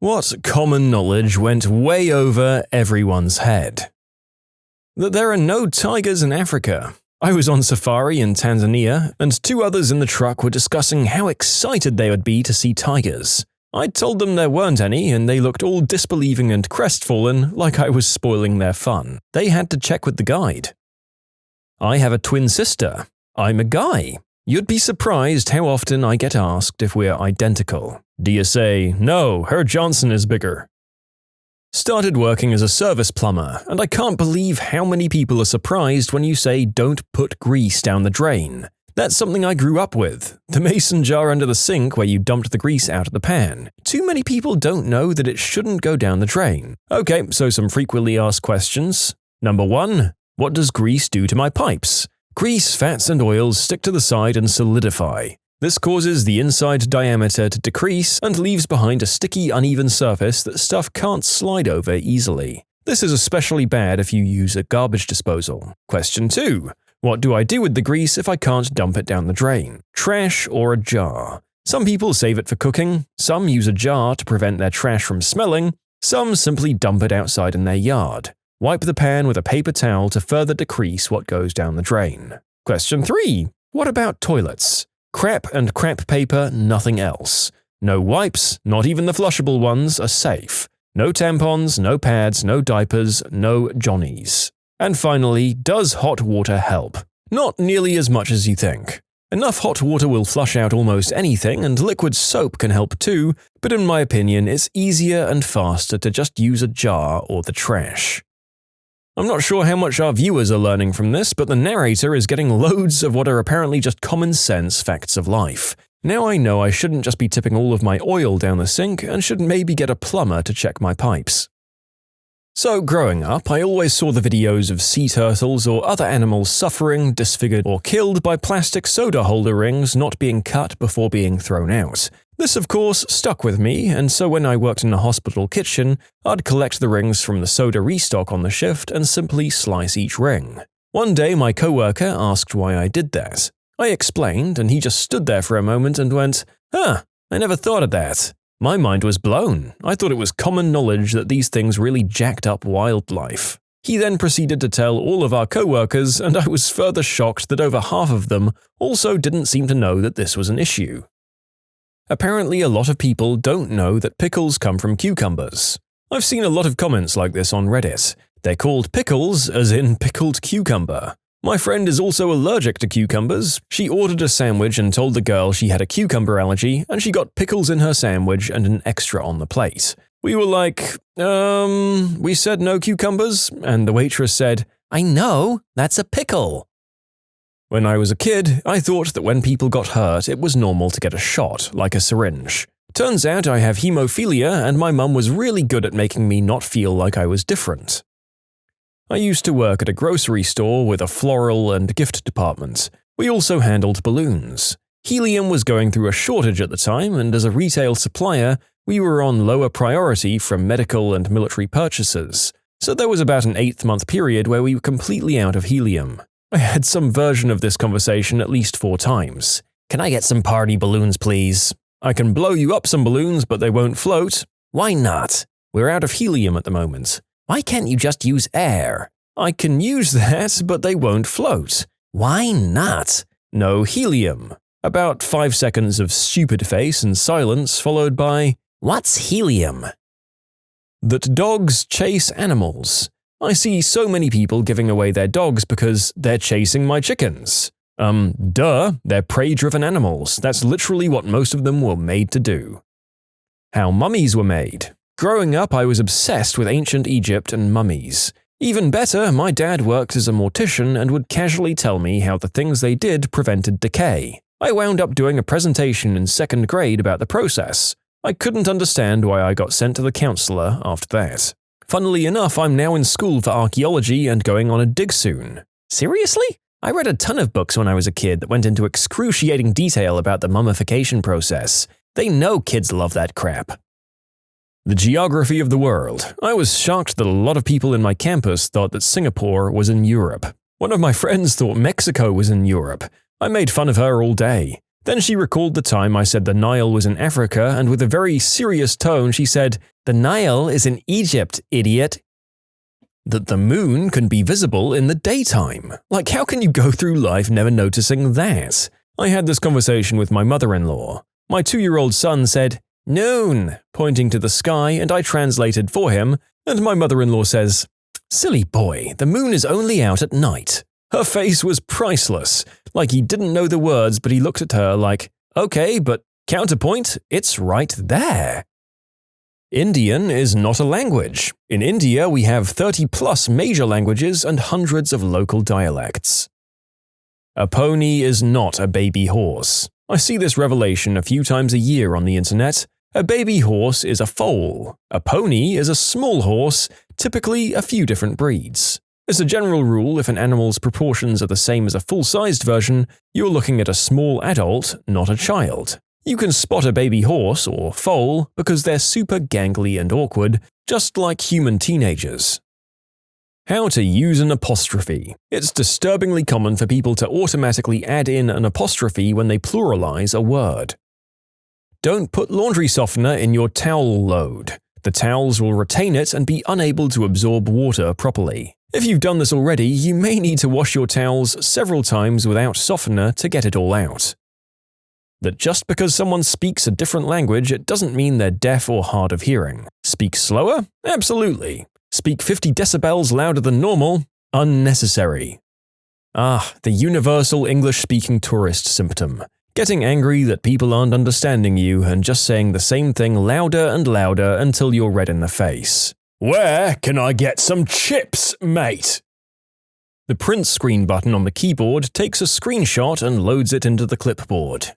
What common knowledge went way over everyone's head? That there are no tigers in Africa. I was on safari in Tanzania, and two others in the truck were discussing how excited they would be to see tigers. I told them there weren't any, and they looked all disbelieving and crestfallen, like I was spoiling their fun. They had to check with the guide. I have a twin sister. I'm a guy. You'd be surprised how often I get asked if we're identical. Do you say, "No, her Johnson is bigger"? Started working as a service plumber, and I can't believe how many people are surprised when you say don't put grease down the drain. That's something I grew up with. The mason jar under the sink where you dumped the grease out of the pan. Too many people don't know that it shouldn't go down the drain. Okay, so some frequently asked questions. Number 1. What does grease do to my pipes? Grease, fats, and oils stick to the side and solidify. This causes the inside diameter to decrease and leaves behind a sticky, uneven surface that stuff can't slide over easily. This is especially bad if you use a garbage disposal. Question 2. What do I do with the grease if I can't dump it down the drain? Trash or a jar? Some people save it for cooking, some use a jar to prevent their trash from smelling, some simply dump it outside in their yard. Wipe the pan with a paper towel to further decrease what goes down the drain. Question 3. What about toilets? Crap and crap paper, nothing else. No wipes, not even the flushable ones, are safe. No tampons, no pads, no diapers, no johnnies. And finally, does hot water help? Not nearly as much as you think. Enough hot water will flush out almost anything, and liquid soap can help too, but in my opinion, it's easier and faster to just use a jar or the trash. I'm not sure how much our viewers are learning from this, but the narrator is getting loads of what are apparently just common sense facts of life. Now I know I shouldn't just be tipping all of my oil down the sink and should maybe get a plumber to check my pipes. So growing up, I always saw the videos of sea turtles or other animals suffering, disfigured, or killed by plastic soda holder rings not being cut before being thrown out. This, of course, stuck with me, and so when I worked in a hospital kitchen, I'd collect the rings from the soda restock on the shift and simply slice each ring. One day my coworker asked why I did that. I explained, and he just stood there for a moment and went, I never thought of that. My mind was blown. I thought it was common knowledge that these things really jacked up wildlife. He then proceeded to tell all of our coworkers, and I was further shocked that over half of them also didn't seem to know that this was an issue. Apparently, a lot of people don't know that pickles come from cucumbers. I've seen a lot of comments like this on Reddit. They're called pickles, as in pickled cucumber. My friend is also allergic to cucumbers. She ordered a sandwich and told the girl she had a cucumber allergy, and she got pickles in her sandwich and an extra on the plate. We were like, we said no cucumbers? And the waitress said, I know, that's a pickle. When I was a kid, I thought that when people got hurt, it was normal to get a shot, like a syringe. Turns out I have hemophilia, and my mum was really good at making me not feel like I was different. I used to work at a grocery store with a floral and gift department. We also handled balloons. Helium was going through a shortage at the time, and as a retail supplier, we were on lower priority from medical and military purchases. So there was about an 8-month period where we were completely out of helium. I had some version of this conversation at least 4 times. Can I get some party balloons, please? I can blow you up some balloons, but they won't float. Why not? We're out of helium at the moment. Why can't you just use air? I can use that, but they won't float. Why not? No helium. About 5 seconds of stupid face and silence followed by, what's helium? That dogs chase animals. I see so many people giving away their dogs because they're chasing my chickens. They're prey-driven animals. That's literally what most of them were made to do. How mummies were made. Growing up, I was obsessed with ancient Egypt and mummies. Even better, my dad worked as a mortician and would casually tell me how the things they did prevented decay. I wound up doing a presentation in 2nd grade about the process. I couldn't understand why I got sent to the counselor after that. Funnily enough, I'm now in school for archaeology and going on a dig soon. Seriously? I read a ton of books when I was a kid that went into excruciating detail about the mummification process. They know kids love that crap. The geography of the world. I was shocked that a lot of people in my campus thought that Singapore was in Europe. One of my friends thought Mexico was in Europe. I made fun of her all day. Then she recalled the time I said the Nile was in Africa, and with a very serious tone she said, "The Nile is in Egypt, idiot." That the moon can be visible in the daytime. Like, how can you go through life never noticing that? I had this conversation with my mother-in-law. My 2-year-old son said, "Noon," pointing to the sky, and I translated for him, and my mother-in-law says, "Silly boy, the moon is only out at night." Her face was priceless, like he didn't know the words, but he looked at her like, "Okay, but counterpoint, it's right there." Indian is not a language. In India, we have 30+ major languages and hundreds of local dialects. A pony is not a baby horse. I see this revelation a few times a year on the internet. A baby horse is a foal. A pony is a small horse, typically a few different breeds. As a general rule, if an animal's proportions are the same as a full-sized version, you're looking at a small adult, not a child. You can spot a baby horse or foal because they're super gangly and awkward, just like human teenagers. How to use an apostrophe. It's disturbingly common for people to automatically add in an apostrophe when they pluralize a word. Don't put laundry softener in your towel load. The towels will retain it and be unable to absorb water properly. If you've done this already, you may need to wash your towels several times without softener to get it all out. That just because someone speaks a different language, it doesn't mean they're deaf or hard of hearing. Speak slower? Absolutely. Speak 50 decibels louder than normal? Unnecessary. The universal English-speaking tourist symptom. Getting angry that people aren't understanding you and just saying the same thing louder and louder until you're red in the face. "Where can I get some chips, mate?" The print screen button on the keyboard takes a screenshot and loads it into the clipboard.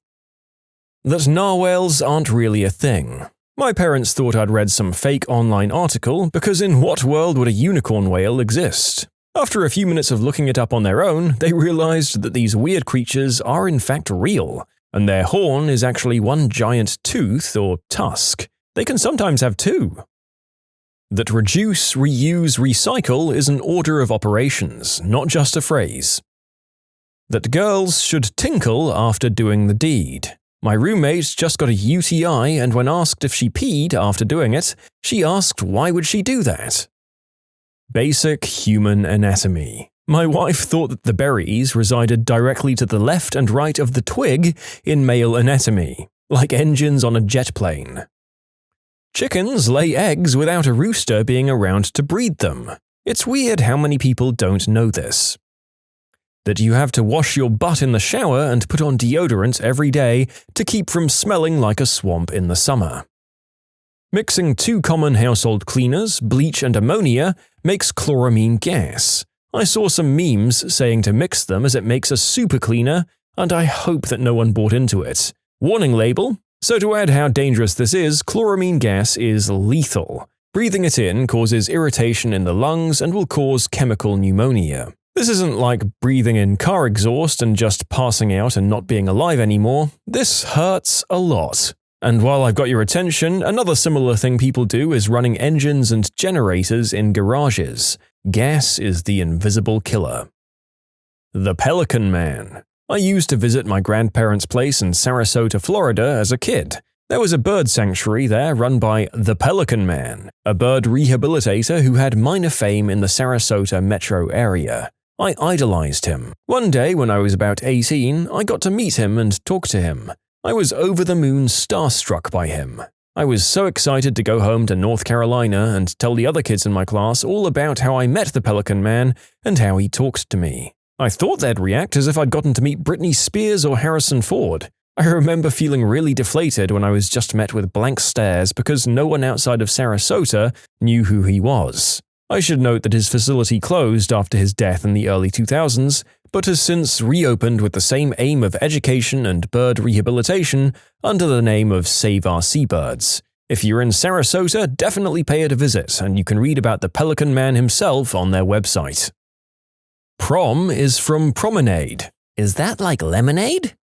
That narwhals aren't really a thing. My parents thought I'd read some fake online article because in what world would a unicorn whale exist? After a few minutes of looking it up on their own, they realized that these weird creatures are in fact real, and their horn is actually one giant tooth or tusk. They can sometimes have two. That reduce, reuse, recycle is an order of operations, not just a phrase. That girls should tinkle after doing the deed. My roommate just got a UTI, and when asked if she peed after doing it, she asked why would she do that. Basic human anatomy. My wife thought that the berries resided directly to the left and right of the twig in male anatomy, like engines on a jet plane. Chickens lay eggs without a rooster being around to breed them. It's weird how many people don't know this. That you have to wash your butt in the shower and put on deodorant every day to keep from smelling like a swamp in the summer. Mixing 2 common household cleaners, bleach and ammonia, makes chloramine gas. I saw some memes saying to mix them as it makes a super cleaner, and I hope that no one bought into it. Warning label. So to add how dangerous this is, chloramine gas is lethal. Breathing it in causes irritation in the lungs and will cause chemical pneumonia. This isn't like breathing in car exhaust and just passing out and not being alive anymore. This hurts a lot. And while I've got your attention, another similar thing people do is running engines and generators in garages. Gas is the invisible killer. The Pelican Man. I used to visit my grandparents' place in Sarasota, Florida as a kid. There was a bird sanctuary there run by the Pelican Man, a bird rehabilitator who had minor fame in the Sarasota metro area. I idolized him. One day when I was about 18, I got to meet him and talk to him. I was over the moon starstruck by him. I was so excited to go home to North Carolina and tell the other kids in my class all about how I met the Pelican Man and how he talked to me. I thought they'd react as if I'd gotten to meet Britney Spears or Harrison Ford. I remember feeling really deflated when I was just met with blank stares because no one outside of Sarasota knew who he was. I should note that his facility closed after his death in the early 2000s, but has since reopened with the same aim of education and bird rehabilitation under the name of Save Our Seabirds. If you're in Sarasota, definitely pay it a visit, and you can read about the Pelican Man himself on their website. Prom is from promenade. Is that like lemonade?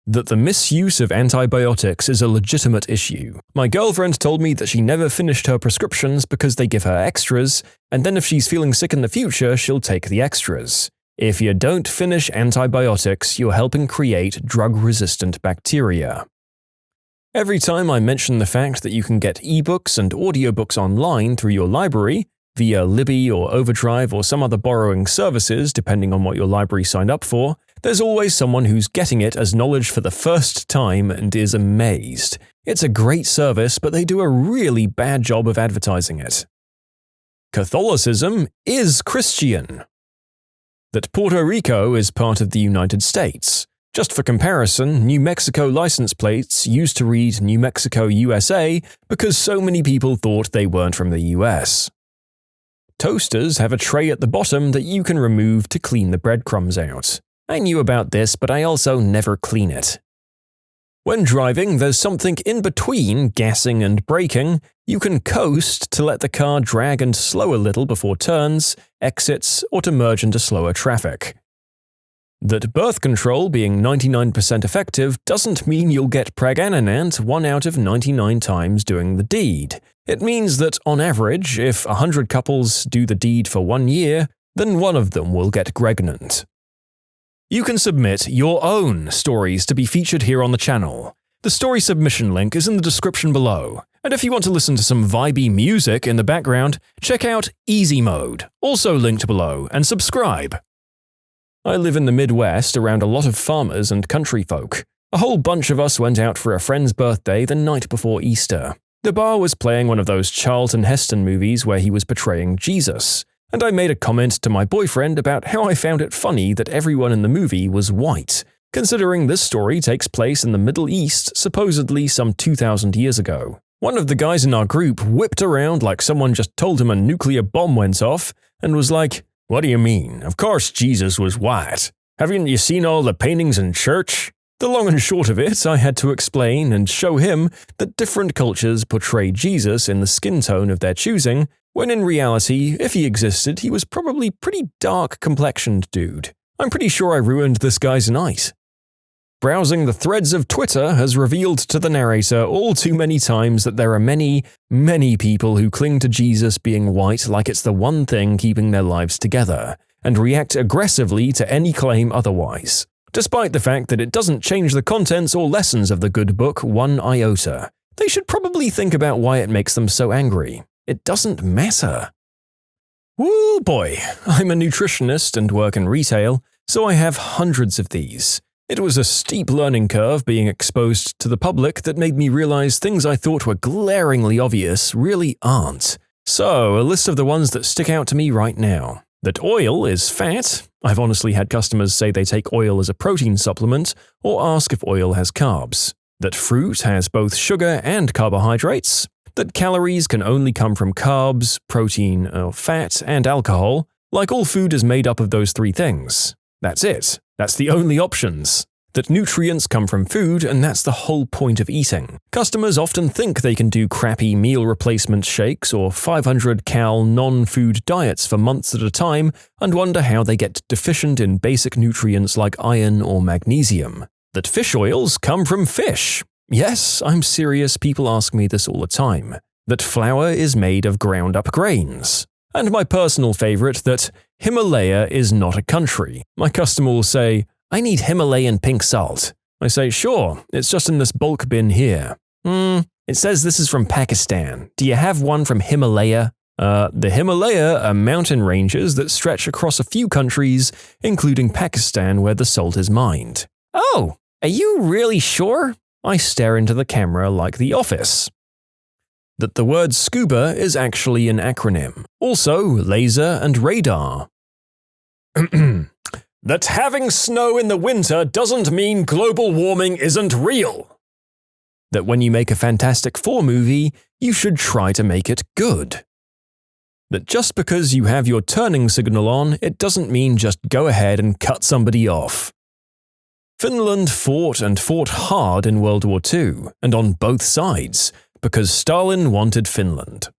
That the misuse of antibiotics is a legitimate issue. My girlfriend told me that she never finished her prescriptions because they give her extras, and then if she's feeling sick in the future, she'll take the extras. If you don't finish antibiotics, you're helping create drug-resistant bacteria. Every time I mention the fact that you can get ebooks and audiobooks online through your library, via Libby or Overdrive or some other borrowing services depending on what your library signed up for, there's always someone who's getting it as knowledge for the first time and is amazed. It's a great service, but they do a really bad job of advertising it. Catholicism is Christian. That Puerto Rico is part of the United States. Just for comparison, New Mexico license plates used to read New Mexico, USA because so many people thought they weren't from the US. Toasters have a tray at the bottom that you can remove to clean the breadcrumbs out. I knew about this, but I also never clean it. When driving, there's something in between gassing and braking. You can coast to let the car drag and slow a little before turns, exits, or to merge into slower traffic. That birth control being 99% effective doesn't mean you'll get pregnant 1 out of 99 times doing the deed. It means that, on average, if 100 couples do the deed for 1 year, then one of them will get pregnant. You can submit your own stories to be featured here on the channel. The story submission link is in the description below. And if you want to listen to some vibey music in the background, check out easymode, also linked below, and subscribe. I live in the Midwest around a lot of farmers and country folk. A whole bunch of us went out for a friend's birthday the night before Easter. The bar was playing one of those Charlton Heston movies where he was portraying Jesus, and I made a comment to my boyfriend about how I found it funny that everyone in the movie was white, considering this story takes place in the Middle East supposedly some 2,000 years ago. One of the guys in our group whipped around like someone just told him a nuclear bomb went off and was like, "What do you mean? Of course Jesus was white. Haven't you seen all the paintings in church?" The long and short of it, I had to explain and show him that different cultures portray Jesus in the skin tone of their choosing, when in reality, if he existed, he was probably pretty dark-complexioned dude. I'm pretty sure I ruined this guy's night. Browsing the threads of Twitter has revealed to the narrator all too many times that there are many, many people who cling to Jesus being white like it's the one thing keeping their lives together, and react aggressively to any claim otherwise, despite the fact that it doesn't change the contents or lessons of the good book one iota. They should probably think about why it makes them so angry. It doesn't matter. Woo boy, I'm a nutritionist and work in retail, so I have hundreds of these. It was a steep learning curve being exposed to the public that made me realize things I thought were glaringly obvious really aren't. So, a list of the ones that stick out to me right now. That oil is fat. I've honestly had customers say they take oil as a protein supplement or ask if oil has carbs. That fruit has both sugar and carbohydrates. That calories can only come from carbs, protein, or fat, and alcohol. Like all food is made up of those three things. That's it. That's the only options. That nutrients come from food, and that's the whole point of eating. Customers often think they can do crappy meal replacement shakes or 500-cal non-food diets for months at a time and wonder how they get deficient in basic nutrients like iron or magnesium. That fish oils come from fish. Yes, I'm serious, people ask me this all the time. That flour is made of ground-up grains. And my personal favorite, that Himalaya is not a country. My customer will say, "I need Himalayan pink salt." I say, "Sure, it's just in this bulk bin here." It says this is from Pakistan. Do you have one from Himalaya? The Himalaya are mountain ranges that stretch across a few countries, including Pakistan, where the salt is mined. Oh, are you really sure? I stare into the camera like The Office. That the word scuba is actually an acronym. Also, laser and radar. That having snow in the winter doesn't mean global warming isn't real. That when you make a Fantastic Four movie, you should try to make it good. That just because you have your turning signal on, it doesn't mean just go ahead and cut somebody off. Finland fought hard in World War II, and on both sides, because Stalin wanted Finland.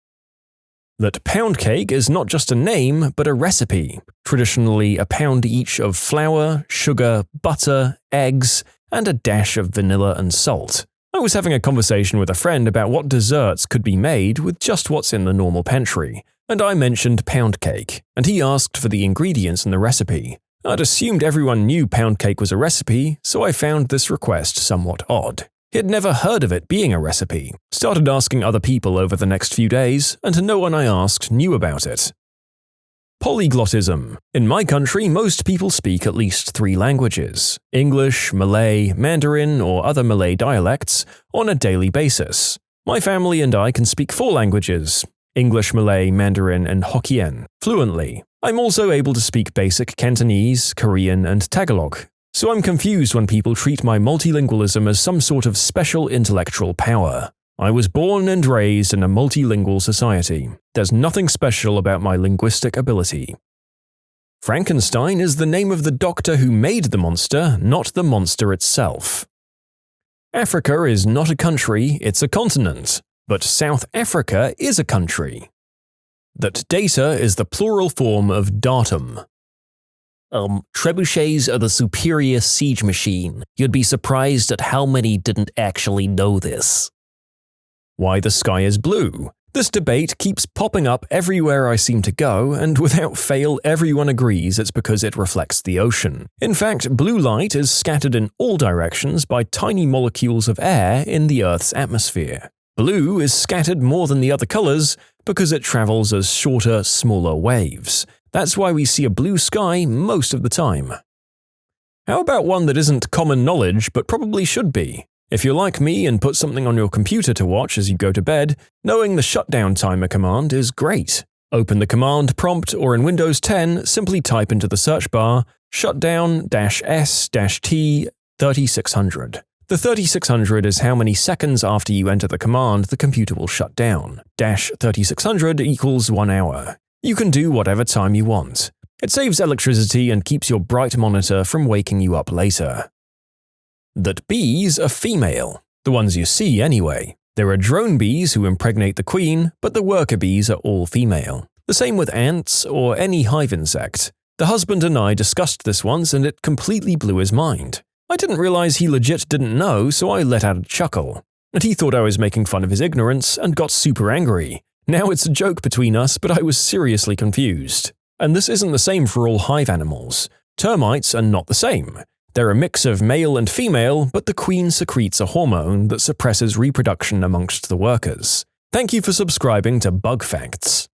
That pound cake is not just a name, but a recipe, traditionally a pound each of flour, sugar, butter, eggs, and a dash of vanilla and salt. I was having a conversation with a friend about what desserts could be made with just what's in the normal pantry, and I mentioned pound cake, and he asked for the ingredients in the recipe, I'd assumed everyone knew pound cake was a recipe, so I found this request somewhat odd. He'd never heard of it being a recipe, started asking other people over the next few days, and no one I asked knew about it. Polyglottism. In my country, most people speak at least 3 languages – English, Malay, Mandarin, or other Malay dialects – on a daily basis. My family and I can speak 4 languages – English, Malay, Mandarin, and Hokkien – fluently. I'm also able to speak basic Cantonese, Korean, and Tagalog. So I'm confused when people treat my multilingualism as some sort of special intellectual power. I was born and raised in a multilingual society. There's nothing special about my linguistic ability. Frankenstein is the name of the doctor who made the monster, not the monster itself. Africa is not a country, it's a continent. But South Africa is a country. That data is the plural form of datum. Trebuchets are the superior siege machine. You'd be surprised at how many didn't actually know this. Why the sky is blue. This debate keeps popping up everywhere I seem to go, and without fail everyone agrees it's because it reflects the ocean. In fact, blue light is scattered in all directions by tiny molecules of air in the Earth's atmosphere. Blue is scattered more than the other colors because it travels as shorter, smaller waves. That's why we see a blue sky most of the time. How about one that isn't common knowledge but probably should be? If you're like me and put something on your computer to watch as you go to bed, knowing the shutdown timer command is great. Open the command prompt or in Windows 10, simply type into the search bar shutdown-s-t 3600. The 3600 is how many seconds after you enter the command the computer will shut down. -3600 equals 1 hour. You can do whatever time you want. It saves electricity and keeps your bright monitor from waking you up later. That bees are female. The ones you see anyway. There are drone bees who impregnate the queen, but the worker bees are all female. The same with ants or any hive insect. The husband and I discussed this once and it completely blew his mind. I didn't realize he legit didn't know, so I let out a chuckle. And he thought I was making fun of his ignorance and got super angry. Now it's a joke between us, but I was seriously confused. And this isn't the same for all hive animals. Termites are not the same. They're a mix of male and female, but the queen secretes a hormone that suppresses reproduction amongst the workers. Thank you for subscribing to Bug Facts.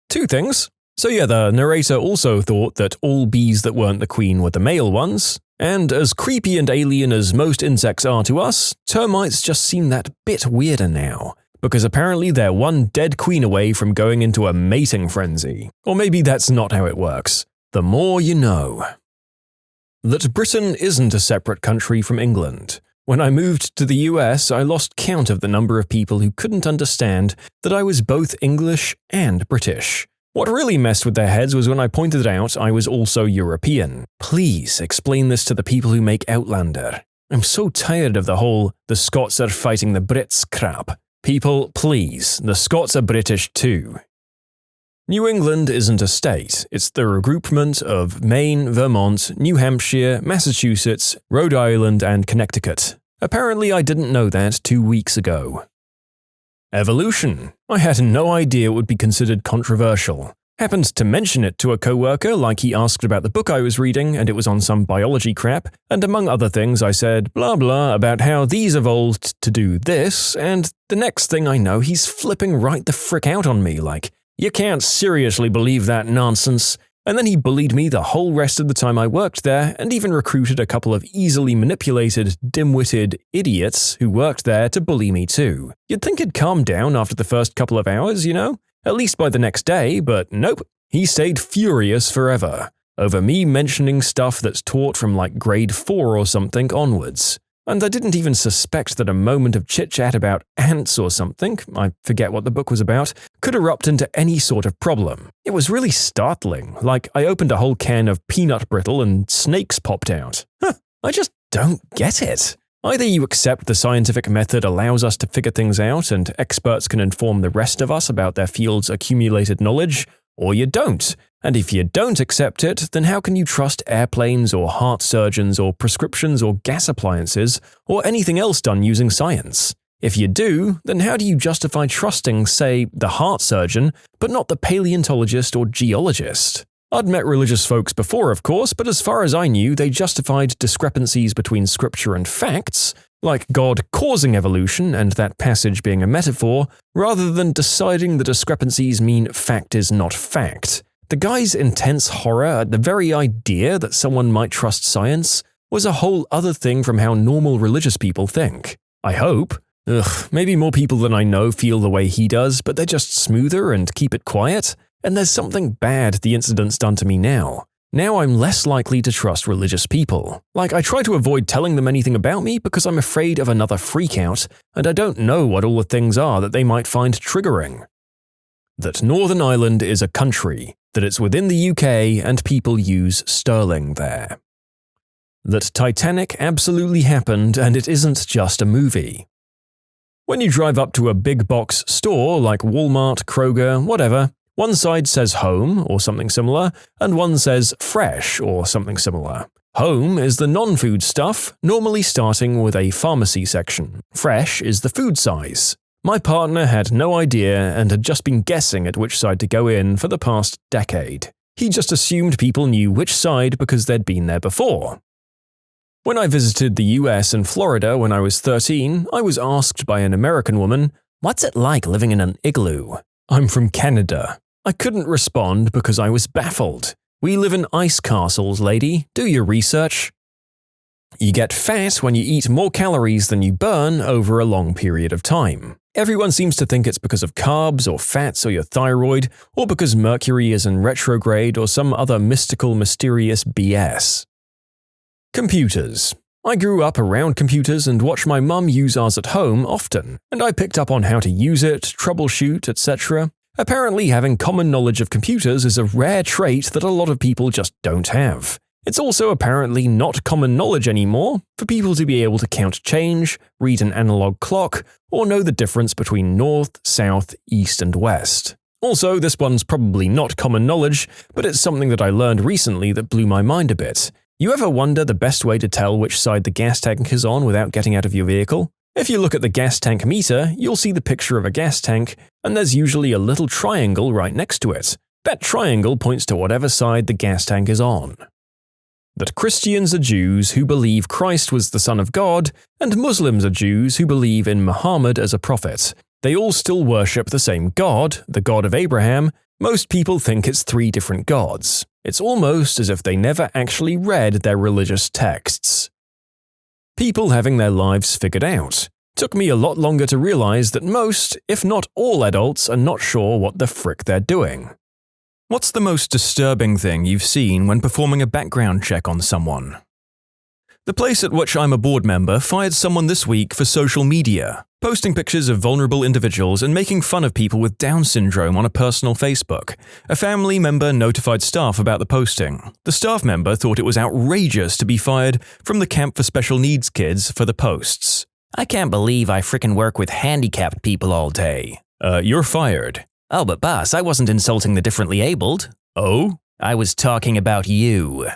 2 things. So yeah, the narrator also thought that all bees that weren't the queen were the male ones. And as creepy and alien as most insects are to us, termites just seem that bit weirder now. Because apparently they're one dead queen away from going into a mating frenzy. Or maybe that's not how it works. The more you know. That Britain isn't a separate country from England. When I moved to the US, I lost count of the number of people who couldn't understand that I was both English and British. What really messed with their heads was when I pointed out I was also European. Please explain this to the people who make Outlander. I'm so tired of the whole "the Scots are fighting the Brits" crap. People, please, the Scots are British too. New England isn't a state, it's the regroupment of Maine, Vermont, New Hampshire, Massachusetts, Rhode Island, and Connecticut. Apparently I didn't know that 2 weeks ago. Evolution. I had no idea it would be considered controversial. Happened to mention it to a coworker like he asked about the book I was reading and it was on some biology crap, and among other things I said blah blah about how these evolved to do this, and the next thing I know he's flipping right the frick out on me like, "You can't seriously believe that nonsense." And then he bullied me the whole rest of the time I worked there and even recruited a couple of easily manipulated, dim-witted idiots who worked there to bully me too. You'd think he'd calm down after the first couple of hours, you know? At least by the next day, but nope. He stayed furious forever. Over me mentioning stuff that's taught from like grade 4 or something onwards. And I didn't even suspect that a moment of chit-chat about ants or something, I forget what the book was about, could erupt into any sort of problem. It was really startling, like I opened a whole can of peanut brittle and snakes popped out. I just don't get it. Either you accept the scientific method allows us to figure things out and experts can inform the rest of us about their field's accumulated knowledge, or you don't. And if you don't accept it, then how can you trust airplanes or heart surgeons or prescriptions or gas appliances or anything else done using science? If you do, then how do you justify trusting, say, the heart surgeon, but not the paleontologist or geologist? I'd met religious folks before, of course, but as far as I knew, they justified discrepancies between scripture and facts, like God causing evolution and that passage being a metaphor, rather than deciding the discrepancies mean fact is not fact. The guy's intense horror at the very idea that someone might trust science was a whole other thing from how normal religious people think. I hope. Maybe more people than I know feel the way he does, but they're just smoother and keep it quiet. And there's something bad the incident's done to me now. Now I'm less likely to trust religious people. Like, I try to avoid telling them anything about me because I'm afraid of another freakout, and I don't know what all the things are that they might find triggering. That Northern Ireland is a country, that it's within the UK and people use sterling there. That Titanic absolutely happened and it isn't just a movie. When you drive up to a big box store like Walmart, Kroger, whatever, one side says home or something similar, and one says fresh or something similar. Home is the non-food stuff, normally starting with a pharmacy section. Fresh is the food size. My partner had no idea and had just been guessing at which side to go in for the past decade. He just assumed people knew which side because they'd been there before. When I visited the US and Florida when I was 13, I was asked by an American woman, "What's it like living in an igloo?" I'm from Canada. I couldn't respond because I was baffled. We live in ice castles, lady. Do your research. You get fat when you eat more calories than you burn over a long period of time. Everyone seems to think it's because of carbs or fats or your thyroid, or because Mercury is in retrograde or some other mystical, mysterious BS. Computers. I grew up around computers and watched my mum use ours at home often, and I picked up on how to use it, troubleshoot, etc. Apparently, having common knowledge of computers is a rare trait that a lot of people just don't have. It's also apparently not common knowledge anymore for people to be able to count change, read an analog clock, or know the difference between north, south, east, and west. Also, this one's probably not common knowledge, but it's something that I learned recently that blew my mind a bit. You ever wonder the best way to tell which side the gas tank is on without getting out of your vehicle? If you look at the gas tank meter, you'll see the picture of a gas tank, and there's usually a little triangle right next to it. That triangle points to whatever side the gas tank is on. That Christians are Jews who believe Christ was the Son of God, and Muslims are Jews who believe in Muhammad as a prophet. They all still worship the same God, the God of Abraham. Most people think it's 3 different gods. It's almost as if they never actually read their religious texts. People having their lives figured out. Took me a lot longer to realize that most, if not all adults are not sure what the frick they're doing. What's the most disturbing thing you've seen when performing a background check on someone? The place at which I'm a board member fired someone this week for social media, posting pictures of vulnerable individuals and making fun of people with Down syndrome on a personal Facebook. A family member notified staff about the posting. The staff member thought it was outrageous to be fired from the Camp for Special Needs Kids for the posts. I can't believe I frickin' work with handicapped people all day. You're fired. Oh, but boss, I wasn't insulting the differently abled. Oh? I was talking about you.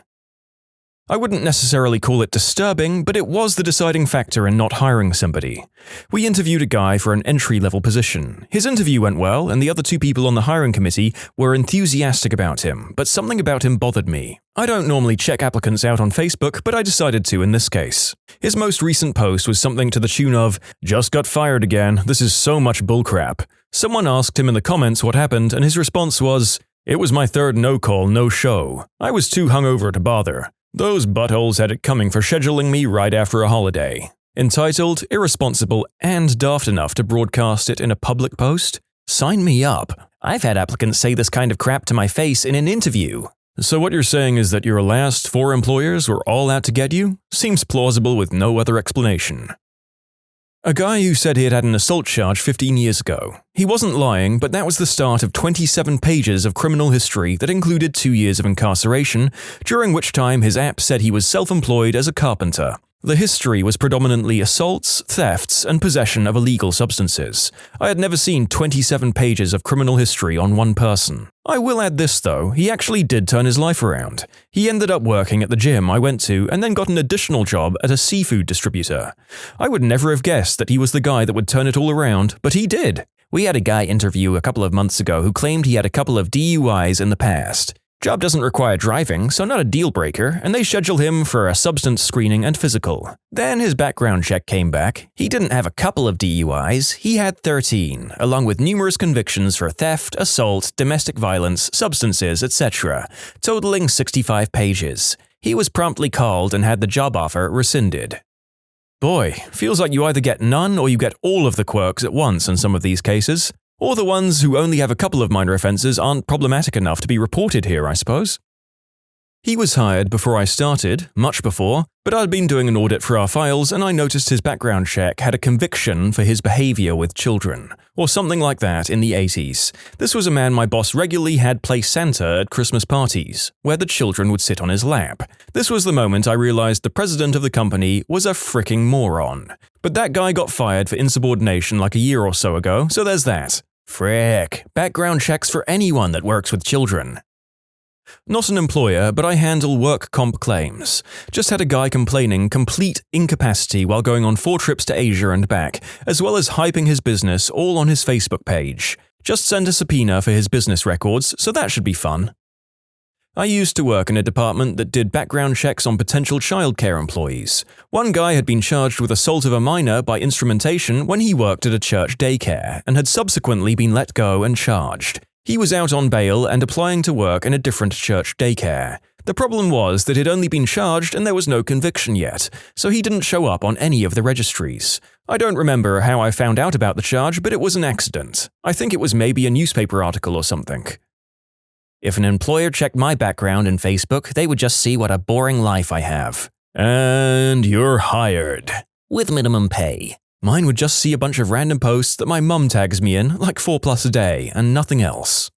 I wouldn't necessarily call it disturbing, but it was the deciding factor in not hiring somebody. We interviewed a guy for an entry-level position. His interview went well, and the other 2 people on the hiring committee were enthusiastic about him, but something about him bothered me. I don't normally check applicants out on Facebook, but I decided to in this case. His most recent post was something to the tune of, "Just got fired again, this is so much bullcrap." Someone asked him in the comments what happened, and his response was, "It was my 3rd no-call, no-show. I was too hungover to bother. Those buttholes had it coming for scheduling me right after a holiday." Entitled, irresponsible, and daft enough to broadcast it in a public post? Sign me up. I've had applicants say this kind of crap to my face in an interview. So what you're saying is that your last 4 employers were all out to get you? Seems plausible with no other explanation. A guy who said he had an assault charge 15 years ago. He wasn't lying, but that was the start of 27 pages of criminal history that included 2 years of incarceration, during which time his app said he was self-employed as a carpenter. The history was predominantly assaults, thefts, and possession of illegal substances. I had never seen 27 pages of criminal history on one person. I will add this though, he actually did turn his life around. He ended up working at the gym I went to and then got an additional job at a seafood distributor. I would never have guessed that he was the guy that would turn it all around, but he did. We had a guy interview a couple of months ago who claimed he had a couple of DUIs in the past. Job doesn't require driving, so not a deal breaker, and they schedule him for a substance screening and physical. Then his background check came back. He didn't have a couple of DUIs, he had 13, along with numerous convictions for theft, assault, domestic violence, substances, etc., totaling 65 pages. He was promptly called and had the job offer rescinded. Boy, feels like you either get none or you get all of the quirks at once in some of these cases. Or the ones who only have a couple of minor offenses aren't problematic enough to be reported here, I suppose. He was hired before I started, much before, but I'd been doing an audit for our files and I noticed his background check had a conviction for his behavior with children, or something like that in the 80s. This was a man my boss regularly had play Santa at Christmas parties, where the children would sit on his lap. This was the moment I realized the president of the company was a fricking moron. But that guy got fired for insubordination like a year or so ago, so there's that. Frick, background checks for anyone that works with children. Not an employer, but I handle work comp claims. Just had a guy complaining complete incapacity while going on 4 trips to Asia and back, as well as hyping his business all on his Facebook page. Just sent a subpoena for his business records, so that should be fun. I used to work in a department that did background checks on potential childcare employees. One guy had been charged with assault of a minor by instrumentation when he worked at a church daycare and had subsequently been let go and charged. He was out on bail and applying to work in a different church daycare. The problem was that he'd only been charged and there was no conviction yet, so he didn't show up on any of the registries. I don't remember how I found out about the charge, but it was an accident. I think it was maybe a newspaper article or something. If an employer checked my background in Facebook, they would just see what a boring life I have. And you're hired. With minimum pay. Mine would just see a bunch of random posts that my mum tags me in, like 4+ a day, and nothing else.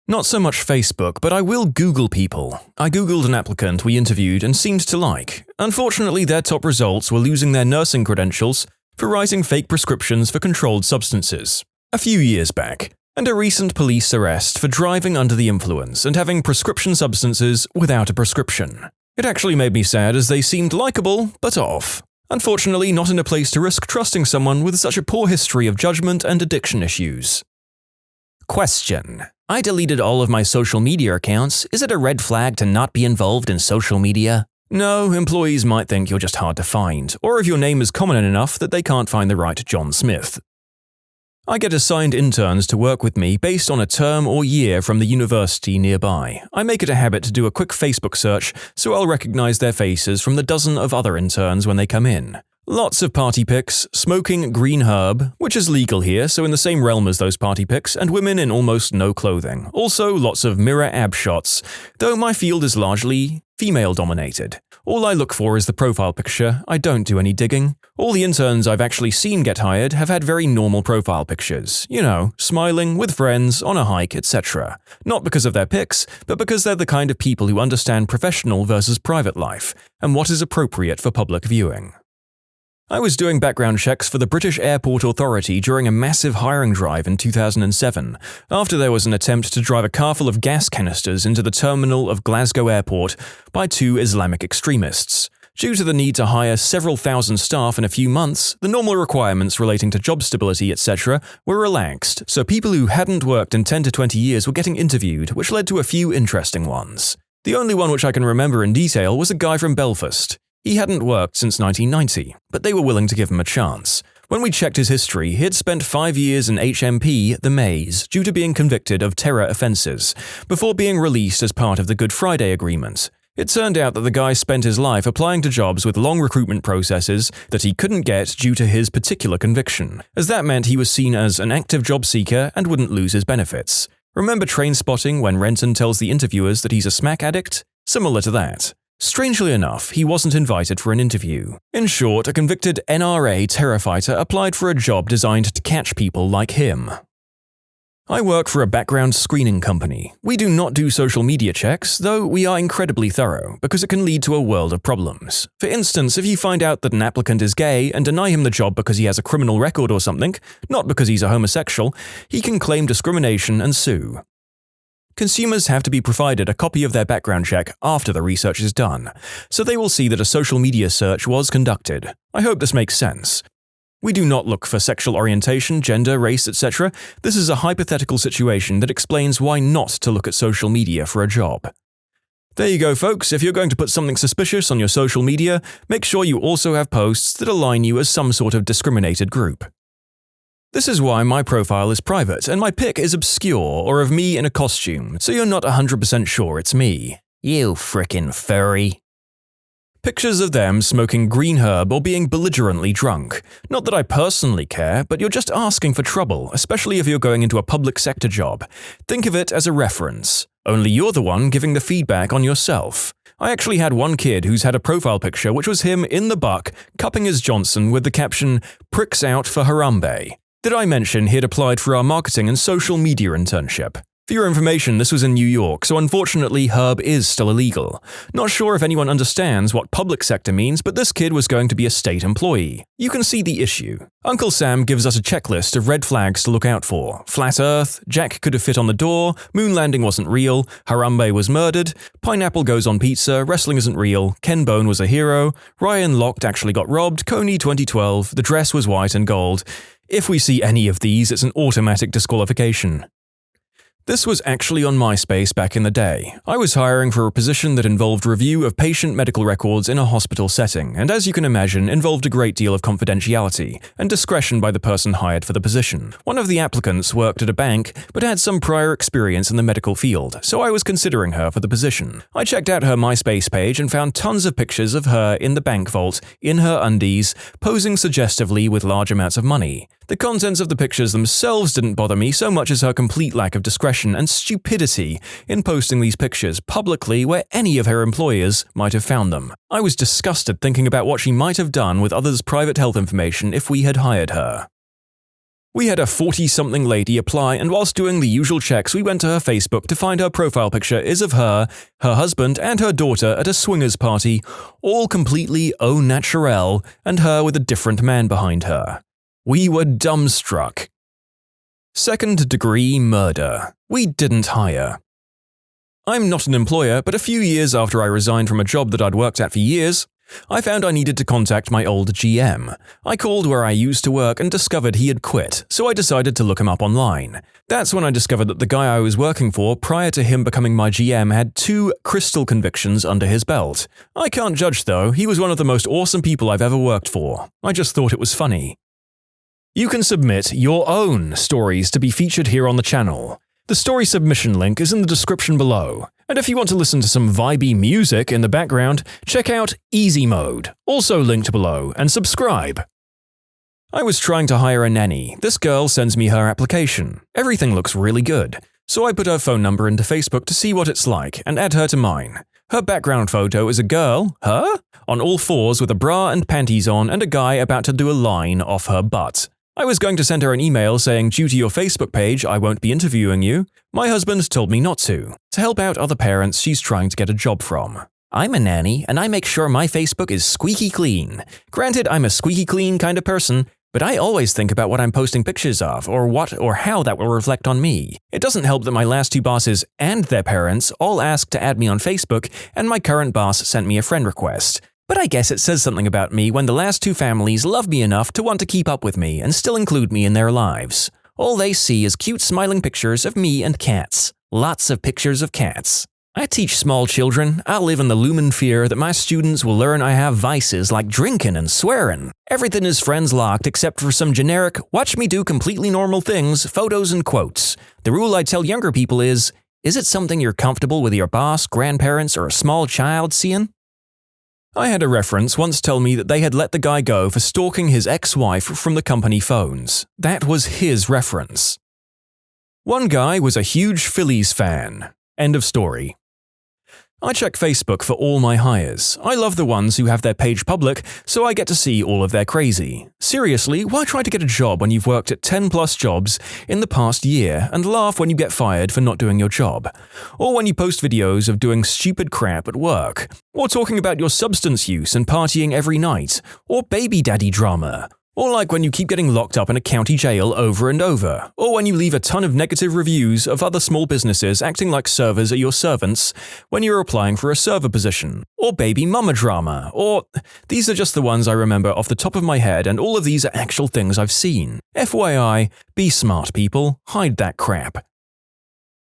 Not so much Facebook, but I will Google people. I Googled an applicant we interviewed and seemed to like. Unfortunately, their top results were losing their nursing credentials for writing fake prescriptions for controlled substances. A few years back. And a recent police arrest for driving under the influence and having prescription substances without a prescription. It actually made me sad as they seemed likable, but off. Unfortunately, not in a place to risk trusting someone with such a poor history of judgment and addiction issues. Question. I deleted all of my social media accounts. Is it a red flag to not be involved in social media? No, employees might think you're just hard to find, or if your name is common enough that they can't find the right John Smith. I get assigned interns to work with me based on a term or year from the university nearby. I make it a habit to do a quick Facebook search, so I'll recognize their faces from the dozen of other interns when they come in. Lots of party pics, smoking green herb, which is legal here, so in the same realm as those party pics, and women in almost no clothing. Also, lots of mirror ab shots, though my field is largely female-dominated. All I look for is the profile picture, I don't do any digging. All the interns I've actually seen get hired have had very normal profile pictures. You know, smiling, with friends, on a hike, etc. Not because of their pics, but because they're the kind of people who understand professional versus private life, and what is appropriate for public viewing. I was doing background checks for the British Airport Authority during a massive hiring drive in 2007, after there was an attempt to drive a car full of gas canisters into the terminal of Glasgow Airport by 2 Islamic extremists. Due to the need to hire several thousand staff in a few months, the normal requirements relating to job stability, etc., were relaxed, so people who hadn't worked in 10 to 20 years were getting interviewed, which led to a few interesting ones. The only one which I can remember in detail was a guy from Belfast. He hadn't worked since 1990, but they were willing to give him a chance. When we checked his history, he had spent 5 years in HMP, the Maze, due to being convicted of terror offences, before being released as part of the Good Friday Agreement. It turned out that the guy spent his life applying to jobs with long recruitment processes that he couldn't get due to his particular conviction, as that meant he was seen as an active job seeker and wouldn't lose his benefits. Remember Trainspotting when Renton tells the interviewers that he's a smack addict? Similar to that. Strangely enough, he wasn't invited for an interview. In short, a convicted NRA terror fighter applied for a job designed to catch people like him. I work for a background screening company. We do not do social media checks, though we are incredibly thorough, because it can lead to a world of problems. For instance, if you find out that an applicant is gay and deny him the job because he has a criminal record or something, not because he's a homosexual, he can claim discrimination and sue. Consumers have to be provided a copy of their background check after the research is done, so they will see that a social media search was conducted. I hope this makes sense. We do not look for sexual orientation, gender, race, etc. This is a hypothetical situation that explains why not to look at social media for a job. There you go, folks. If you're going to put something suspicious on your social media, make sure you also have posts that align you as some sort of discriminated group. This is why my profile is private and my pic is obscure or of me in a costume, so you're not 100% sure it's me. You frickin' furry. Pictures of them smoking green herb or being belligerently drunk. Not that I personally care, but you're just asking for trouble, especially if you're going into a public sector job. Think of it as a reference. Only you're the one giving the feedback on yourself. I actually had one kid who's had a profile picture which was him in the buck, cupping his Johnson with the caption, "Pricks out for Harambe." Did I mention he had applied for our marketing and social media internship? For your information, this was in New York, so unfortunately herb is still illegal. Not sure if anyone understands what public sector means, but this kid was going to be a state employee. You can see the issue. Uncle Sam gives us a checklist of red flags to look out for. Flat Earth, Jack could have fit on the door, moon landing wasn't real, Harambe was murdered, pineapple goes on pizza, wrestling isn't real, Ken Bone was a hero, Ryan Lochte actually got robbed, Coney 2012, the dress was white and gold. If we see any of these, it's an automatic disqualification. This was actually on MySpace back in the day. I was hiring for a position that involved review of patient medical records in a hospital setting, and as you can imagine, involved a great deal of confidentiality and discretion by the person hired for the position. One of the applicants worked at a bank, but had some prior experience in the medical field, so I was considering her for the position. I checked out her MySpace page and found tons of pictures of her in the bank vault, in her undies, posing suggestively with large amounts of money. The contents of the pictures themselves didn't bother me so much as her complete lack of discretion and stupidity in posting these pictures publicly where any of her employers might have found them. I was disgusted thinking about what she might have done with others' private health information if we had hired her. We had a 40-something lady apply, and whilst doing the usual checks, we went to her Facebook to find her profile picture is of her husband, and her daughter at a swingers party, all completely au naturel, and her with a different man behind her. We were dumbstruck. Second-degree murder. We didn't hire. I'm not an employer, but a few years after I resigned from a job that I'd worked at for years, I found I needed to contact my old GM. I called where I used to work and discovered he had quit, so I decided to look him up online. That's when I discovered that the guy I was working for prior to him becoming my GM had 2 crystal convictions under his belt. I can't judge though, he was one of the most awesome people I've ever worked for. I just thought it was funny. You can submit your own stories to be featured here on the channel. The story submission link is in the description below. And if you want to listen to some vibey music in the background, check out easymode, also linked below, and subscribe. I was trying to hire a nanny. This girl sends me her application. Everything looks really good. So I put her phone number into Facebook to see what it's like and add her to mine. Her background photo is a girl, on all fours with a bra and panties on and a guy about to do a line off her butt. I was going to send her an email saying, due to your Facebook page, I won't be interviewing you. My husband told me not to help out other parents she's trying to get a job from. I'm a nanny, and I make sure my Facebook is squeaky clean. Granted, I'm a squeaky clean kind of person, but I always think about what I'm posting pictures of, or what or how that will reflect on me. It doesn't help that my last 2 bosses and their parents all asked to add me on Facebook, and my current boss sent me a friend request. But I guess it says something about me when the last 2 families love me enough to want to keep up with me and still include me in their lives. All they see is cute smiling pictures of me and cats. Lots of pictures of cats. I teach small children. I live in the looming fear that my students will learn I have vices like drinking and swearing. Everything is friends locked except for some generic, watch me do completely normal things, photos and quotes. The rule I tell younger people is it something you're comfortable with your boss, grandparents, or a small child seeing? I had a reference once tell me that they had let the guy go for stalking his ex-wife from the company phones. That was his reference. One guy was a huge Phillies fan. End of story. I check Facebook for all my hires. I love the ones who have their page public, so I get to see all of their crazy. Seriously, why try to get a job when you've worked at 10+ jobs in the past year and laugh when you get fired for not doing your job? Or when you post videos of doing stupid crap at work? Or talking about your substance use and partying every night? Or baby daddy drama? Or like when you keep getting locked up in a county jail over and over, or when you leave a ton of negative reviews of other small businesses acting like servers are your servants when you're applying for a server position, or baby mama drama, or… These are just the ones I remember off the top of my head, and all of these are actual things I've seen. FYI, be smart, people. Hide that crap.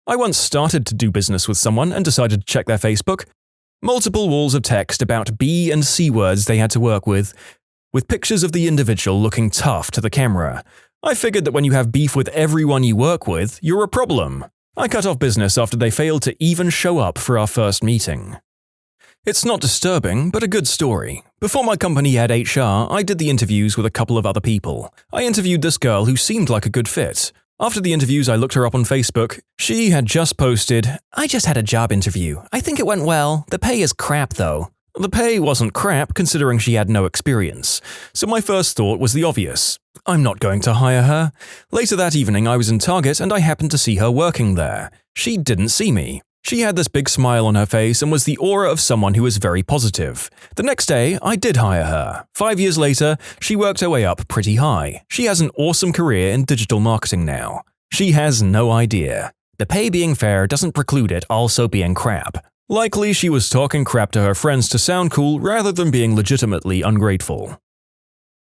I once started to do business with someone and decided to check their Facebook. Multiple walls of text about B and C words they had to work with pictures of the individual looking tough to the camera. I figured that when you have beef with everyone you work with, you're a problem. I cut off business after they failed to even show up for our first meeting. It's not disturbing, but a good story. Before my company had HR, I did the interviews with a couple of other people. I interviewed this girl who seemed like a good fit. After the interviews, I looked her up on Facebook. She had just posted, "I just had a job interview. I think it went well. The pay is crap though." The pay wasn't crap considering she had no experience, so my first thought was the obvious. I'm not going to hire her. Later that evening I was in Target and I happened to see her working there. She didn't see me. She had this big smile on her face and was the aura of someone who was very positive. The next day, I did hire her. 5 years later, she worked her way up pretty high. She has an awesome career in digital marketing now. She has no idea. The pay being fair doesn't preclude it also being crap. Likely she was talking crap to her friends to sound cool rather than being legitimately ungrateful.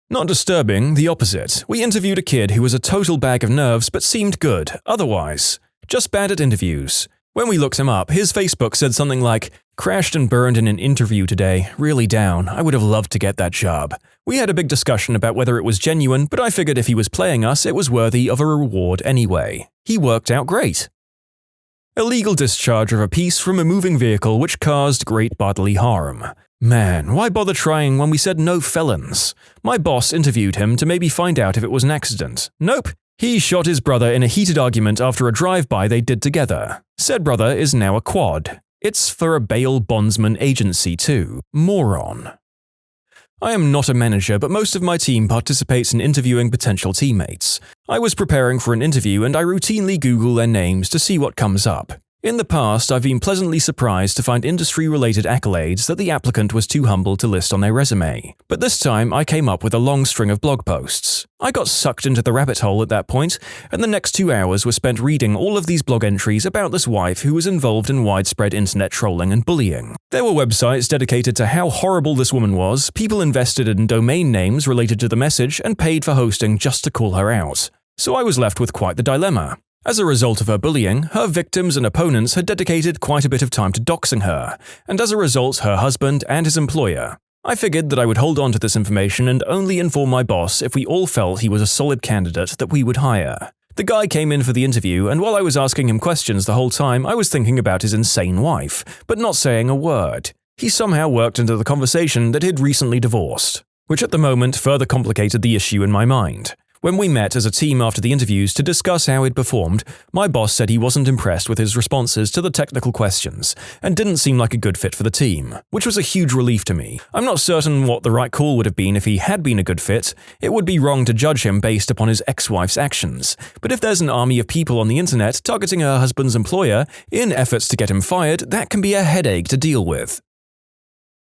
Not disturbing, the opposite. We interviewed a kid who was a total bag of nerves but seemed good, otherwise. Just bad at interviews. When we looked him up, his Facebook said something like, "Crashed and burned in an interview today, really down, I would have loved to get that job." We had a big discussion about whether it was genuine, but I figured if he was playing us, it was worthy of a reward anyway. He worked out great. Illegal discharge of a piece from a moving vehicle which caused great bodily harm. Man, why bother trying when we said no felons? My boss interviewed him to maybe find out if it was an accident. Nope. He shot his brother in a heated argument after a drive-by they did together. Said brother is now a quad. It's for a bail bondsman agency too. Moron. I am not a manager, but most of my team participates in interviewing potential teammates. I was preparing for an interview and I routinely Google their names to see what comes up. In the past, I've been pleasantly surprised to find industry-related accolades that the applicant was too humble to list on their resume. But this time, I came up with a long string of blog posts. I got sucked into the rabbit hole at that point, and the next 2 hours were spent reading all of these blog entries about this wife who was involved in widespread internet trolling and bullying. There were websites dedicated to how horrible this woman was, people invested in domain names related to the message, and paid for hosting just to call her out. So I was left with quite the dilemma. As a result of her bullying, her victims and opponents had dedicated quite a bit of time to doxing her, and as a result her husband and his employer. I figured that I would hold on to this information and only inform my boss if we all felt he was a solid candidate that we would hire. The guy came in for the interview, and while I was asking him questions the whole time, I was thinking about his insane wife, but not saying a word. He somehow worked into the conversation that he'd recently divorced, which at the moment further complicated the issue in my mind. When we met as a team after the interviews to discuss how he'd performed, my boss said he wasn't impressed with his responses to the technical questions and didn't seem like a good fit for the team, which was a huge relief to me. I'm not certain what the right call would have been if he had been a good fit. It would be wrong to judge him based upon his ex-wife's actions, but if there's an army of people on the internet targeting her husband's employer in efforts to get him fired, that can be a headache to deal with.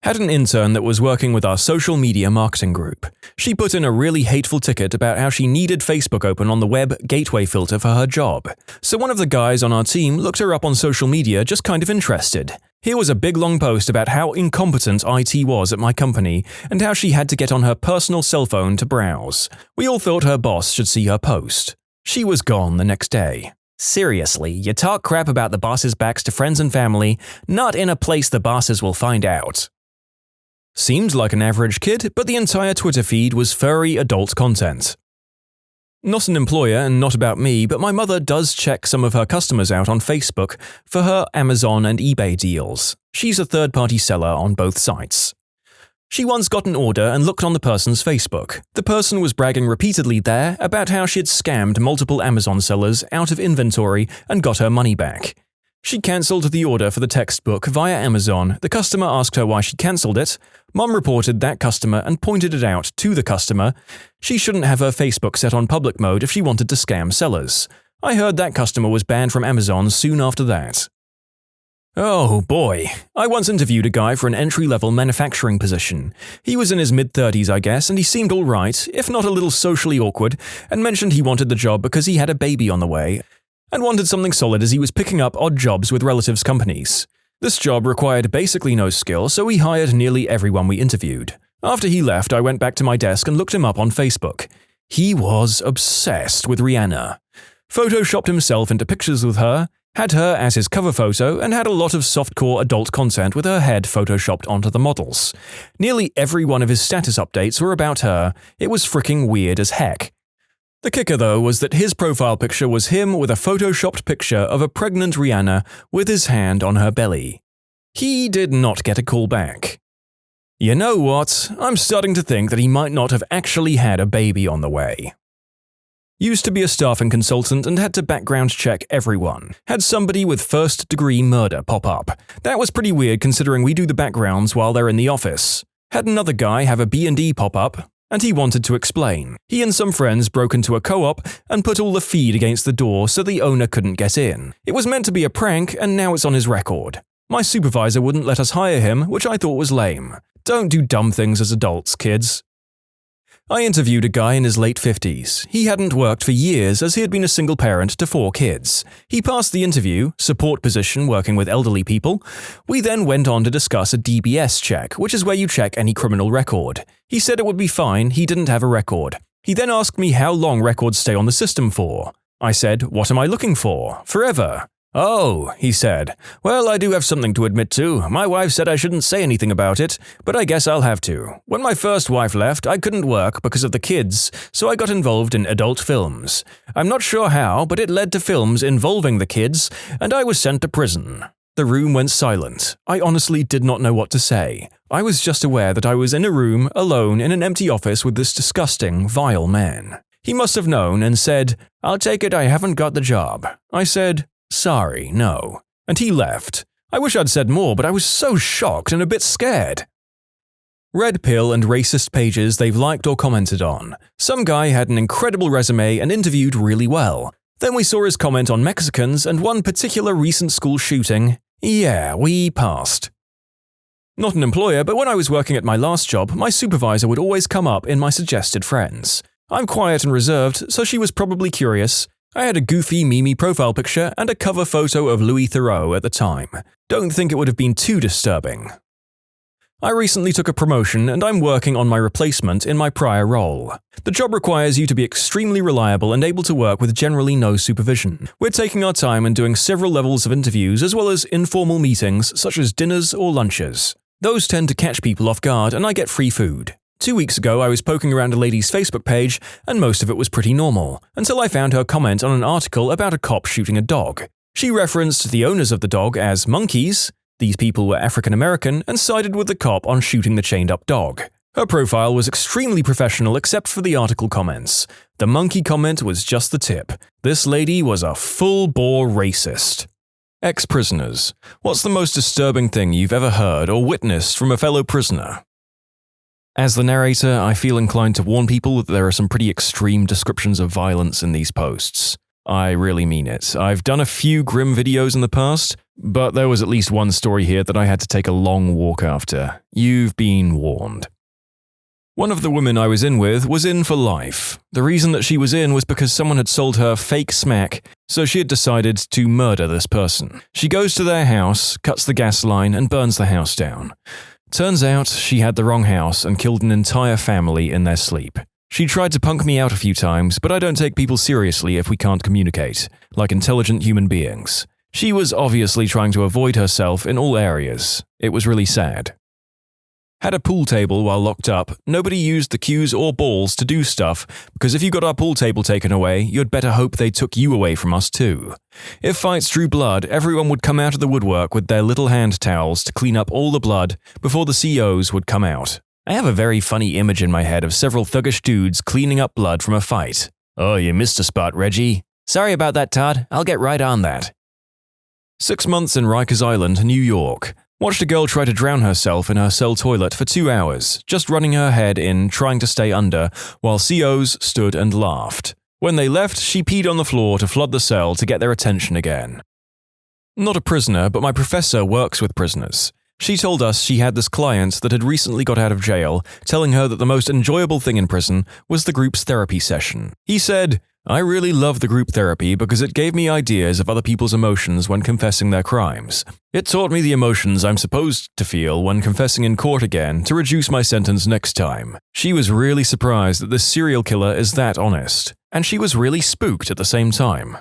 Had an intern that was working with our social media marketing group. She put in a really hateful ticket about how she needed Facebook open on the web gateway filter for her job. So one of the guys on our team looked her up on social media just kind of interested. Here was a big long post about how incompetent IT was at my company and how she had to get on her personal cell phone to browse. We all thought her boss should see her post. She was gone the next day. Seriously, you talk crap about the boss's backs to friends and family, not in a place the bosses will find out. Seemed like an average kid, but the entire Twitter feed was furry adult content. Not an employer and not about me, but my mother does check some of her customers out on Facebook for her Amazon and eBay deals. She's a third-party seller on both sites. She once got an order and looked on the person's Facebook. The person was bragging repeatedly there about how she had scammed multiple Amazon sellers out of inventory and got her money back. She cancelled the order for the textbook via Amazon. The customer asked her why she cancelled it. Mom reported that customer and pointed it out to the customer. She shouldn't have her Facebook set on public mode if she wanted to scam sellers. I heard that customer was banned from Amazon soon after that. Oh boy, I once interviewed a guy for an entry-level manufacturing position. He was in his mid-30s, I guess, and he seemed alright, if not a little socially awkward, and mentioned he wanted the job because he had a baby on the way, and wanted something solid as he was picking up odd jobs with relatives' companies. This job required basically no skill, so we hired nearly everyone we interviewed. After he left, I went back to my desk and looked him up on Facebook. He was obsessed with Rihanna. Photoshopped himself into pictures with her, had her as his cover photo, and had a lot of softcore adult content with her head photoshopped onto the models. Nearly every one of his status updates were about her. It was freaking weird as heck. The kicker, though, was that his profile picture was him with a photoshopped picture of a pregnant Rihanna with his hand on her belly. He did not get a call back. You know what? I'm starting to think that he might not have actually had a baby on the way. Used to be a staffing consultant and had to background check everyone. Had somebody with first-degree murder pop up. That was pretty weird considering we do the backgrounds while they're in the office. Had another guy have a B&D pop up, and he wanted to explain. He and some friends broke into a co-op and put all the feed against the door so the owner couldn't get in. It was meant to be a prank, and now it's on his record. My supervisor wouldn't let us hire him, which I thought was lame. Don't do dumb things as adults, kids. I interviewed a guy in his late 50s. He hadn't worked for years as he had been a single parent to 4 kids. He passed the interview, support position working with elderly people. We then went on to discuss a DBS check, which is where you check any criminal record. He said it would be fine, he didn't have a record. He then asked me how long records stay on the system for. I said, "What am I looking for? Forever." "Oh," he said. "Well, I do have something to admit to. My wife said I shouldn't say anything about it, but I guess I'll have to. When my first wife left, I couldn't work because of the kids, so I got involved in adult films. I'm not sure how, but it led to films involving the kids, and I was sent to prison." The room went silent. I honestly did not know what to say. I was just aware that I was in a room, alone, in an empty office with this disgusting, vile man. He must have known and said, "I'll take it I haven't got the job." I said, "Sorry, no." And he left. I wish I'd said more, but I was so shocked and a bit scared. Red pill and racist pages they've liked or commented on. Some guy had an incredible resume and interviewed really well. Then we saw his comment on Mexicans and one particular recent school shooting. Yeah, we passed. Not an employer, but when I was working at my last job, my supervisor would always come up in my suggested friends. I'm quiet and reserved, so she was probably curious. I had a goofy, memey profile picture and a cover photo of Louis Theroux at the time. Don't think it would have been too disturbing. I recently took a promotion and I'm working on my replacement in my prior role. The job requires you to be extremely reliable and able to work with generally no supervision. We're taking our time and doing several levels of interviews as well as informal meetings such as dinners or lunches. Those tend to catch people off guard and I get free food. 2 weeks ago, I was poking around a lady's Facebook page, and most of it was pretty normal, until I found her comment on an article about a cop shooting a dog. She referenced the owners of the dog as monkeys, these people were African American, and sided with the cop on shooting the chained-up dog. Her profile was extremely professional except for the article comments. The monkey comment was just the tip. This lady was a full-bore racist. Ex-prisoners. What's the most disturbing thing you've ever heard or witnessed from a fellow prisoner? As the narrator, I feel inclined to warn people that there are some pretty extreme descriptions of violence in these posts. I really mean it. I've done a few grim videos in the past, but there was at least one story here that I had to take a long walk after. You've been warned. One of the women I was in with was in for life. The reason that she was in was because someone had sold her fake smack, so she had decided to murder this person. She goes to their house, cuts the gas line, and burns the house down. Turns out she had the wrong house and killed an entire family in their sleep. She tried to punk me out a few times, but I don't take people seriously if we can't communicate, like intelligent human beings. She was obviously trying to avoid herself in all areas. It was really sad. Had a pool table while locked up. Nobody used the cues or balls to do stuff, because if you got our pool table taken away, you'd better hope they took you away from us too. If fights drew blood, everyone would come out of the woodwork with their little hand towels to clean up all the blood before the COs would come out. I have a very funny image in my head of several thuggish dudes cleaning up blood from a fight. "Oh, you missed a spot, Reggie. Sorry about that, Todd. I'll get right on that." 6 months in Rikers Island, New York. Watched a girl try to drown herself in her cell toilet for 2 hours, just running her head in, trying to stay under, while COs stood and laughed. When they left, she peed on the floor to flood the cell to get their attention again. Not a prisoner, but my professor works with prisoners. She told us she had this client that had recently got out of jail, telling her that the most enjoyable thing in prison was the group's therapy session. He said, "I really love the group therapy because it gave me ideas of other people's emotions when confessing their crimes. It taught me the emotions I'm supposed to feel when confessing in court again to reduce my sentence next time." She was really surprised that this serial killer is that honest, and she was really spooked at the same time.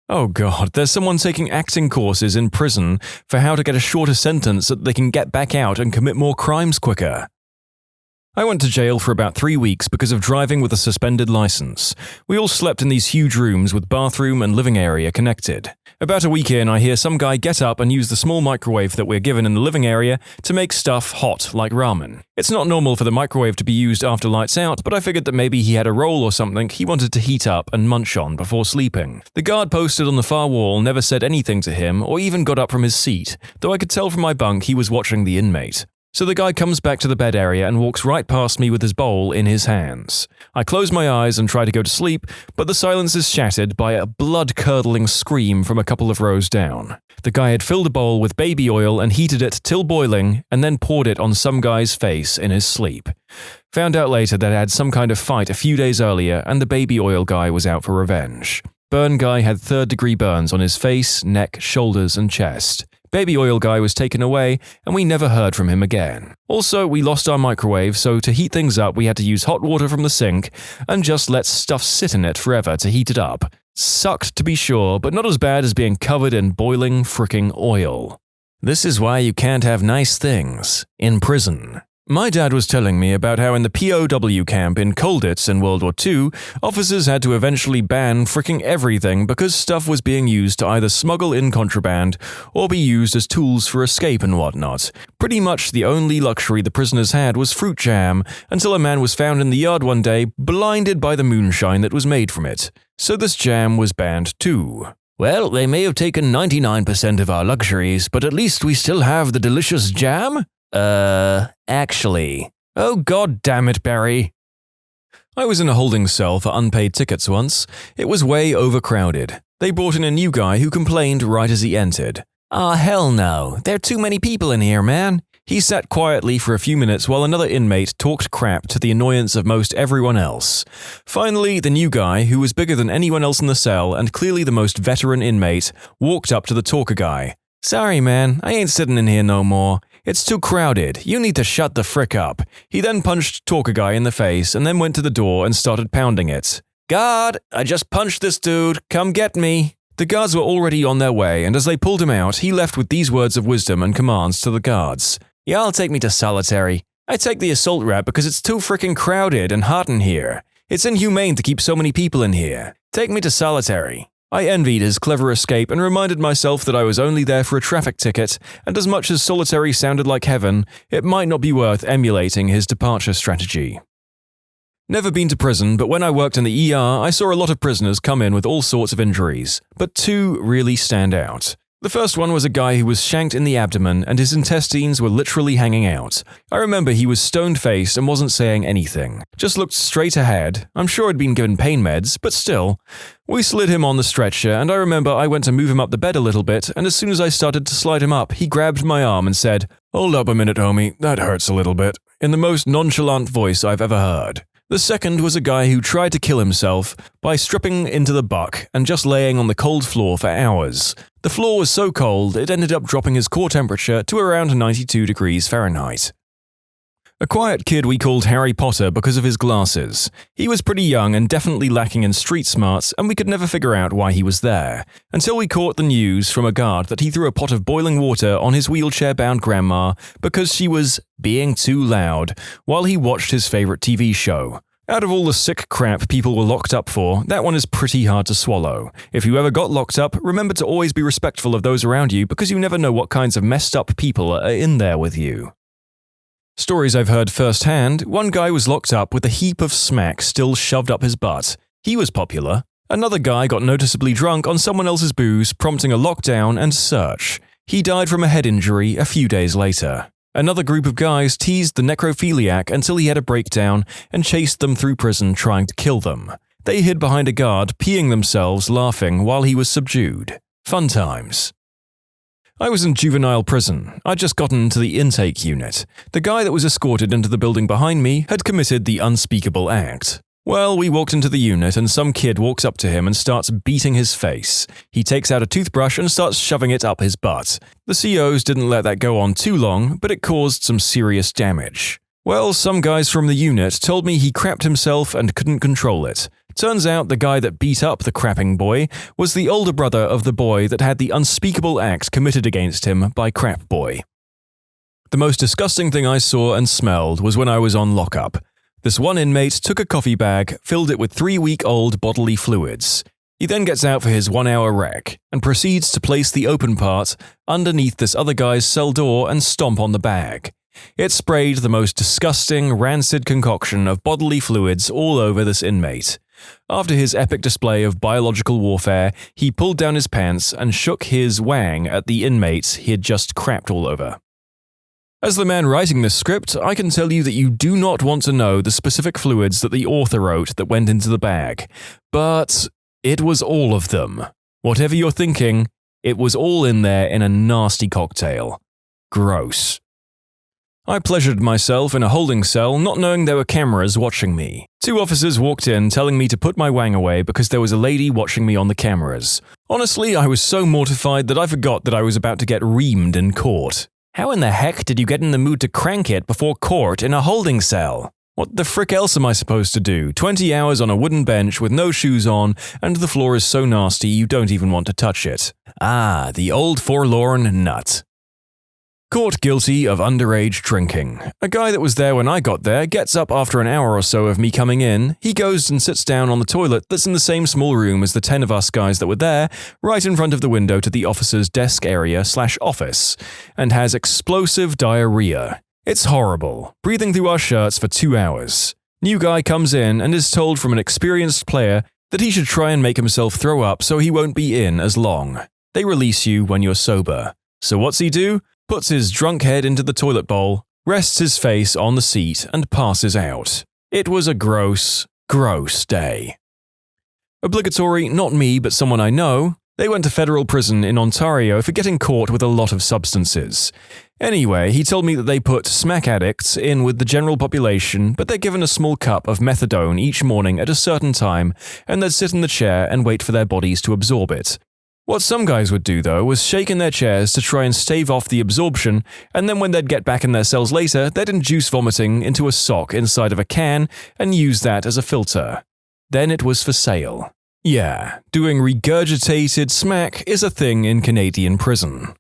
Oh god, there's someone taking acting courses in prison for how to get a shorter sentence so that they can get back out and commit more crimes quicker. I went to jail for about 3 weeks because of driving with a suspended license. We all slept in these huge rooms with bathroom and living area connected. About a week in, I hear some guy get up and use the small microwave that we're given in the living area to make stuff hot like ramen. It's not normal for the microwave to be used after lights out, but I figured that maybe he had a roll or something he wanted to heat up and munch on before sleeping. The guard posted on the far wall never said anything to him or even got up from his seat, though I could tell from my bunk he was watching the inmate. So the guy comes back to the bed area and walks right past me with his bowl in his hands. I close my eyes and try to go to sleep, but the silence is shattered by a blood-curdling scream from a couple of rows down. The guy had filled a bowl with baby oil and heated it till boiling, and then poured it on some guy's face in his sleep. Found out later that I had some kind of fight a few days earlier and the baby oil guy was out for revenge. Burn guy had third-degree burns on his face, neck, shoulders, and chest. Baby oil guy was taken away, and we never heard from him again. Also, we lost our microwave, so to heat things up we had to use hot water from the sink and just let stuff sit in it forever to heat it up. Sucked to be sure, but not as bad as being covered in boiling fricking oil. This is why you can't have nice things in prison. My dad was telling me about how in the POW camp in Colditz in World War II, officers had to eventually ban fricking everything because stuff was being used to either smuggle in contraband or be used as tools for escape and whatnot. Pretty much the only luxury the prisoners had was fruit jam, until a man was found in the yard one day, blinded by the moonshine that was made from it. So this jam was banned too. Well, they may have taken 99% of our luxuries, but at least we still have the delicious jam? Actually. Oh god damn it, Barry. I was in a holding cell for unpaid tickets once. It was way overcrowded. They brought in a new guy who complained right as he entered. "Ah, hell no. There are too many people in here, man." He sat quietly for a few minutes while another inmate talked crap to the annoyance of most everyone else. Finally, the new guy, who was bigger than anyone else in the cell and clearly the most veteran inmate, walked up to the talker guy. "Sorry, man, I ain't sitting in here no more. It's too crowded. You need to shut the frick up." He then punched talker guy in the face and then went to the door and started pounding it. "Guard, I just punched this dude. Come get me." The guards were already on their way, and as they pulled him out, he left with these words of wisdom and commands to the guards. "Y'all take me to solitary. I take the assault rap because it's too frickin' crowded and hot in here. It's inhumane to keep so many people in here. Take me to solitary." I envied his clever escape and reminded myself that I was only there for a traffic ticket, and as much as solitary sounded like heaven, it might not be worth emulating his departure strategy. Never been to prison, but when I worked in the ER, I saw a lot of prisoners come in with all sorts of injuries, but two really stand out. The first one was a guy who was shanked in the abdomen and his intestines were literally hanging out. I remember he was stone-faced and wasn't saying anything, just looked straight ahead. I'm sure he'd been given pain meds, but still. We slid him on the stretcher and I remember I went to move him up the bed a little bit, and as soon as I started to slide him up, he grabbed my arm and said, "Hold up a minute, homie, that hurts a little bit," in the most nonchalant voice I've ever heard. The second was a guy who tried to kill himself by stripping into the buck and just laying on the cold floor for hours. The floor was so cold, it ended up dropping his core temperature to around 92 degrees Fahrenheit. A quiet kid we called Harry Potter because of his glasses. He was pretty young and definitely lacking in street smarts, and we could never figure out why he was there, until we caught the news from a guard that he threw a pot of boiling water on his wheelchair-bound grandma because she was being too loud while he watched his favorite TV show. Out of all the sick crap people were locked up for, that one is pretty hard to swallow. If you ever got locked up, remember to always be respectful of those around you because you never know what kinds of messed up people are in there with you. Stories I've heard firsthand, one guy was locked up with a heap of smack still shoved up his butt. He was popular. Another guy got noticeably drunk on someone else's booze, prompting a lockdown and search. He died from a head injury a few days later. Another group of guys teased the necrophiliac until he had a breakdown and chased them through prison trying to kill them. They hid behind a guard, peeing themselves laughing while he was subdued. Fun times. I was in juvenile prison. I'd just gotten into the intake unit. The guy that was escorted into the building behind me had committed the unspeakable act. Well, we walked into the unit and some kid walks up to him and starts beating his face. He takes out a toothbrush and starts shoving it up his butt. The COs didn't let that go on too long, but it caused some serious damage. Well, some guys from the unit told me he crapped himself and couldn't control it. Turns out the guy that beat up the crapping boy was the older brother of the boy that had the unspeakable act committed against him by Crap Boy. The most disgusting thing I saw and smelled was when I was on lockup. This one inmate took a coffee bag, filled it with 3-week-old bodily fluids. He then gets out for his 1-hour rec and proceeds to place the open part underneath this other guy's cell door and stomp on the bag. It sprayed the most disgusting, rancid concoction of bodily fluids all over this inmate. After his epic display of biological warfare, he pulled down his pants and shook his wang at the inmates he had just crapped all over. As the man writing this script, I can tell you that you do not want to know the specific fluids that the author wrote that went into the bag. But it was all of them. Whatever you're thinking, it was all in there in a nasty cocktail. Gross. I pleasured myself in a holding cell, not knowing there were cameras watching me. 2 officers walked in telling me to put my wang away because there was a lady watching me on the cameras. Honestly, I was so mortified that I forgot that I was about to get reamed in court. How in the heck did you get in the mood to crank it before court in a holding cell? What the frick else am I supposed to do? 20 hours on a wooden bench with no shoes on, and the floor is so nasty you don't even want to touch it. Ah, the old forlorn nut. Caught guilty of underage drinking. A guy that was there when I got there gets up after an hour or so of me coming in. He goes and sits down on the toilet that's in the same small room as the 10 of us guys that were there, right in front of the window to the officer's desk area/office, and has explosive diarrhea. It's horrible, breathing through our shirts for 2 hours. New guy comes in and is told from an experienced player that he should try and make himself throw up so he won't be in as long. They release you when you're sober. So what's he do? Puts his drunk head into the toilet bowl, rests his face on the seat, and passes out. It was a gross, gross day. Obligatory, not me, but someone I know. They went to federal prison in Ontario for getting caught with a lot of substances. Anyway, he told me that they put smack addicts in with the general population, but they're given a small cup of methadone each morning at a certain time, and they'd sit in the chair and wait for their bodies to absorb it. What some guys would do, though, was shake in their chairs to try and stave off the absorption, and then when they'd get back in their cells later, they'd induce vomiting into a sock inside of a can and use that as a filter. Then it was for sale. Yeah, doing regurgitated smack is a thing in Canadian prison.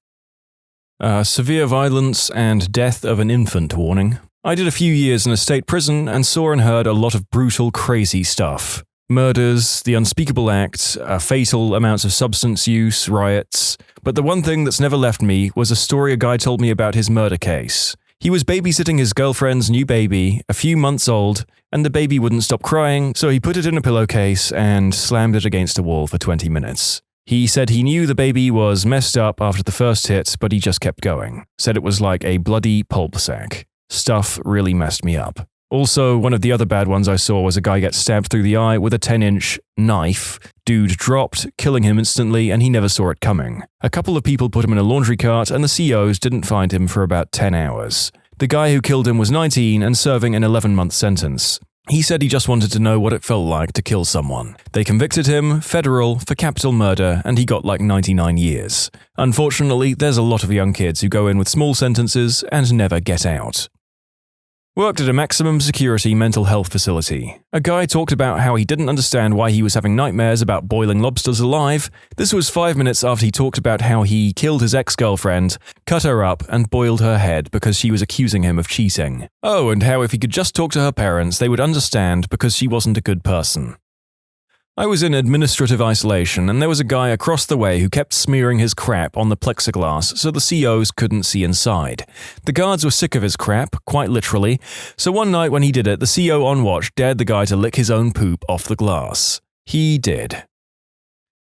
Severe violence and death of an infant warning. I did a few years in a state prison and saw and heard a lot of brutal, crazy stuff. Murders, the unspeakable act, fatal amounts of substance use, riots. But the one thing that's never left me was a story a guy told me about his murder case. He was babysitting his girlfriend's new baby, a few months old, and the baby wouldn't stop crying, so he put it in a pillowcase and slammed it against a wall for 20 minutes. He said he knew the baby was messed up after the first hit, but he just kept going. Said it was like a bloody pulp sack. Stuff really messed me up. Also, one of the other bad ones I saw was a guy get stabbed through the eye with a 10-inch knife. Dude dropped, killing him instantly, and he never saw it coming. A couple of people put him in a laundry cart, and the COs didn't find him for about 10 hours. The guy who killed him was 19 and serving an 11-month sentence. He said he just wanted to know what it felt like to kill someone. They convicted him, federal, for capital murder, and he got like 99 years. Unfortunately, there's a lot of young kids who go in with small sentences and never get out. Worked at a maximum security mental health facility. A guy talked about how he didn't understand why he was having nightmares about boiling lobsters alive. This was 5 minutes after he talked about how he killed his ex-girlfriend, cut her up, and boiled her head because she was accusing him of cheating. Oh, and how if he could just talk to her parents, they would understand because she wasn't a good person. I was in administrative isolation, and there was a guy across the way who kept smearing his crap on the plexiglass so the COs couldn't see inside. The guards were sick of his crap, quite literally, so one night when he did it, the CO on watch dared the guy to lick his own poop off the glass. He did.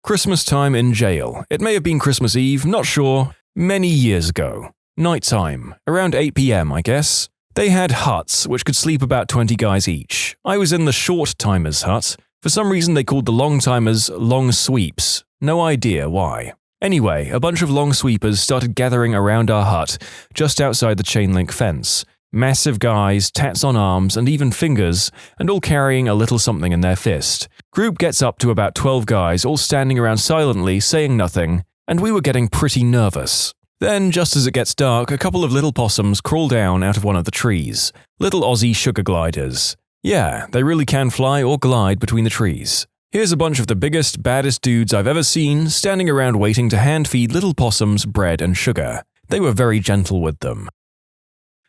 Christmas time in jail. It may have been Christmas Eve, not sure. Many years ago. Night time. Around 8 p.m, I guess. They had huts, which could sleep about 20 guys each. I was in the short-timers hut. For some reason they called the long-timers long sweeps. No idea why. Anyway, a bunch of long sweepers started gathering around our hut, just outside the chain-link fence. Massive guys, tats on arms, and even fingers, and all carrying a little something in their fist. Group gets up to about 12 guys, all standing around silently, saying nothing, and we were getting pretty nervous. Then, just as it gets dark, a couple of little possums crawl down out of one of the trees. Little Aussie sugar gliders. Yeah, they really can fly or glide between the trees. Here's a bunch of the biggest, baddest dudes I've ever seen, standing around waiting to hand-feed little possums bread and sugar. They were very gentle with them.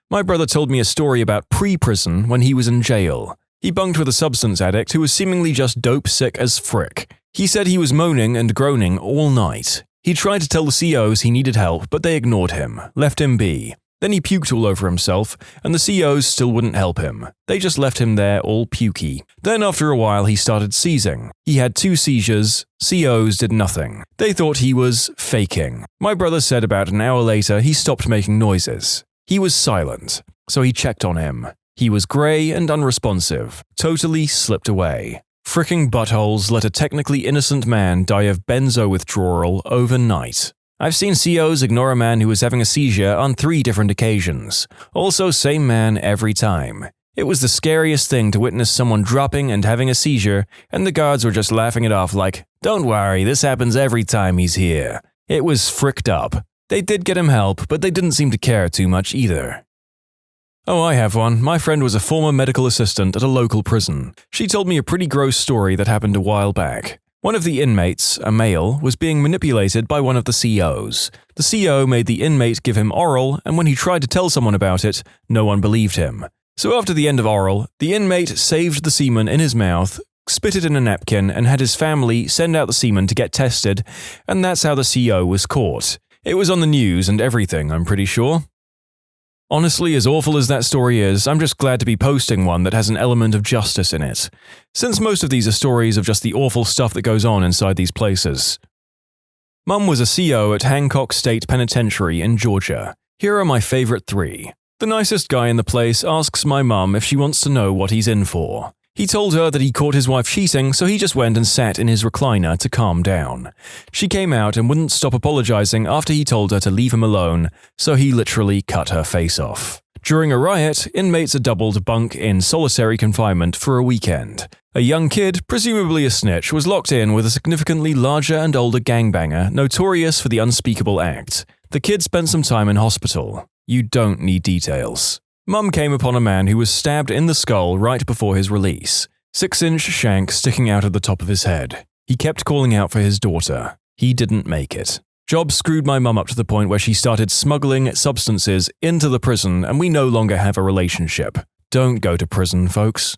My brother told me a story about pre-prison when he was in jail. He bunked with a substance addict who was seemingly just dope sick as frick. He said he was moaning and groaning all night. He tried to tell the COs he needed help, but they ignored him, left him be. Then he puked all over himself, and the COs still wouldn't help him. They just left him there all pukey. Then after a while he started seizing. He had 2 seizures. COs did nothing. They thought he was faking. My brother said about an hour later he stopped making noises. He was silent, so he checked on him. He was grey and unresponsive, totally slipped away. Fricking buttholes let a technically innocent man die of benzo withdrawal overnight. I've seen COs ignore a man who was having a seizure on 3 different occasions. Also same man every time. It was the scariest thing to witness someone dropping and having a seizure, and the guards were just laughing it off like, "Don't worry, this happens every time he's here." It was fricked up. They did get him help, but they didn't seem to care too much either. Oh, I have one. My friend was a former medical assistant at a local prison. She told me a pretty gross story that happened a while back. One of the inmates, a male, was being manipulated by one of the COs. The CO made the inmate give him oral, and when he tried to tell someone about it, no one believed him. So after the end of oral, the inmate saved the semen in his mouth, spit it in a napkin, and had his family send out the semen to get tested, and that's how the CO was caught. It was on the news and everything, I'm pretty sure. Honestly, as awful as that story is, I'm just glad to be posting one that has an element of justice in it, since most of these are stories of just the awful stuff that goes on inside these places. Mum was a CO at Hancock State Penitentiary in Georgia. Here are my favorite 3. The nicest guy in the place asks my mum if she wants to know what he's in for. He told her that he caught his wife cheating, so he just went and sat in his recliner to calm down. She came out and wouldn't stop apologizing after he told her to leave him alone, so he literally cut her face off. During a riot, inmates are doubled bunk in solitary confinement for a weekend. A young kid, presumably a snitch, was locked in with a significantly larger and older gangbanger notorious for the unspeakable act. The kid spent some time in hospital. You don't need details. Mum came upon a man who was stabbed in the skull right before his release. 6-inch shank sticking out of the top of his head. He kept calling out for his daughter. He didn't make it. Job screwed my mum up to the point where she started smuggling substances into the prison, and we no longer have a relationship. Don't go to prison, folks.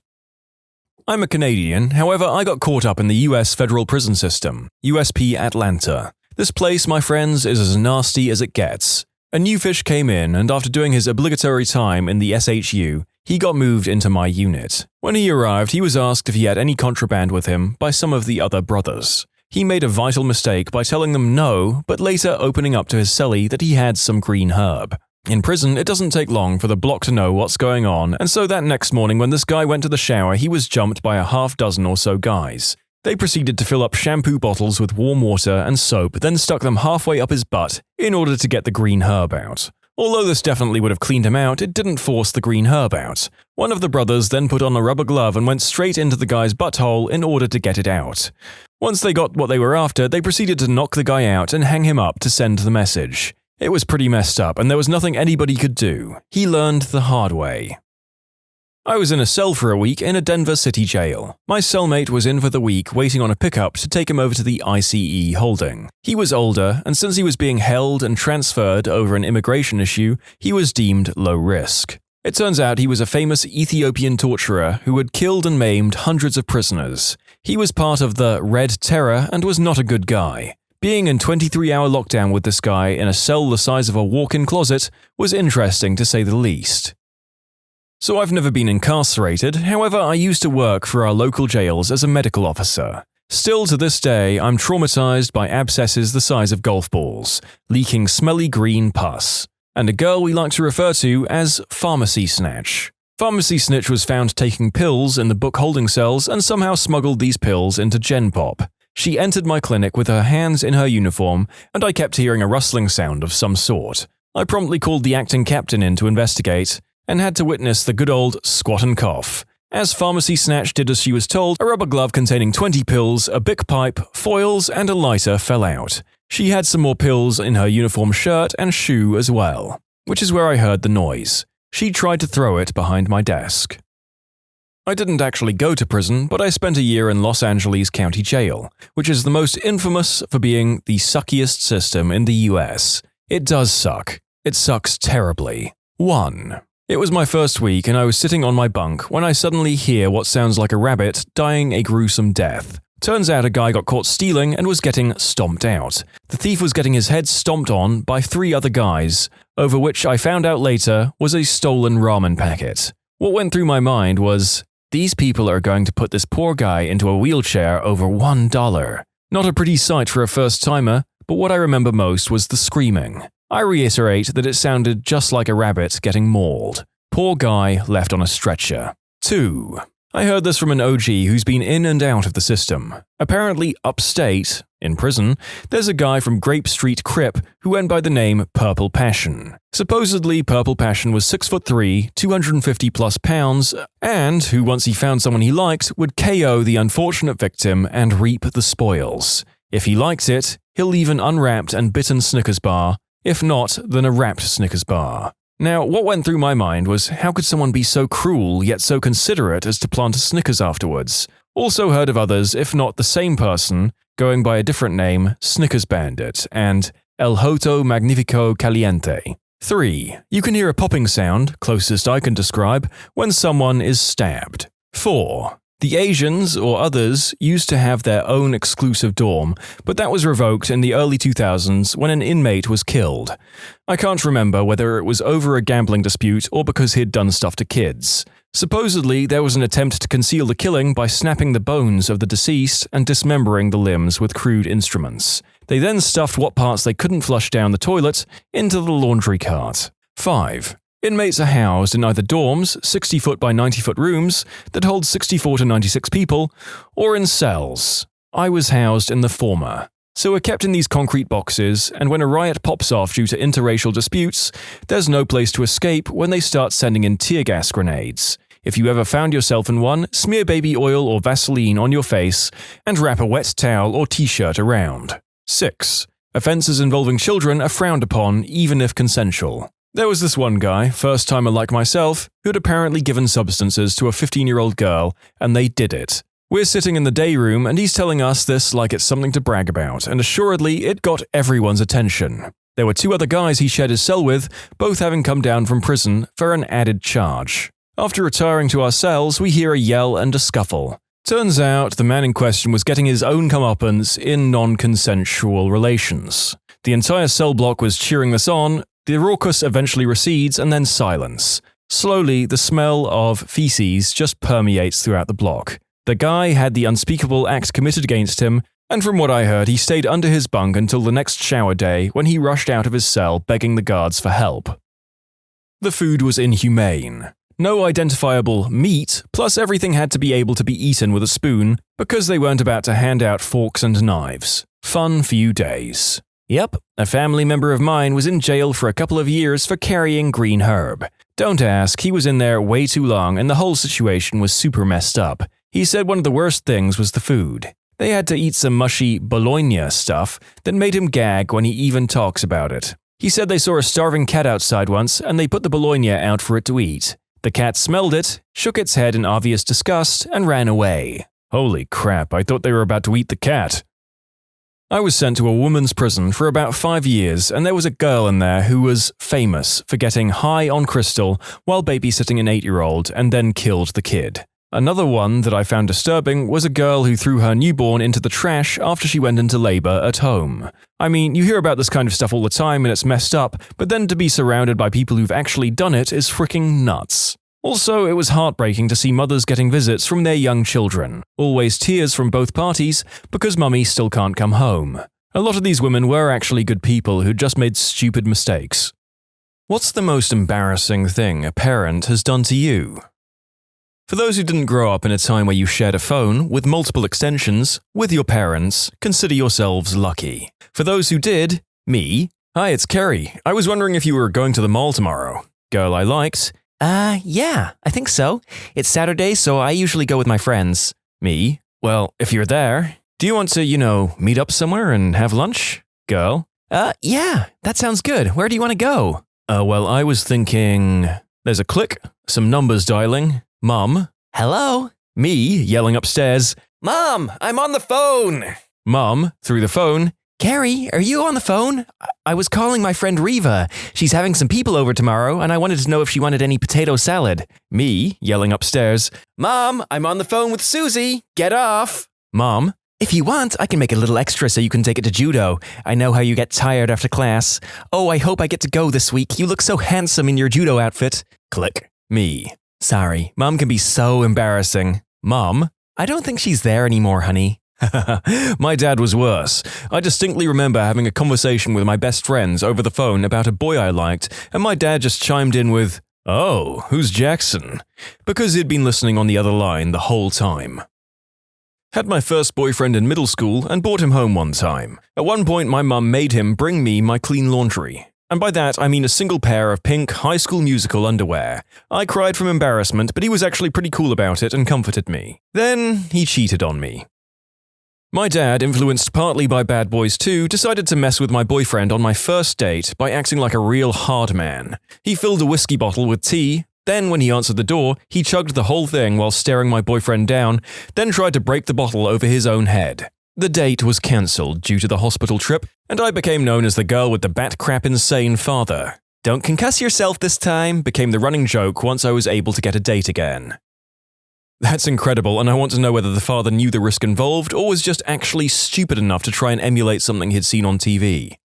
I'm a Canadian, however I got caught up in the US federal prison system, USP Atlanta. This place, my friends, is as nasty as it gets. A new fish came in, and after doing his obligatory time in the SHU, he got moved into my unit. When he arrived, he was asked if he had any contraband with him by some of the other brothers. He made a vital mistake by telling them no, but later opening up to his cellie that he had some green herb. In prison, it doesn't take long for the block to know what's going on, and so that next morning when this guy went to the shower, he was jumped by a half dozen or so guys. They proceeded to fill up shampoo bottles with warm water and soap, then stuck them halfway up his butt in order to get the green herb out. Although this definitely would have cleaned him out, it didn't force the green herb out. One of the brothers then put on a rubber glove and went straight into the guy's butthole in order to get it out. Once they got what they were after, they proceeded to knock the guy out and hang him up to send the message. It was pretty messed up, and there was nothing anybody could do. He learned the hard way. I was in a cell for a week in a Denver city jail. My cellmate was in for the week waiting on a pickup to take him over to the ICE holding. He was older, and since he was being held and transferred over an immigration issue, he was deemed low risk. It turns out he was a famous Ethiopian torturer who had killed and maimed hundreds of prisoners. He was part of the Red Terror and was not a good guy. Being in 23-hour lockdown with this guy in a cell the size of a walk-in closet was interesting to say the least. So I've never been incarcerated, however I used to work for our local jails as a medical officer. Still to this day, I'm traumatized by abscesses the size of golf balls, leaking smelly green pus, and a girl we like to refer to as Pharmacy Snatch. Pharmacy Snitch was found taking pills in the book holding cells and somehow smuggled these pills into Gen Pop. She entered my clinic with her hands in her uniform, and I kept hearing a rustling sound of some sort. I promptly called the acting captain in to investigate, and had to witness the good old squat and cough. As Pharmacy Snatch did as she was told, a rubber glove containing 20 pills, a Bic pipe, foils, and a lighter fell out. She had some more pills in her uniform shirt and shoe as well, which is where I heard the noise. She tried to throw it behind my desk. I didn't actually go to prison, but I spent a year in Los Angeles County Jail, which is the most infamous for being the suckiest system in the US. It does suck. It sucks terribly. 1. It was my first week and I was sitting on my bunk when I suddenly hear what sounds like a rabbit dying a gruesome death. Turns out a guy got caught stealing and was getting stomped out. The thief was getting his head stomped on by 3 other guys, over which I found out later was a stolen ramen packet. What went through my mind was, these people are going to put this poor guy into a wheelchair over $1. Not a pretty sight for a first-timer, but what I remember most was the screaming. I reiterate that it sounded just like a rabbit getting mauled. Poor guy left on a stretcher. 2. I heard this from an OG who's been in and out of the system. Apparently upstate, in prison, there's a guy from Grape Street Crip who went by the name Purple Passion. Supposedly, Purple Passion was 6'3", 250 plus pounds, and who once he found someone he liked would KO the unfortunate victim and reap the spoils. If he likes it, he'll leave an unwrapped and bitten Snickers bar. If not, then a wrapped Snickers bar. Now, what went through my mind was how could someone be so cruel yet so considerate as to plant a Snickers afterwards? Also heard of others, if not the same person, going by a different name, Snickers Bandit, and El Hoto Magnifico Caliente. 3. You can hear a popping sound, closest I can describe, when someone is stabbed. 4. The Asians, or others, used to have their own exclusive dorm, but that was revoked in the early 2000s when an inmate was killed. I can't remember whether it was over a gambling dispute or because he'd done stuff to kids. Supposedly, there was an attempt to conceal the killing by snapping the bones of the deceased and dismembering the limbs with crude instruments. They then stuffed what parts they couldn't flush down the toilet into the laundry cart. 5. Inmates are housed in either dorms, 60-foot by 90-foot rooms that hold 64 to 96 people, or in cells. I was housed in the former. So we're kept in these concrete boxes, and when a riot pops off due to interracial disputes, there's no place to escape when they start sending in tear gas grenades. If you ever found yourself in one, smear baby oil or Vaseline on your face and wrap a wet towel or t-shirt around. 6. Offenses involving children are frowned upon, even if consensual. There was this one guy, first-timer like myself, who'd apparently given substances to a 15-year-old girl, and they did it. We're sitting in the day room, and he's telling us this like it's something to brag about, and assuredly it got everyone's attention. There were 2 other guys he shared his cell with, both having come down from prison for an added charge. After retiring to our cells, we hear a yell and a scuffle. Turns out the man in question was getting his own comeuppance in non-consensual relations. The entire cell block was cheering this on. The raucous eventually recedes and then silence. Slowly, the smell of feces just permeates throughout the block. The guy had the unspeakable act committed against him, and from what I heard, he stayed under his bunk until the next shower day when he rushed out of his cell begging the guards for help. The food was inhumane. No identifiable meat, plus everything had to be able to be eaten with a spoon because they weren't about to hand out forks and knives. Fun few days. Yep, a family member of mine was in jail for a couple of years for carrying green herb. Don't ask, he was in there way too long and the whole situation was super messed up. He said one of the worst things was the food. They had to eat some mushy Bologna stuff that made him gag when he even talks about it. He said they saw a starving cat outside once and they put the Bologna out for it to eat. The cat smelled it, shook its head in obvious disgust, and ran away. Holy crap, I thought they were about to eat the cat. I was sent to a woman's prison for about 5 years, and there was a girl in there who was famous for getting high on crystal while babysitting an 8-year-old and then killed the kid. Another one that I found disturbing was a girl who threw her newborn into the trash after she went into labor at home. I mean, you hear about this kind of stuff all the time and it's messed up, but then to be surrounded by people who've actually done it is freaking nuts. Also, it was heartbreaking to see mothers getting visits from their young children. Always tears from both parties because mummy still can't come home. A lot of these women were actually good people who just made stupid mistakes. What's the most embarrassing thing a parent has done to you? For those who didn't grow up in a time where you shared a phone with multiple extensions with your parents, consider yourselves lucky. For those who did, me. Hi, it's Kerry. I was wondering if you were going to the mall tomorrow. Girl I liked. Yeah, I think so. It's Saturday, so I usually go with my friends. Me. Well, if you're there, do you want to, meet up somewhere and have lunch? Girl. Yeah, that sounds good. Where do you want to go? Well, I was thinking… There's a click, some numbers dialing. Mum. Hello? Me, yelling upstairs. Mom, I'm on the phone! Mum, through the phone. Carrie, are you on the phone? I was calling my friend Riva. She's having some people over tomorrow, and I wanted to know if she wanted any potato salad. Me, yelling upstairs. Mom, I'm on the phone with Susie. Get off! Mom. If you want, I can make a little extra so you can take it to judo. I know how you get tired after class. Oh, I hope I get to go this week. You look so handsome in your judo outfit. Click. Me. Sorry, Mom can be so embarrassing. Mom. I don't think she's there anymore, honey. My dad was worse. I distinctly remember having a conversation with my best friends over the phone about a boy I liked, and my dad just chimed in with, "Oh, who's Jackson?" because he'd been listening on the other line the whole time. Had my first boyfriend in middle school and brought him home one time. At one point, my mum made him bring me my clean laundry. And by that, I mean a single pair of pink High School Musical underwear. I cried from embarrassment, but he was actually pretty cool about it and comforted me. Then, he cheated on me. My dad, influenced partly by Bad Boys 2, decided to mess with my boyfriend on my first date by acting like a real hard man. He filled a whiskey bottle with tea, then when he answered the door, he chugged the whole thing while staring my boyfriend down, then tried to break the bottle over his own head. The date was cancelled due to the hospital trip, and I became known as the girl with the bat crap insane father. "Don't concuss yourself this time," became the running joke once I was able to get a date again. That's incredible, and I want to know whether the father knew the risk involved or was just actually stupid enough to try and emulate something he'd seen on TV.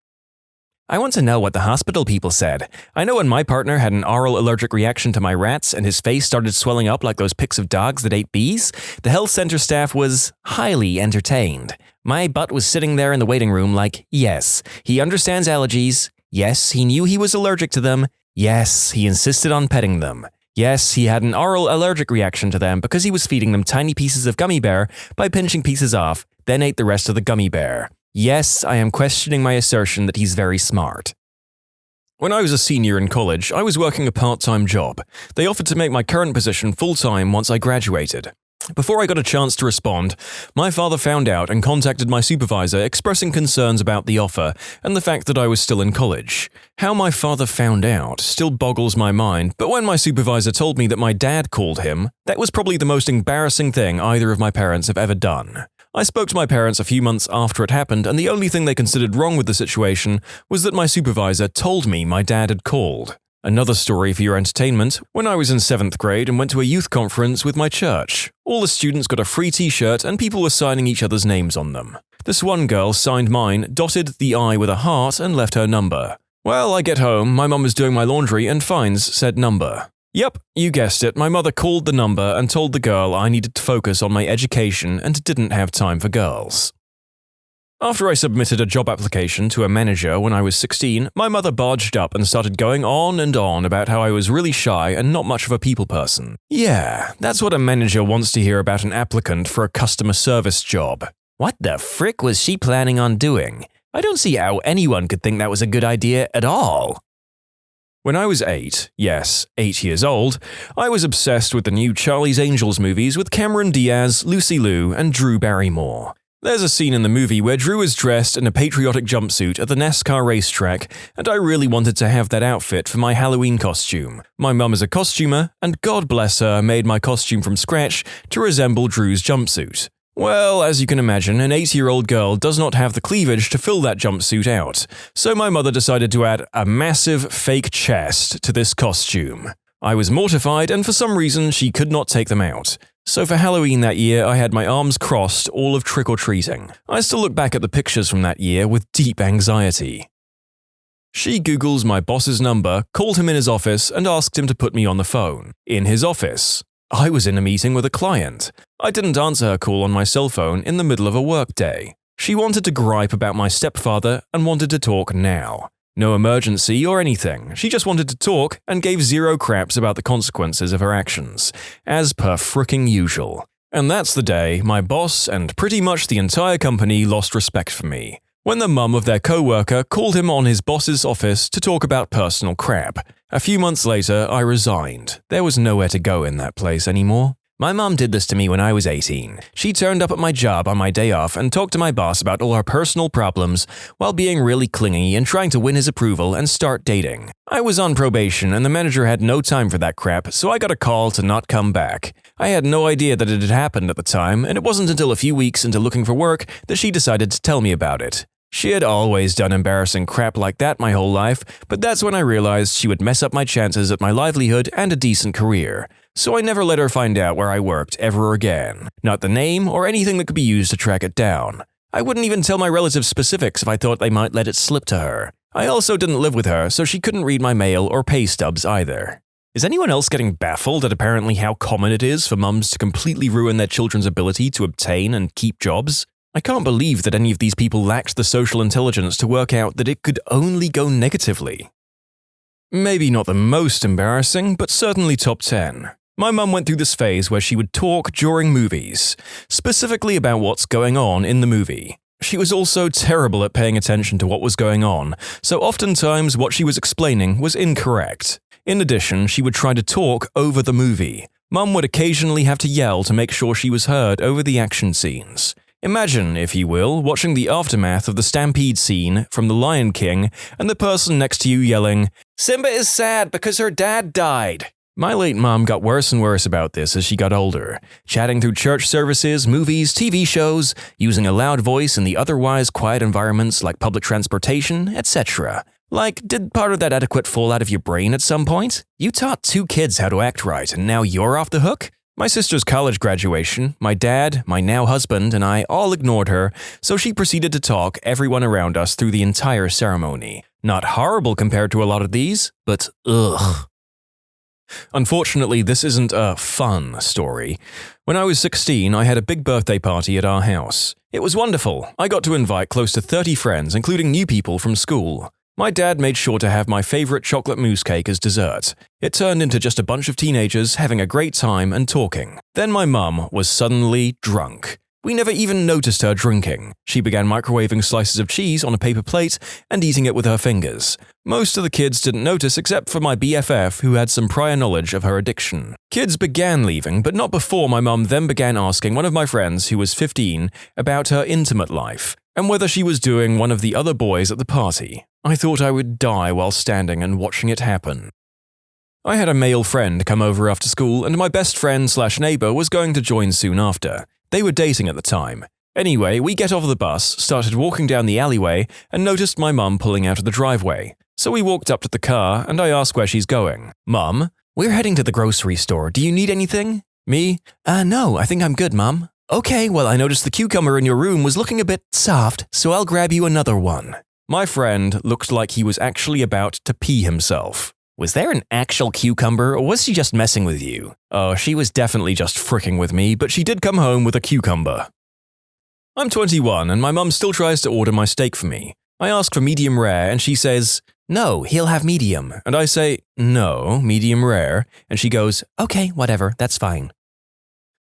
I want to know what the hospital people said. I know when my partner had an oral allergic reaction to my rats and his face started swelling up like those pics of dogs that ate bees, the health center staff was highly entertained. My butt was sitting there in the waiting room like, yes, he understands allergies. Yes, he knew he was allergic to them. Yes, he insisted on petting them. Yes, he had an oral allergic reaction to them because he was feeding them tiny pieces of gummy bear by pinching pieces off, then ate the rest of the gummy bear. Yes, I am questioning my assertion that he's very smart. When I was a senior in college, I was working a part-time job. They offered to make my current position full-time once I graduated. Before I got a chance to respond, my father found out and contacted my supervisor expressing concerns about the offer and the fact that I was still in college. How my father found out still boggles my mind, but when my supervisor told me that my dad called him, that was probably the most embarrassing thing either of my parents have ever done. I spoke to my parents a few months after it happened, and the only thing they considered wrong with the situation was that my supervisor told me my dad had called. Another story for your entertainment, when I was in 7th grade and went to a youth conference with my church. All the students got a free t-shirt and people were signing each other's names on them. This one girl signed mine, dotted the I with a heart and left her number. Well, I get home, my mum was doing my laundry and finds said number. Yep, you guessed it, my mother called the number and told the girl I needed to focus on my education and didn't have time for girls. After I submitted a job application to a manager when I was 16, my mother barged up and started going on and on about how I was really shy and not much of a people person. Yeah, that's what a manager wants to hear about an applicant for a customer service job. What the frick was she planning on doing? I don't see how anyone could think that was a good idea at all. When I was 8 years old, I was obsessed with the new Charlie's Angels movies with Cameron Diaz, Lucy Liu, and Drew Barrymore. There's a scene in the movie where Drew is dressed in a patriotic jumpsuit at the NASCAR racetrack, and I really wanted to have that outfit for my Halloween costume. My mum is a costumer, and God bless her, made my costume from scratch to resemble Drew's jumpsuit. Well, as you can imagine, an 8-year-old girl does not have the cleavage to fill that jumpsuit out, so my mother decided to add a massive fake chest to this costume. I was mortified, and for some reason she could not take them out. So for Halloween that year, I had my arms crossed all of trick-or-treating. I still look back at the pictures from that year with deep anxiety. She Googles my boss's number, called him in his office, and asked him to put me on the phone. In his office. I was in a meeting with a client. I didn't answer her call on my cell phone in the middle of a workday. She wanted to gripe about my stepfather and wanted to talk now. No emergency or anything, she just wanted to talk and gave zero craps about the consequences of her actions, as per fricking usual. And that's the day my boss and pretty much the entire company lost respect for me, when the mum of their co-worker called him on his boss's office to talk about personal crap. A few months later, I resigned. There was nowhere to go in that place anymore. My mom did this to me when I was 18. She turned up at my job on my day off and talked to my boss about all her personal problems while being really clingy and trying to win his approval and start dating. I was on probation and the manager had no time for that crap, so I got a call to not come back. I had no idea that it had happened at the time, and it wasn't until a few weeks into looking for work that she decided to tell me about it. She had always done embarrassing crap like that my whole life, but that's when I realized she would mess up my chances at my livelihood and a decent career. So I never let her find out where I worked ever again. Not the name or anything that could be used to track it down. I wouldn't even tell my relatives specifics if I thought they might let it slip to her. I also didn't live with her, so she couldn't read my mail or pay stubs either. Is anyone else getting baffled at apparently how common it is for mums to completely ruin their children's ability to obtain and keep jobs? I can't believe that any of these people lacked the social intelligence to work out that it could only go negatively. Maybe not the most embarrassing, but certainly top 10. My mum went through this phase where she would talk during movies, specifically about what's going on in the movie. She was also terrible at paying attention to what was going on, so oftentimes what she was explaining was incorrect. In addition, she would try to talk over the movie. Mum would occasionally have to yell to make sure she was heard over the action scenes. Imagine, if you will, watching the aftermath of the stampede scene from The Lion King and the person next to you yelling, "Simba is sad because her dad died." My late mom got worse and worse about this as she got older, chatting through church services, movies, TV shows, using a loud voice in the otherwise quiet environments like public transportation, etc. Like, did part of that etiquette fall out of your brain at some point? You taught 2 kids how to act right and now you're off the hook? My sister's college graduation, my dad, my now husband, and I all ignored her, so she proceeded to talk everyone around us through the entire ceremony. Not horrible compared to a lot of these, but ugh. Unfortunately, this isn't a fun story. When I was 16, I had a big birthday party at our house. It was wonderful. I got to invite close to 30 friends, including new people from school. My dad made sure to have my favorite chocolate mousse cake as dessert. It turned into just a bunch of teenagers having a great time and talking. Then my mum was suddenly drunk. We never even noticed her drinking. She began microwaving slices of cheese on a paper plate and eating it with her fingers. Most of the kids didn't notice except for my BFF, who had some prior knowledge of her addiction. Kids began leaving, but not before my mum then began asking one of my friends, who was 15, about her intimate life and whether she was doing one of the other boys at the party. I thought I would die while standing and watching it happen. I had a male friend come over after school, and my best friend/neighbor was going to join soon after. They were dating at the time. Anyway, we get off the bus, started walking down the alleyway, and noticed my mum pulling out of the driveway. So we walked up to the car, and I asked where she's going. "Mum, we're heading to the grocery store. Do you need anything?" Me? No, I think I'm good, Mum." "Okay, well, I noticed the cucumber in your room was looking a bit soft, so I'll grab you another one." My friend looked like he was actually about to pee himself. Was there an actual cucumber, or was she just messing with you? Oh, she was definitely just fricking with me, but she did come home with a cucumber. I'm 21, and my mum still tries to order my steak for me. I ask for medium rare, and she says, "No, he'll have medium." And I say, "No, medium rare." And she goes, "Okay, whatever, that's fine."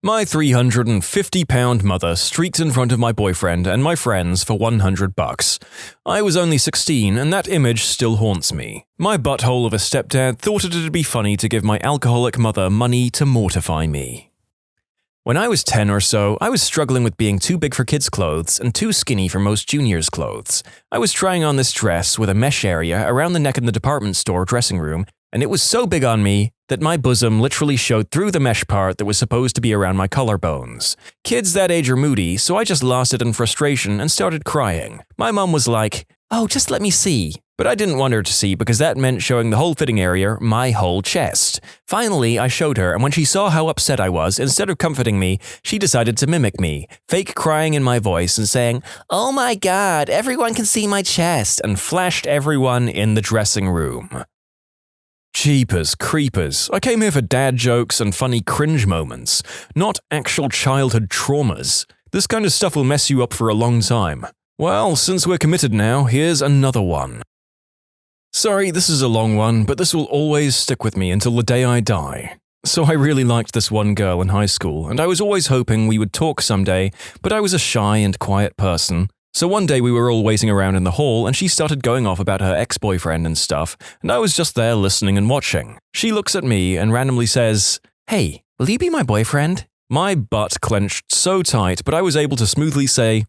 My 350-pound mother streaked in front of my boyfriend and my friends for $100. I was only 16, and that image still haunts me. My butthole of a stepdad thought it'd be funny to give my alcoholic mother money to mortify me. When I was 10 or so, I was struggling with being too big for kids' clothes and too skinny for most juniors' clothes. I was trying on this dress with a mesh area around the neck in the department store dressing room, and it was so big on me that my bosom literally showed through the mesh part that was supposed to be around my collarbones. Kids that age are moody, so I just lost it in frustration and started crying. My mom was like, "Oh, just let me see." But I didn't want her to see because that meant showing the whole fitting area, my whole chest. Finally, I showed her, and when she saw how upset I was, instead of comforting me, she decided to mimic me, fake crying in my voice and saying, "Oh my God, everyone can see my chest," and flashed everyone in the dressing room. Jeepers creepers, I came here for dad jokes and funny cringe moments, not actual childhood traumas. This kind of stuff will mess you up for a long time. Well, since we're committed now, here's another one. Sorry, this is a long one, but this will always stick with me until the day I die. So I really liked this one girl in high school, and I was always hoping we would talk someday, but I was a shy and quiet person. So one day we were all waiting around in the hall, and she started going off about her ex-boyfriend and stuff, and I was just there listening and watching. She looks at me and randomly says, "Hey, will you be my boyfriend?" My butt clenched so tight, but I was able to smoothly say,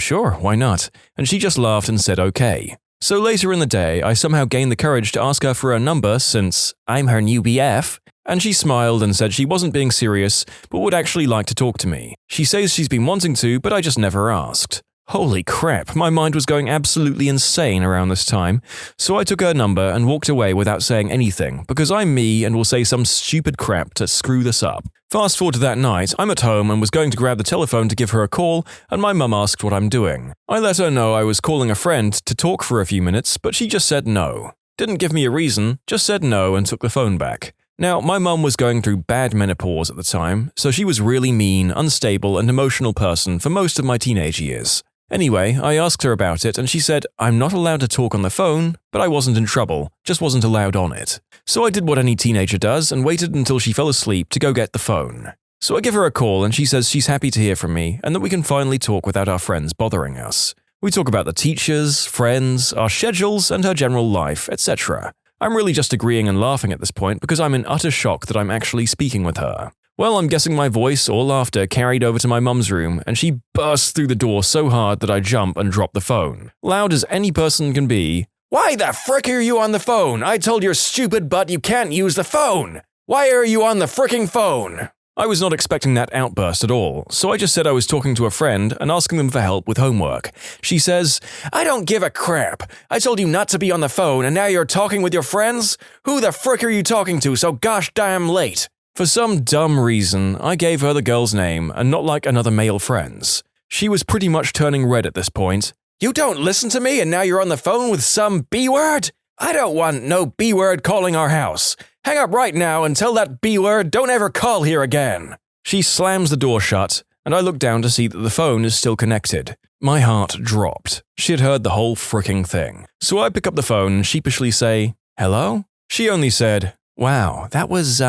sure, why not? And she just laughed and said okay. So later in the day, I somehow gained the courage to ask her for her number since I'm her new BF, and she smiled and said she wasn't being serious, but would actually like to talk to me. She says she's been wanting to, but I just never asked. Holy crap, my mind was going absolutely insane around this time, so I took her number and walked away without saying anything, because I'm me and will say some stupid crap to screw this up. Fast forward to that night, I'm at home and was going to grab the telephone to give her a call, and my mum asked what I'm doing. I let her know I was calling a friend to talk for a few minutes, but she just said no. Didn't give me a reason, just said no and took the phone back. Now, my mum was going through bad menopause at the time, so she was really mean, unstable, and emotional person for most of my teenage years. Anyway, I asked her about it and she said, I'm not allowed to talk on the phone, but I wasn't in trouble, just wasn't allowed on it. So I did what any teenager does and waited until she fell asleep to go get the phone. So I give her a call and she says she's happy to hear from me and that we can finally talk without our friends bothering us. We talk about the teachers, friends, our schedules, and her general life, etc. I'm really just agreeing and laughing at this point because I'm in utter shock that I'm actually speaking with her. Well, I'm guessing my voice or laughter carried over to my mum's room, and she bursts through the door so hard that I jump and drop the phone. Loud as any person can be, "Why the frick are you on the phone? I told your stupid butt you can't use the phone! Why are you on the fricking phone?" I was not expecting that outburst at all, so I just said I was talking to a friend and asking them for help with homework. She says, "I don't give a crap. I told you not to be on the phone, and now you're talking with your friends? Who the frick are you talking to so gosh damn late?" For some dumb reason, I gave her the girl's name and not like another male friend's. She was pretty much turning red at this point. "You don't listen to me and now you're on the phone with some B-word? I don't want no B-word calling our house. Hang up right now and tell that B-word don't ever call here again." She slams the door shut, and I look down to see that the phone is still connected. My heart dropped. She had heard the whole fricking thing. So I pick up the phone and sheepishly say, "Hello?" She only said, "Wow, that was,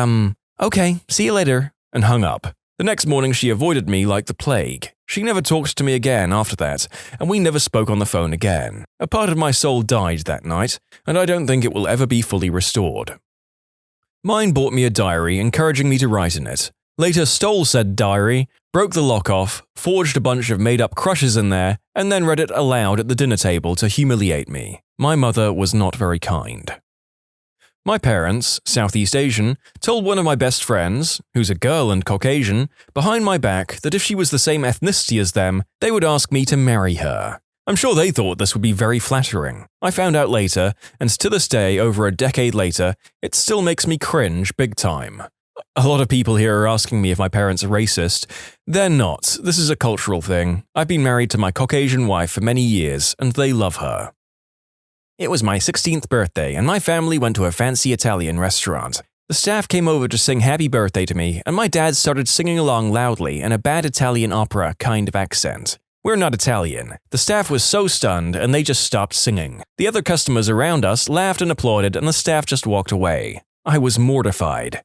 okay, see you later," and hung up. The next morning she avoided me like the plague. She never talked to me again after that, and we never spoke on the phone again. A part of my soul died that night, and I don't think it will ever be fully restored. Mine bought me a diary encouraging me to write in it. Later stole said diary, broke the lock off, forged a bunch of made-up crushes in there, and then read it aloud at the dinner table to humiliate me. My mother was not very kind. My parents, Southeast Asian, told one of my best friends, who's a girl and Caucasian, behind my back that if she was the same ethnicity as them, they would ask me to marry her. I'm sure they thought this would be very flattering. I found out later, and to this day, over a decade later, it still makes me cringe big time. A lot of people here are asking me if my parents are racist. They're not. This is a cultural thing. I've been married to my Caucasian wife for many years, and they love her. It was my 16th birthday, and my family went to a fancy Italian restaurant. The staff came over to sing happy birthday to me, and my dad started singing along loudly in a bad Italian opera kind of accent. We're not Italian. The staff was so stunned, and they just stopped singing. The other customers around us laughed and applauded, and the staff just walked away. I was mortified.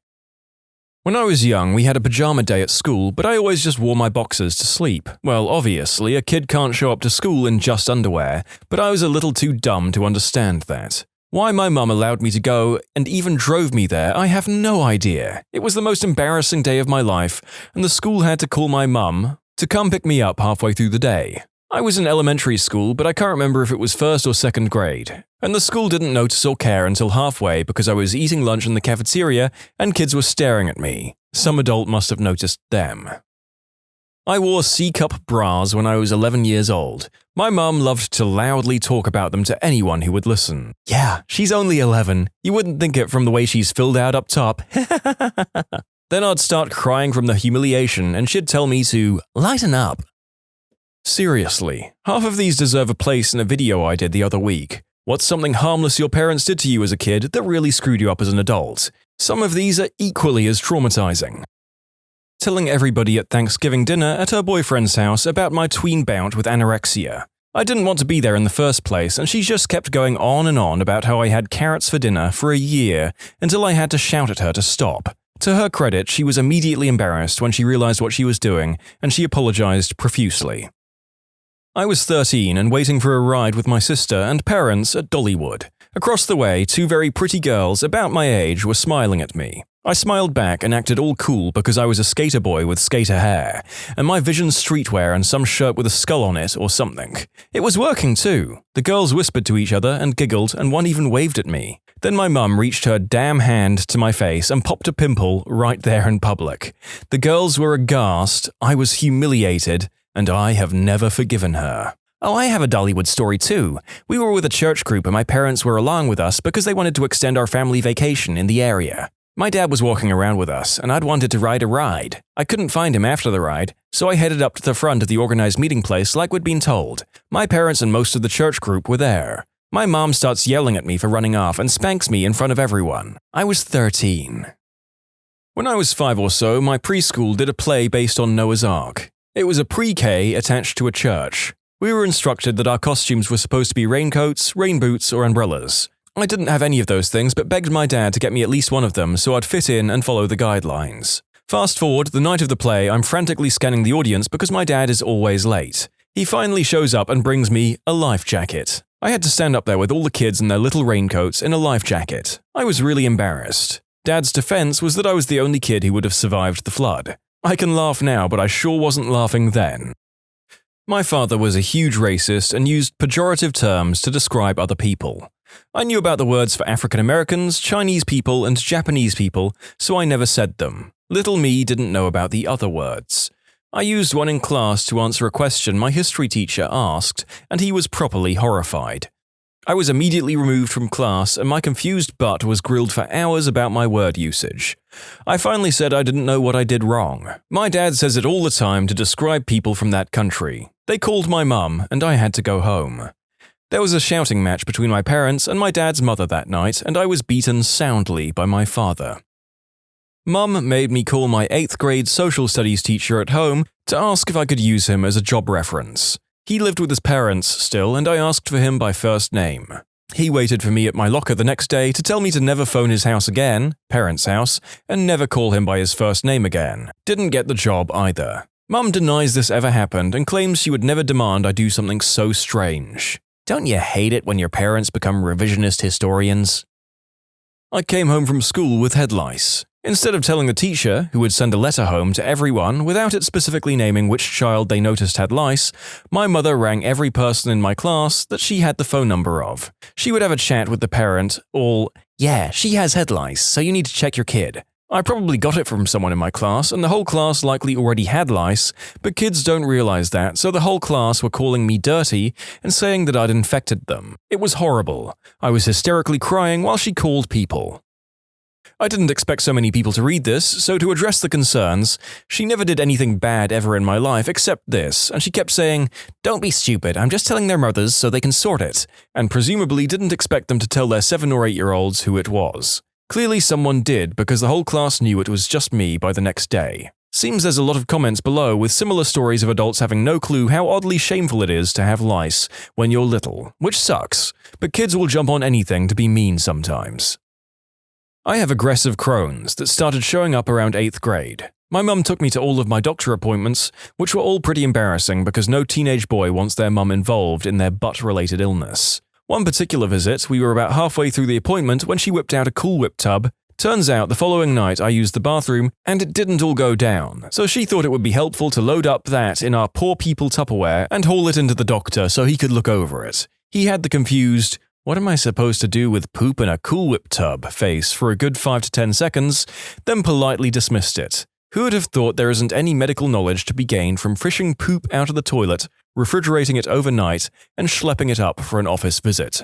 When I was young, we had a pajama day at school, but I always just wore my boxers to sleep. Well, obviously, a kid can't show up to school in just underwear, but I was a little too dumb to understand that. Why my mum allowed me to go and even drove me there, I have no idea. It was the most embarrassing day of my life, and the school had to call my mum to come pick me up halfway through the day. I was in elementary school, but I can't remember if it was first or second grade. And the school didn't notice or care until halfway because I was eating lunch in the cafeteria and kids were staring at me. Some adult must have noticed them. I wore C-cup bras when I was 11 years old. My mum loved to loudly talk about them to anyone who would listen. Yeah, she's only 11. You wouldn't think it from the way she's filled out up top. Then I'd start crying from the humiliation and she'd tell me to lighten up. Seriously, half of these deserve a place in a video I did the other week. What's something harmless your parents did to you as a kid that really screwed you up as an adult? Some of these are equally as traumatizing. Telling everybody at Thanksgiving dinner at her boyfriend's house about my tween bout with anorexia. I didn't want to be there in the first place, and she just kept going on and on about how I had carrots for dinner for a year until I had to shout at her to stop. To her credit, she was immediately embarrassed when she realized what she was doing, and she apologized profusely. I was 13 and waiting for a ride with my sister and parents at Dollywood. Across the way, two very pretty girls about my age were smiling at me. I smiled back and acted all cool because I was a skater boy with skater hair, and my Vision's streetwear and some shirt with a skull on it or something. It was working too. The girls whispered to each other and giggled, and one even waved at me. Then my mum reached her damn hand to my face and popped a pimple right there in public. The girls were aghast, I was humiliated, and I have never forgiven her. Oh, I have a Dollywood story too. We were with a church group and my parents were along with us because they wanted to extend our family vacation in the area. My dad was walking around with us and I'd wanted to ride a ride. I couldn't find him after the ride, so I headed up to the front of the organized meeting place like we'd been told. My parents and most of the church group were there. My mom starts yelling at me for running off and spanks me in front of everyone. I was 13. When I was 5 or so, my preschool did a play based on Noah's Ark. It was a pre-K attached to a church. We were instructed that our costumes were supposed to be raincoats, rain boots, or umbrellas. I didn't have any of those things but begged my dad to get me at least one of them so I'd fit in and follow the guidelines. Fast forward, the night of the play, I'm frantically scanning the audience because my dad is always late. He finally shows up and brings me a life jacket. I had to stand up there with all the kids in their little raincoats in a life jacket. I was really embarrassed. Dad's defense was that I was the only kid who would have survived the flood. I can laugh now, but I sure wasn't laughing then. My father was a huge racist and used pejorative terms to describe other people. I knew about the words for African Americans, Chinese people, and Japanese people, so I never said them. Little me didn't know about the other words. I used one in class to answer a question my history teacher asked, and he was properly horrified. I was immediately removed from class and my confused butt was grilled for hours about my word usage. I finally said I didn't know what I did wrong. My dad says it all the time to describe people from that country. They called my mum and I had to go home. There was a shouting match between my parents and my dad's mother that night and I was beaten soundly by my father. Mum made me call my 8th grade social studies teacher at home to ask if I could use him as a job reference. He lived with his parents still, and I asked for him by first name. He waited for me at my locker the next day to tell me to never phone his house again, parents' house, and never call him by his first name again. Didn't get the job either. Mum denies this ever happened and claims she would never demand I do something so strange. Don't you hate it when your parents become revisionist historians? I came home from school with head lice. Instead of telling the teacher, who would send a letter home to everyone without it specifically naming which child they noticed had lice, my mother rang every person in my class that she had the phone number of. She would have a chat with the parent, all, "Yeah, she has head lice, so you need to check your kid." I probably got it from someone in my class, and the whole class likely already had lice, but kids don't realize that, so the whole class were calling me dirty and saying that I'd infected them. It was horrible. I was hysterically crying while she called people. I didn't expect so many people to read this, so to address the concerns, she never did anything bad ever in my life except this, and she kept saying, "Don't be stupid, I'm just telling their mothers so they can sort it," and presumably didn't expect them to tell their 7 or 8-year-olds who it was. Clearly someone did, because the whole class knew it was just me by the next day. Seems there's a lot of comments below with similar stories of adults having no clue how oddly shameful it is to have lice when you're little, which sucks, but kids will jump on anything to be mean sometimes. I have aggressive Crohn's that started showing up around 8th grade. My mum took me to all of my doctor appointments, which were all pretty embarrassing because no teenage boy wants their mum involved in their butt-related illness. One particular visit, we were about halfway through the appointment when she whipped out a Cool Whip tub. Turns out the following night I used the bathroom and it didn't all go down, so she thought it would be helpful to load up that in our poor people Tupperware and haul it into the doctor so he could look over it. He had the confused, "What am I supposed to do with poop in a Cool Whip tub?" face for a good 5 to 10 seconds, then politely dismissed it. Who would have thought there isn't any medical knowledge to be gained from fishing poop out of the toilet, refrigerating it overnight, and schlepping it up for an office visit?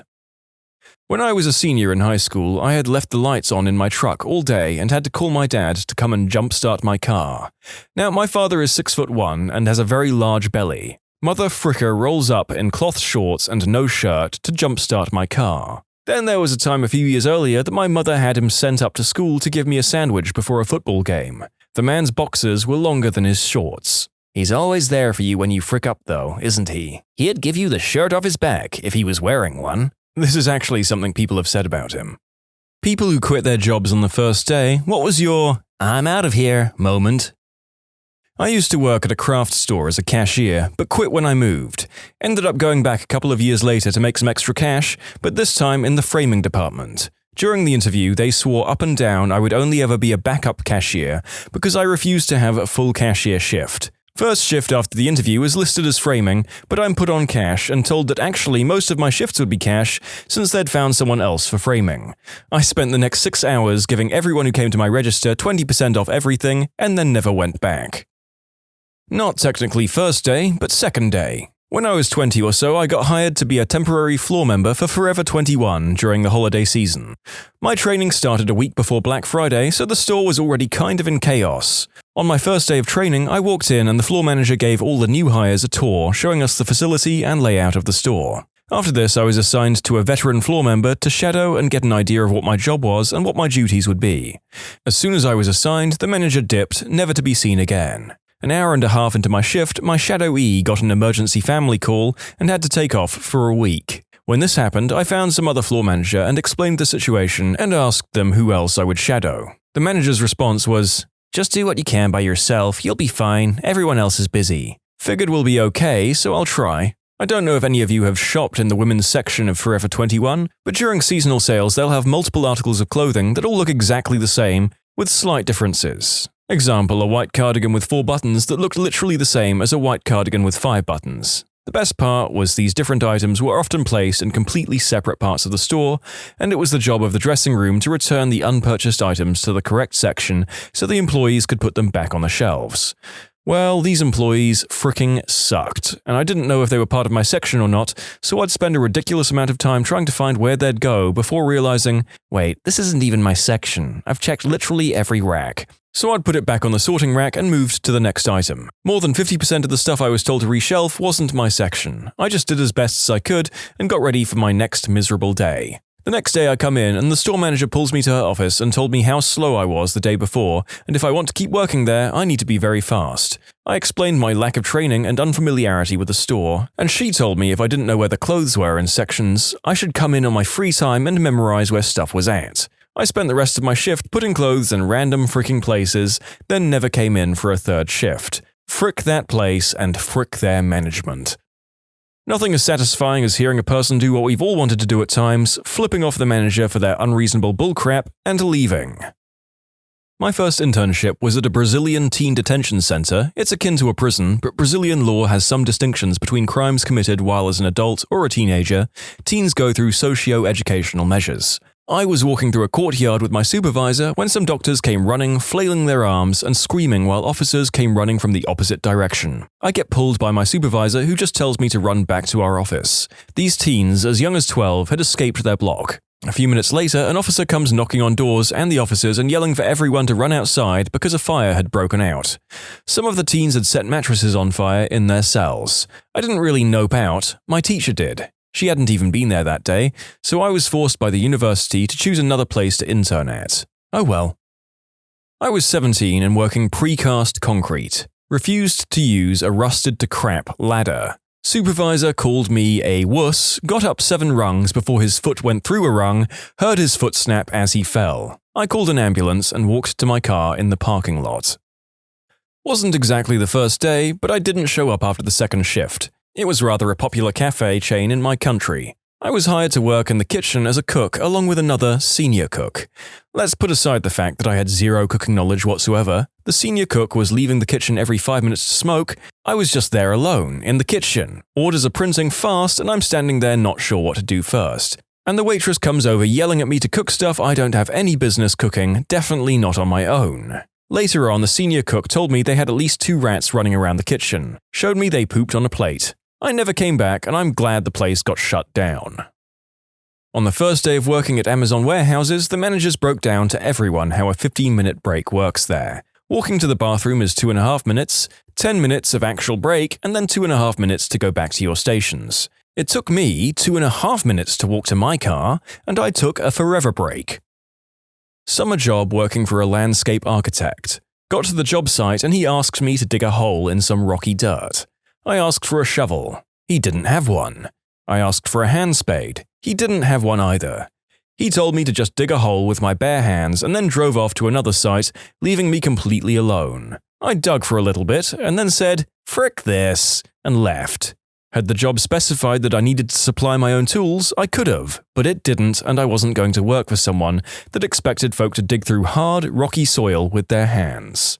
When I was a senior in high school, I had left the lights on in my truck all day and had to call my dad to come and jumpstart my car. Now, my father is 6'1" and has a very large belly. Mother Fricker rolls up in cloth shorts and no shirt to jumpstart my car. Then there was a time a few years earlier that my mother had him sent up to school to give me a sandwich before a football game. The man's boxers were longer than his shorts. He's always there for you when you frick up though, isn't he? He'd give you the shirt off his back if he was wearing one. This is actually something people have said about him. People who quit their jobs on the first day, what was your "I'm out of here" moment? I used to work at a craft store as a cashier, but quit when I moved. Ended up going back a couple of years later to make some extra cash, but this time in the framing department. During the interview, they swore up and down I would only ever be a backup cashier because I refused to have a full cashier shift. First shift after the interview was listed as framing, but I'm put on cash and told that actually most of my shifts would be cash since they'd found someone else for framing. I spent the next 6 hours giving everyone who came to my register 20% off everything and then never went back. Not technically first day, but second day. When I was 20 or so, I got hired to be a temporary floor member for Forever 21 during the holiday season. My training started a week before Black Friday, so the store was already kind of in chaos. On my first day of training, I walked in and the floor manager gave all the new hires a tour, showing us the facility and layout of the store. After this, I was assigned to a veteran floor member to shadow and get an idea of what my job was and what my duties would be. As soon as I was assigned, the manager dipped, never to be seen again. An hour and a half into my shift, my shadowee got an emergency family call and had to take off for a week. When this happened, I found some other floor manager and explained the situation and asked them who else I would shadow. The manager's response was, "Just do what you can by yourself, you'll be fine, everyone else is busy." Figured we'll be okay, so I'll try. I don't know if any of you have shopped in the women's section of Forever 21, but during seasonal sales they'll have multiple articles of clothing that all look exactly the same, with slight differences. Example, a white cardigan with 4 buttons that looked literally the same as a white cardigan with 5 buttons. The best part was these different items were often placed in completely separate parts of the store, and it was the job of the dressing room to return the unpurchased items to the correct section so the employees could put them back on the shelves. Well, these employees fricking sucked, and I didn't know if they were part of my section or not, so I'd spend a ridiculous amount of time trying to find where they'd go before realizing, wait, this isn't even my section. I've checked literally every rack. So I'd put it back on the sorting rack and moved to the next item. More than 50% of the stuff I was told to reshelf wasn't my section. I just did as best as I could and got ready for my next miserable day. The next day I come in and the store manager pulls me to her office and told me how slow I was the day before, and if I want to keep working there, I need to be very fast. I explained my lack of training and unfamiliarity with the store, and she told me if I didn't know where the clothes were in sections, I should come in on my free time and memorize where stuff was at. I spent the rest of my shift putting clothes in random freaking places, then never came in for a third shift. Frick that place and frick their management. Nothing as satisfying as hearing a person do what we've all wanted to do at times, flipping off the manager for their unreasonable bullcrap and leaving. My first internship was at a Brazilian teen detention center. It's akin to a prison, but Brazilian law has some distinctions between crimes committed while as an adult or a teenager. Teens go through socio-educational measures. I was walking through a courtyard with my supervisor when some doctors came running, flailing their arms and screaming while officers came running from the opposite direction. I get pulled by my supervisor who just tells me to run back to our office. These teens, as young as 12, had escaped their block. A few minutes later, an officer comes knocking on doors and the officers and yelling for everyone to run outside because a fire had broken out. Some of the teens had set mattresses on fire in their cells. I didn't really nope out, my teacher did. She hadn't even been there that day, so I was forced by the university to choose another place to intern at. Oh well. I was 17 and working precast concrete. Refused to use a rusted-to-crap ladder. Supervisor called me a wuss, got up 7 rungs before his foot went through a rung, heard his foot snap as he fell. I called an ambulance and walked to my car in the parking lot. Wasn't exactly the first day, but I didn't show up after the second shift. It was rather a popular cafe chain in my country. I was hired to work in the kitchen as a cook along with another senior cook. Let's put aside the fact that I had zero cooking knowledge whatsoever. The senior cook was leaving the kitchen every 5 minutes to smoke. I was just there alone, in the kitchen. Orders are printing fast and I'm standing there not sure what to do first. And the waitress comes over yelling at me to cook stuff I don't have any business cooking, definitely not on my own. Later on, the senior cook told me they had at least 2 rats running around the kitchen. Showed me they pooped on a plate. I never came back and I'm glad the place got shut down. On the first day of working at Amazon warehouses, the managers broke down to everyone how a 15-minute break works there. Walking to the bathroom is 2.5 minutes, 10 minutes of actual break, and then 2.5 minutes to go back to your stations. It took me 2.5 minutes to walk to my car, and I took a forever break. Summer job working for a landscape architect. Got to the job site and he asked me to dig a hole in some rocky dirt. I asked for a shovel. He didn't have one. I asked for a hand spade. He didn't have one either. He told me to just dig a hole with my bare hands and then drove off to another site, leaving me completely alone. I dug for a little bit and then said, "Frick this," and left. Had the job specified that I needed to supply my own tools, I could have, but it didn't, and I wasn't going to work for someone that expected folk to dig through hard, rocky soil with their hands.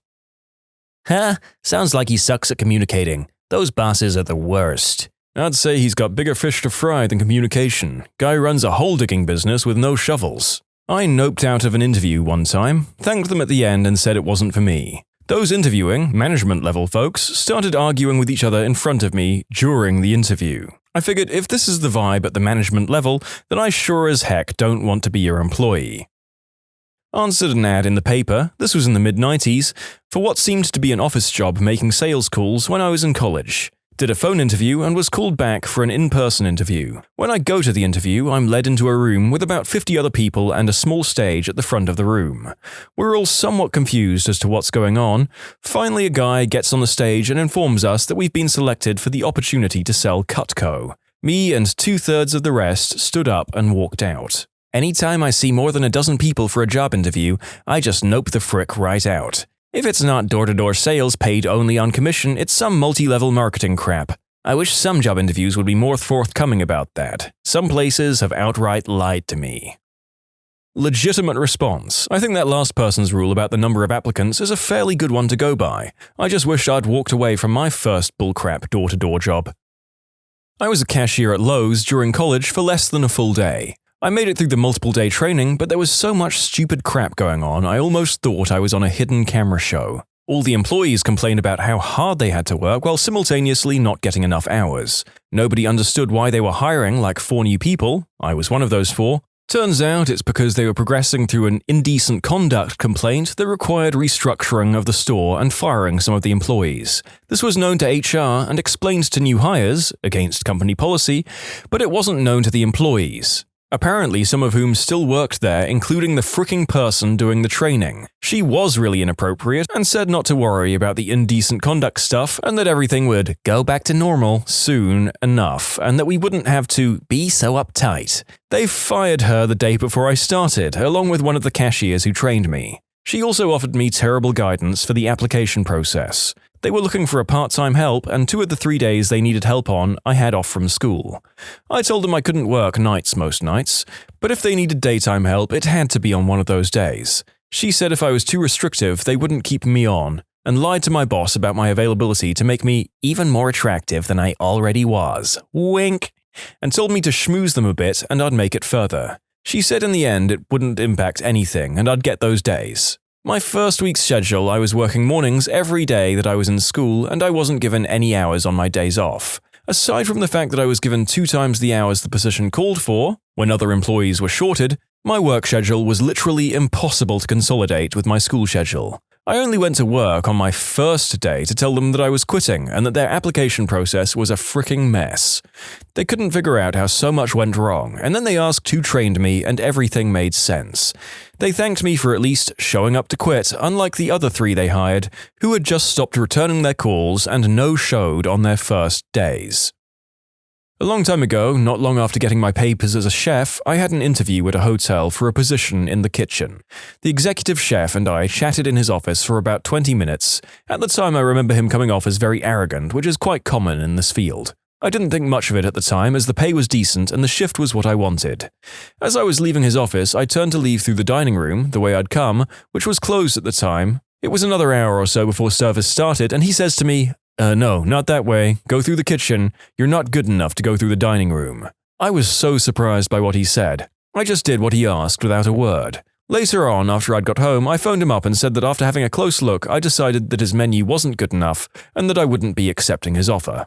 Huh, sounds like he sucks at communicating. Those bosses are the worst. I'd say he's got bigger fish to fry than communication. Guy runs a hole-digging business with no shovels. I noped out of an interview one time, thanked them at the end and said it wasn't for me. Those interviewing, management-level folks, started arguing with each other in front of me during the interview. I figured if this is the vibe at the management level, then I sure as heck don't want to be your employee. Answered an ad in the paper, this was in the mid-90s, for what seemed to be an office job making sales calls when I was in college. Did a phone interview and was called back for an in-person interview. When I go to the interview, I'm led into a room with about 50 other people and a small stage at the front of the room. We're all somewhat confused as to what's going on. Finally, a guy gets on the stage and informs us that we've been selected for the opportunity to sell Cutco. Me and 2/3 of the rest stood up and walked out. Anytime I see more than a dozen people for a job interview, I just nope the frick right out. If it's not door-to-door sales paid only on commission, it's some multi-level marketing crap. I wish some job interviews would be more forthcoming about that. Some places have outright lied to me. Legitimate response. I think that last person's rule about the number of applicants is a fairly good one to go by. I just wish I'd walked away from my first bullcrap door-to-door job. I was a cashier at Lowe's during college for less than a full day. I made it through the multiple-day training, but there was so much stupid crap going on, I almost thought I was on a hidden camera show. All the employees complained about how hard they had to work while simultaneously not getting enough hours. Nobody understood why they were hiring like 4 new people. I was one of those 4. Turns out it's because they were progressing through an indecent conduct complaint that required restructuring of the store and firing some of the employees. This was known to HR and explained to new hires, against company policy, but it wasn't known to the employees. Apparently, some of whom still worked there, including the fricking person doing the training. She was really inappropriate and said not to worry about the indecent conduct stuff and that everything would go back to normal soon enough and that we wouldn't have to be so uptight. They fired her the day before I started, along with one of the cashiers who trained me. She also offered me terrible guidance for the application process. They were looking for a part-time help, and 2 of the 3 days they needed help on, I had off from school. I told them I couldn't work nights most nights, but if they needed daytime help, it had to be on one of those days. She said if I was too restrictive, they wouldn't keep me on, and lied to my boss about my availability to make me even more attractive than I already was. Wink! And told me to schmooze them a bit and I'd make it further. She said in the end it wouldn't impact anything and I'd get those days. My first week's schedule, I was working mornings every day that I was in school and I wasn't given any hours on my days off. Aside from the fact that I was given 2 times the hours the position called for, when other employees were shorted, my work schedule was literally impossible to consolidate with my school schedule. I only went to work on my first day to tell them that I was quitting and that their application process was a fricking mess. They couldn't figure out how so much went wrong, and then they asked who trained me and everything made sense. They thanked me for at least showing up to quit, unlike the other 3 they hired, who had just stopped returning their calls and no-showed on their first days. A long time ago, not long after getting my papers as a chef, I had an interview at a hotel for a position in the kitchen. The executive chef and I chatted in his office for about 20 minutes. At the time, I remember him coming off as very arrogant, which is quite common in this field. I didn't think much of it at the time as the pay was decent and the shift was what I wanted. As I was leaving his office, I turned to leave through the dining room, the way I'd come, which was closed at the time. It was another hour or so before service started, and he says to me, "No, not that way. Go through the kitchen. You're not good enough to go through the dining room." I was so surprised by what he said. I just did what he asked without a word. Later on, after I'd got home, I phoned him up and said that after having a close look, I decided that his menu wasn't good enough and that I wouldn't be accepting his offer.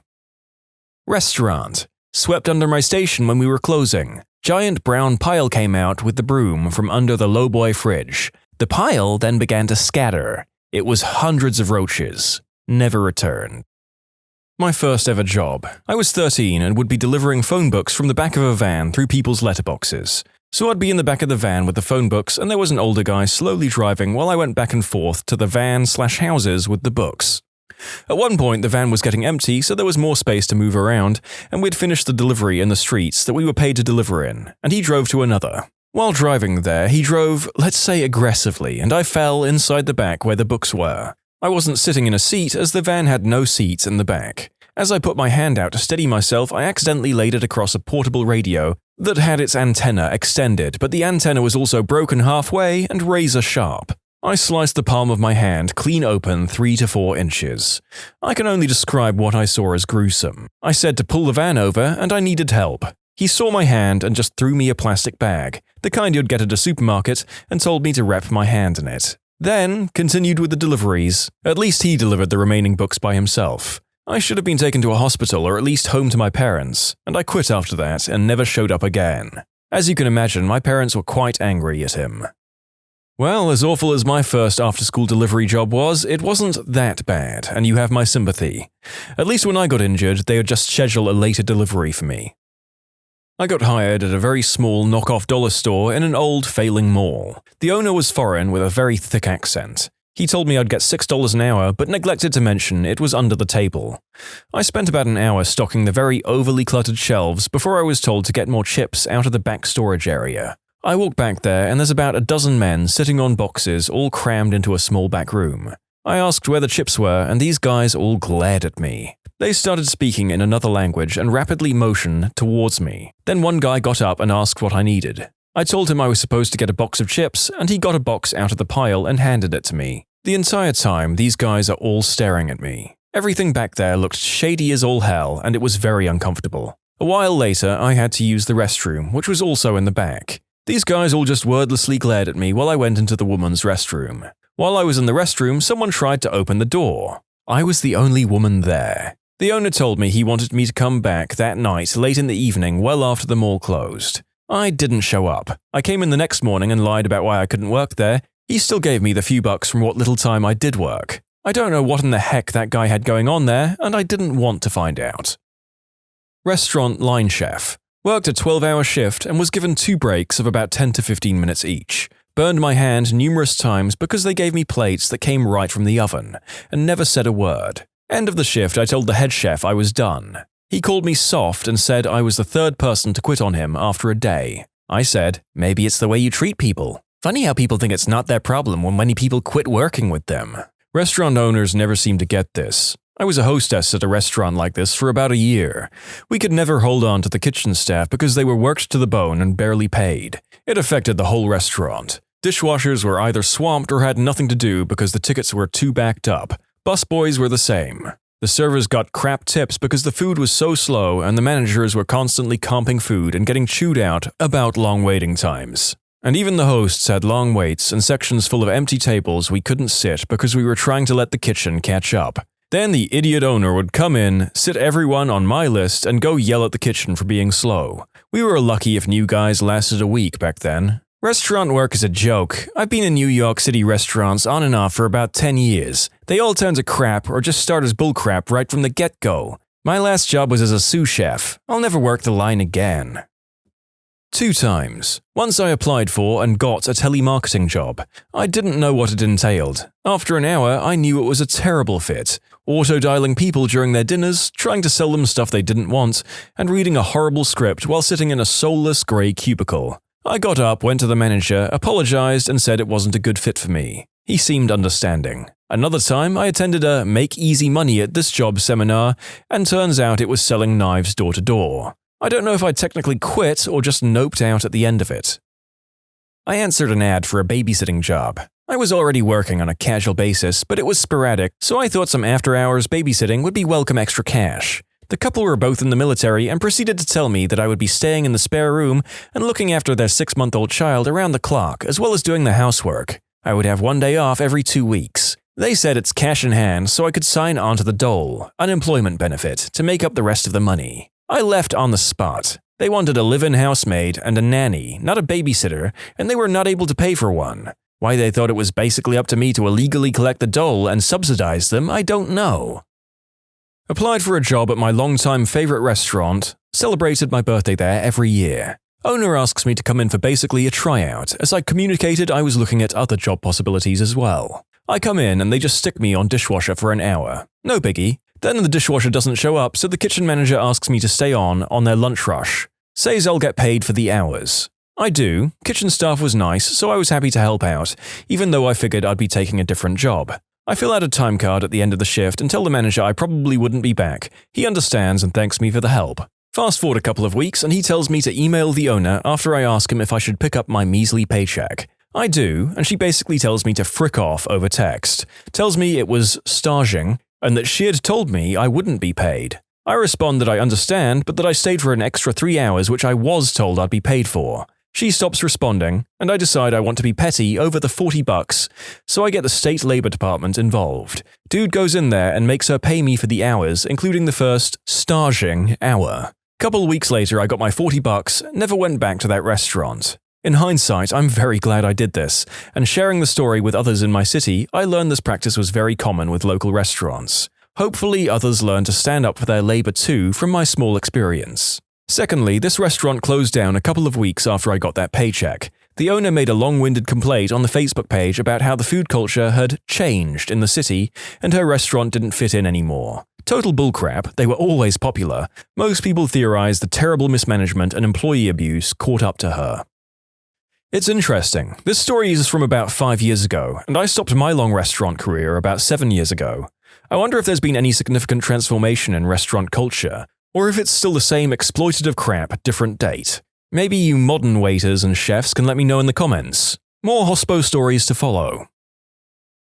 Restaurant. Swept under my station when we were closing. Giant brown pile came out with the broom from under the lowboy fridge. The pile then began to scatter. It was hundreds of roaches. Never returned. My first ever job. I was 13 and would be delivering phone books from the back of a van through people's letterboxes. So I'd be in the back of the van with the phone books, and there was an older guy slowly driving while I went back and forth to the van/houses with the books. At one point, the van was getting empty, so there was more space to move around, and we'd finished the delivery in the streets that we were paid to deliver in, and he drove to another. While driving there, he drove, let's say, aggressively, and I fell inside the back where the books were. I wasn't sitting in a seat as the van had no seats in the back. As I put my hand out to steady myself, I accidentally laid it across a portable radio that had its antenna extended, but the antenna was also broken halfway and razor sharp. I sliced the palm of my hand clean open 3 to 4 inches. I can only describe what I saw as gruesome. I said to pull the van over and I needed help. He saw my hand and just threw me a plastic bag, the kind you'd get at a supermarket, and told me to wrap my hand in it. Then continued with the deliveries. At least he delivered the remaining books by himself. I should have been taken to a hospital or at least home to my parents, and I quit after that and never showed up again. As you can imagine, my parents were quite angry at him. Well, as awful as my first after-school delivery job was, it wasn't that bad, and you have my sympathy. At least when I got injured, they would just schedule a later delivery for me. I got hired at a very small knockoff dollar store in an old, failing mall. The owner was foreign with a very thick accent. He told me I'd get $6 an hour, but neglected to mention it was under the table. I spent about an hour stocking the very overly cluttered shelves before I was told to get more chips out of the back storage area. I walked back there and there's about a dozen men sitting on boxes all crammed into a small back room. I asked where the chips were and these guys all glared at me. They started speaking in another language and rapidly motioned towards me. Then one guy got up and asked what I needed. I told him I was supposed to get a box of chips and he got a box out of the pile and handed it to me. The entire time, these guys are all staring at me. Everything back there looked shady as all hell and it was very uncomfortable. A while later, I had to use the restroom, which was also in the back. These guys all just wordlessly glared at me while I went into the woman's restroom. While I was in the restroom, someone tried to open the door. I was the only woman there. The owner told me he wanted me to come back that night late in the evening well after the mall closed. I didn't show up. I came in the next morning and lied about why I couldn't work there. He still gave me the few bucks from what little time I did work. I don't know what in the heck that guy had going on there, and I didn't want to find out. Restaurant line chef. Worked a 12-hour shift and was given 2 breaks of about 10 to 15 minutes each. Burned my hand numerous times because they gave me plates that came right from the oven, and never said a word. End of the shift, I told the head chef I was done. He called me soft and said I was the 3rd person to quit on him after a day. I said, maybe it's the way you treat people. Funny how people think it's not their problem when many people quit working with them. Restaurant owners never seem to get this. I was a hostess at a restaurant like this for about a year. We could never hold on to the kitchen staff because they were worked to the bone and barely paid. It affected the whole restaurant. Dishwashers were either swamped or had nothing to do because the tickets were too backed up. Busboys were the same. The servers got crap tips because the food was so slow and the managers were constantly comping food and getting chewed out about long waiting times. And even the hosts had long waits and sections full of empty tables we couldn't sit because we were trying to let the kitchen catch up. Then the idiot owner would come in, sit everyone on my list, and go yell at the kitchen for being slow. We were lucky if new guys lasted a week back then. Restaurant work is a joke. I've been in New York City restaurants on and off for about 10 years. They all turn to crap or just start as bullcrap right from the get-go. My last job was as a sous chef. I'll never work the line again. 2 times. Once I applied for and got a telemarketing job. I didn't know what it entailed. After an hour, I knew it was a terrible fit. Auto-dialing people during their dinners, trying to sell them stuff they didn't want, and reading a horrible script while sitting in a soulless grey cubicle. I got up, went to the manager, apologized, and said it wasn't a good fit for me. He seemed understanding. Another time, I attended a Make Easy Money at This Job seminar, and turns out it was selling knives door to door. I don't know if I technically quit or just noped out at the end of it. I answered an ad for a babysitting job. I was already working on a casual basis, but it was sporadic, so I thought some after-hours babysitting would be welcome extra cash. The couple were both in the military and proceeded to tell me that I would be staying in the spare room and looking after their 6-month-old child around the clock, as well as doing the housework. I would have 1 day off every 2 weeks. They said it's cash in hand, so I could sign on to the dole, unemployment benefit, to make up the rest of the money. I left on the spot. They wanted a live-in housemaid and a nanny, not a babysitter, and they were not able to pay for one. Why they thought it was basically up to me to illegally collect the dole and subsidize them, I don't know. Applied for a job at my longtime favorite restaurant, celebrated my birthday there every year. Owner asks me to come in for basically a tryout, as I communicated I was looking at other job possibilities as well. I come in and they just stick me on dishwasher for an hour. No biggie. Then the dishwasher doesn't show up, so the kitchen manager asks me to stay on their lunch rush. Says I'll get paid for the hours. I do. Kitchen staff was nice, so I was happy to help out, even though I figured I'd be taking a different job. I fill out a time card at the end of the shift and tell the manager I probably wouldn't be back. He understands and thanks me for the help. Fast forward a couple of weeks and he tells me to email the owner after I ask him if I should pick up my measly paycheck. I do, and she basically tells me to frick off over text. Tells me it was staging, and that she had told me I wouldn't be paid. I respond that I understand, but that I stayed for an extra 3 hours which I was told I'd be paid for. She stops responding, and I decide I want to be petty over the $40, so I get the state labor department involved. Dude goes in there and makes her pay me for the hours, including the first staging hour. Couple weeks later I got my $40, never went back to that restaurant. In hindsight, I'm very glad I did this, and sharing the story with others in my city, I learned this practice was very common with local restaurants. Hopefully others learn to stand up for their labor too from my small experience. Secondly, this restaurant closed down a couple of weeks after I got that paycheck. The owner made a long-winded complaint on the Facebook page about how the food culture had changed in the city and her restaurant didn't fit in anymore. Total bullcrap, they were always popular. Most people theorized the terrible mismanagement and employee abuse caught up to her. It's interesting. This story is from about 5 years ago, and I stopped my long restaurant career about 7 years ago. I wonder if there's been any significant transformation in restaurant culture, or if it's still the same exploitative crap, different date. Maybe you modern waiters and chefs can let me know in the comments. More hospo stories to follow.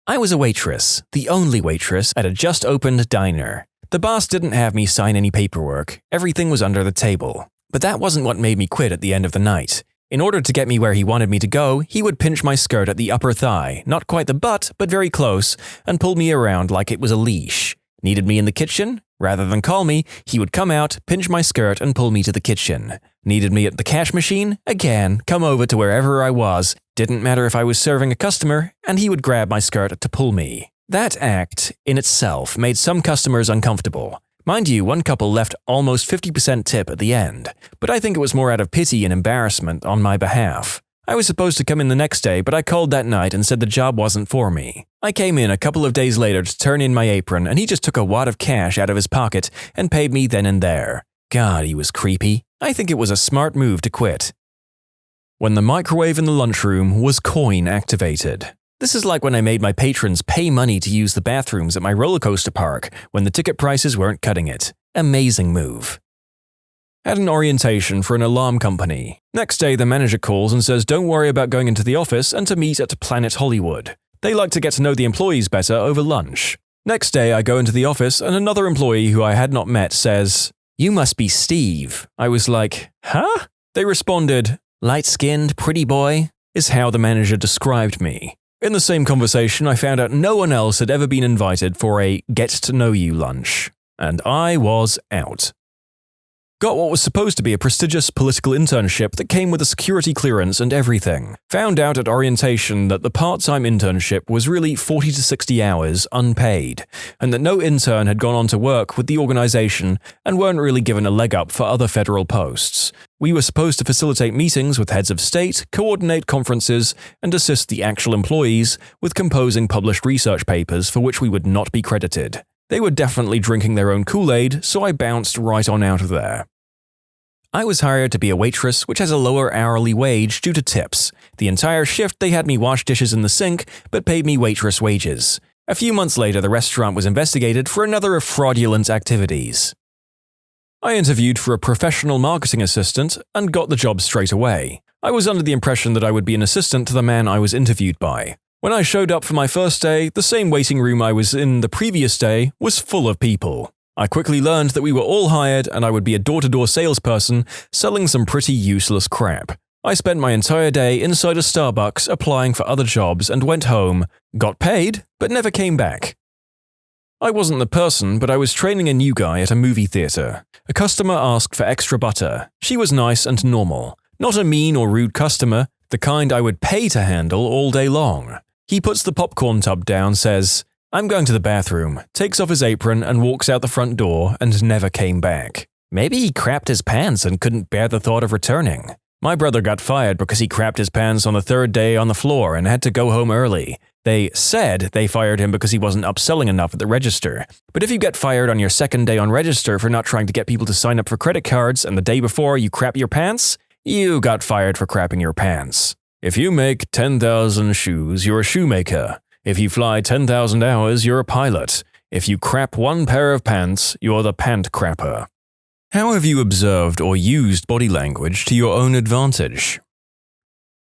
I was a waitress, the only waitress at a just-opened diner. The boss didn't have me sign any paperwork, everything was under the table. But that wasn't what made me quit at the end of the night. In order to get me where he wanted me to go, he would pinch my skirt at the upper thigh, not quite the butt, but very close, and pull me around like it was a leash. Needed me in the kitchen? Rather than call me, he would come out, pinch my skirt, and pull me to the kitchen. Needed me at the cash machine? Again, come over to wherever I was. Didn't matter if I was serving a customer, and he would grab my skirt to pull me. That act, in itself, made some customers uncomfortable. Mind you, one couple left almost 50% tip at the end, but I think it was more out of pity and embarrassment on my behalf. I was supposed to come in the next day, but I called that night and said the job wasn't for me. I came in a couple of days later to turn in my apron, and he just took a wad of cash out of his pocket and paid me then and there. God, he was creepy. I think it was a smart move to quit. When the microwave in the lunchroom was coin activated. This is like when I made my patrons pay money to use the bathrooms at my roller coaster park when the ticket prices weren't cutting it. Amazing move. Had an orientation for an alarm company. Next day, the manager calls and says don't worry about going into the office and to meet at Planet Hollywood. They like to get to know the employees better over lunch. Next day, I go into the office and another employee who I had not met says, "You must be Steve." I was like, "Huh?" They responded, "Light-skinned, pretty boy," is how the manager described me. In the same conversation, I found out no one else had ever been invited for a get-to-know-you lunch. And I was out. Got what was supposed to be a prestigious political internship that came with a security clearance and everything. Found out at orientation that the part-time internship was really 40 to 60 hours unpaid, and that no intern had gone on to work with the organization and weren't really given a leg up for other federal posts. We were supposed to facilitate meetings with heads of state, coordinate conferences, and assist the actual employees with composing published research papers for which we would not be credited. They were definitely drinking their own Kool-Aid, so I bounced right on out of there. I was hired to be a waitress, which has a lower hourly wage due to tips. The entire shift they had me wash dishes in the sink, but paid me waitress wages. A few months later, the restaurant was investigated for another of fraudulent activities. I interviewed for a professional marketing assistant and got the job straight away. I was under the impression that I would be an assistant to the man I was interviewed by. When I showed up for my first day, the same waiting room I was in the previous day was full of people. I quickly learned that we were all hired and I would be a door-to-door salesperson selling some pretty useless crap. I spent my entire day inside a Starbucks applying for other jobs and went home, got paid, but never came back. I wasn't the person, but I was training a new guy at a movie theater. A customer asked for extra butter. She was nice and normal. Not a mean or rude customer, the kind I would pay to handle all day long. He puts the popcorn tub down, says, "I'm going to the bathroom," takes off his apron and walks out the front door and never came back. Maybe he crapped his pants and couldn't bear the thought of returning. My brother got fired because he crapped his pants on the third day on the floor and had to go home early. They said they fired him because he wasn't upselling enough at the register. But if you get fired on your second day on register for not trying to get people to sign up for credit cards and the day before you crap your pants, you got fired for crapping your pants. If you make 10,000 shoes, you're a shoemaker. If you fly 10,000 hours, you're a pilot. If you crap one pair of pants, you're the pant crapper. How have you observed or used body language to your own advantage?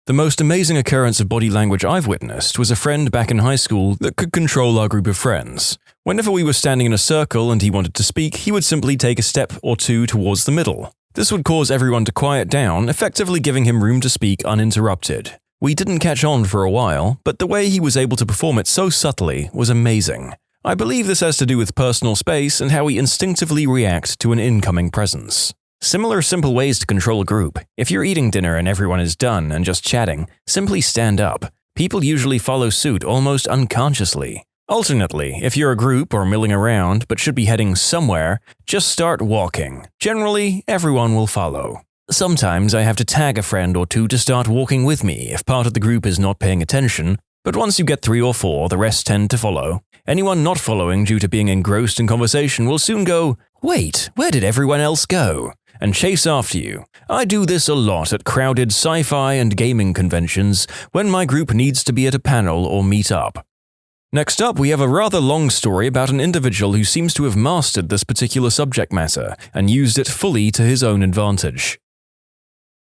The most amazing occurrence of body language I've witnessed was a friend back in high school that could control our group of friends. Whenever we were standing in a circle and he wanted to speak, he would simply take a step or two towards the middle. This would cause everyone to quiet down, effectively giving him room to speak uninterrupted. We didn't catch on for a while, but the way he was able to perform it so subtly was amazing. I believe this has to do with personal space and how we instinctively react to an incoming presence. Similar simple ways to control a group. If you're eating dinner and everyone is done and just chatting, simply stand up. People usually follow suit almost unconsciously. Alternately, if you're a group or milling around but should be heading somewhere, just start walking. Generally, everyone will follow. Sometimes I have to tag a friend or two to start walking with me if part of the group is not paying attention, but once you get 3 or 4, the rest tend to follow. Anyone not following due to being engrossed in conversation will soon go, "Wait, where did everyone else go?" and chase after you. I do this a lot at crowded sci-fi and gaming conventions when my group needs to be at a panel or meet up. Next up, we have a rather long story about an individual who seems to have mastered this particular subject matter and used it fully to his own advantage.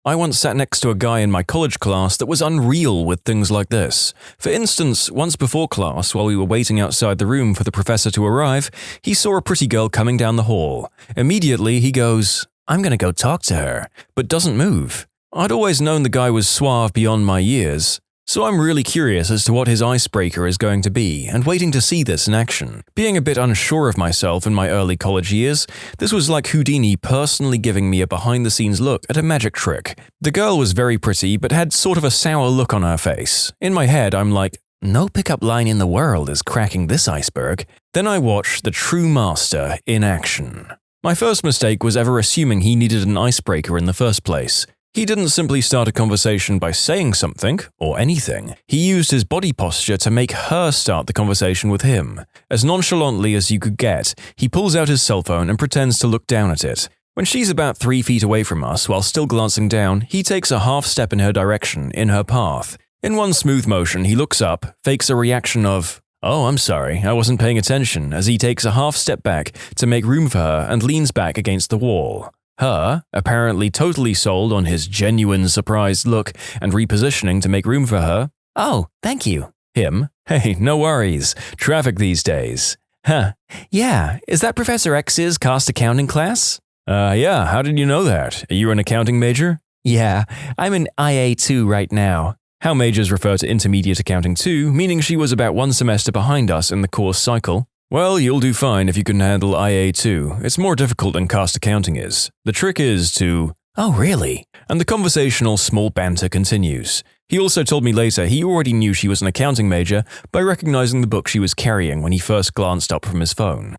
I once sat next to a guy in my college class that was unreal with things like this. For instance, once before class, while we were waiting outside the room for the professor to arrive, he saw a pretty girl coming down the hall. Immediately, he goes, "I'm going to go talk to her," but doesn't move. I'd always known the guy was suave beyond my years, so I'm really curious as to what his icebreaker is going to be and waiting to see this in action. Being a bit unsure of myself in my early college years, this was like Houdini personally giving me a behind-the-scenes look at a magic trick. The girl was very pretty but had sort of a sour look on her face. In my head, I'm like, no pickup line in the world is cracking this iceberg. Then I watched the true master in action. My first mistake was ever assuming he needed an icebreaker in the first place. He didn't simply start a conversation by saying something, or anything. He used his body posture to make her start the conversation with him. As nonchalantly as you could get, he pulls out his cell phone and pretends to look down at it. When she's about 3 feet away from us while still glancing down, he takes a half step in her direction, in her path. In one smooth motion, he looks up, fakes a reaction of, "Oh, I'm sorry, I wasn't paying attention," as he takes a half step back to make room for her and leans back against the wall. Her, apparently totally sold on his genuine surprised look and repositioning to make room for her. "Oh, thank you." Him, "Hey, no worries. Traffic these days." "Huh. Yeah, is that Professor X's cost accounting class?" Yeah, how did you know that? Are you an accounting major?" "Yeah, I'm in IA2 right now." How majors refer to intermediate accounting 2, meaning she was about 1 semester behind us in the course cycle. "Well, you'll do fine if you can handle IA2. It's more difficult than cost accounting is. The trick is to..." "Oh, really?" And the conversational small banter continues. He also told me later he already knew she was an accounting major by recognizing the book she was carrying when he first glanced up from his phone.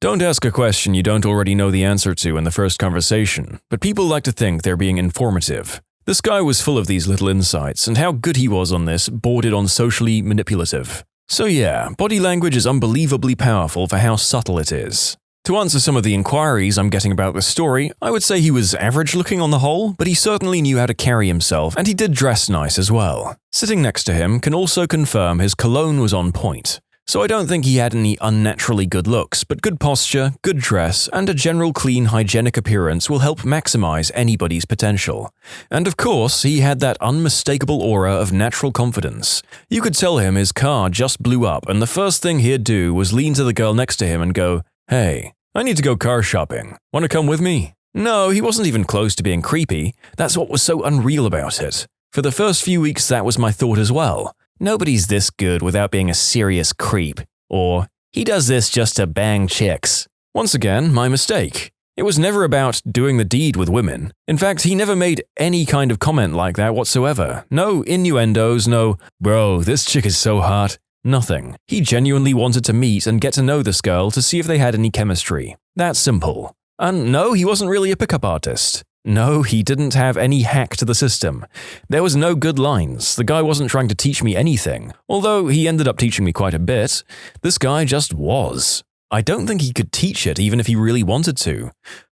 Don't ask a question you don't already know the answer to in the first conversation, but people like to think they're being informative. This guy was full of these little insights, and how good he was on this bordered on socially manipulative. So yeah, body language is unbelievably powerful for how subtle it is. To answer some of the inquiries I'm getting about this story, I would say he was average looking on the whole, but he certainly knew how to carry himself, and he did dress nice as well. Sitting next to him can also confirm his cologne was on point. So I don't think he had any unnaturally good looks, but good posture, good dress, and a general clean, hygienic appearance will help maximize anybody's potential. And of course, he had that unmistakable aura of natural confidence. You could tell him his car just blew up, and the first thing he'd do was lean to the girl next to him and go, "Hey, I need to go car shopping. Want to come with me?" No, he wasn't even close to being creepy. That's what was so unreal about it. For the first few weeks, that was my thought as well. Nobody's this good without being a serious creep. Or, he does this just to bang chicks. Once again, my mistake. It was never about doing the deed with women. In fact, he never made any kind of comment like that whatsoever. No innuendos, no, "Bro, this chick is so hot." Nothing. He genuinely wanted to meet and get to know this girl to see if they had any chemistry. That simple. And no, he wasn't really a pickup artist. No, he didn't have any hack to the system. There was no good lines. The guy wasn't trying to teach me anything, although he ended up teaching me quite a bit. This guy just was. I don't think he could teach it even if he really wanted to.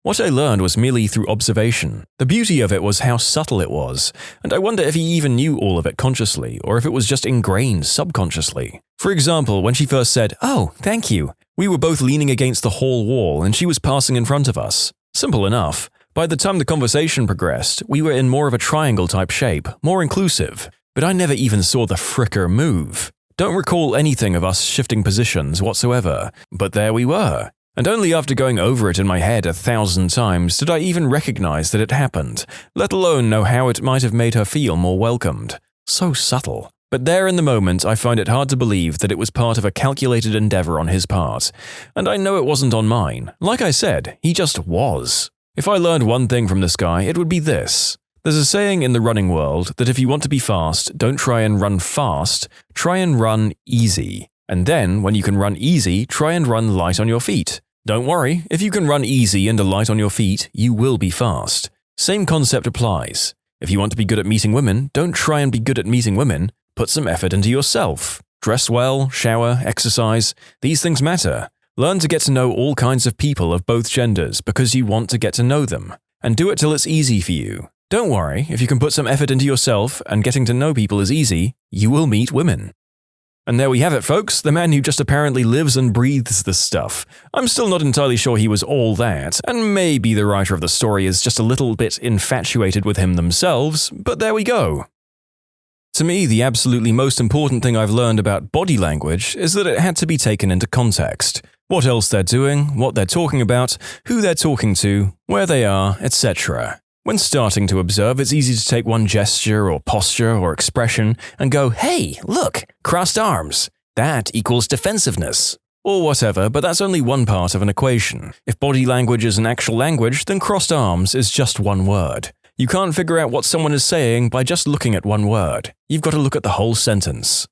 What I learned was merely through observation. The beauty of it was how subtle it was, and I wonder if he even knew all of it consciously, or if it was just ingrained subconsciously. For example, when she first said, "Oh, thank you," we were both leaning against the hall wall and she was passing in front of us. Simple enough. By the time the conversation progressed, we were in more of a triangle-type shape, more inclusive, but I never even saw the fricker move. Don't recall anything of us shifting positions whatsoever, but there we were. And only after going over it in my head 1,000 times did I even recognize that it happened, let alone know how it might have made her feel more welcomed. So subtle. But there in the moment, I find it hard to believe that it was part of a calculated endeavor on his part. And I know it wasn't on mine. Like I said, he just was. If I learned one thing from this guy, it would be this. There's a saying in the running world that if you want to be fast, don't try and run fast, try and run easy. And then, when you can run easy, try and run light on your feet. Don't worry, if you can run easy and light on your feet, you will be fast. Same concept applies. If you want to be good at meeting women, don't try and be good at meeting women, put some effort into yourself. Dress well, shower, exercise, these things matter. Learn to get to know all kinds of people of both genders because you want to get to know them. And do it till it's easy for you. Don't worry, if you can put some effort into yourself and getting to know people is easy, you will meet women. And there we have it, folks, the man who just apparently lives and breathes this stuff. I'm still not entirely sure he was all that, and maybe the writer of the story is just a little bit infatuated with him themselves, but there we go. To me, the absolutely most important thing I've learned about body language is that it had to be taken into context. What else they're doing, what they're talking about, who they're talking to, where they are, etc. When starting to observe, it's easy to take one gesture or posture or expression and go, "Hey, look, crossed arms. That equals defensiveness." Or whatever, but that's only one part of an equation. If body language is an actual language, then crossed arms is just one word. You can't figure out what someone is saying by just looking at one word. You've got to look at the whole sentence.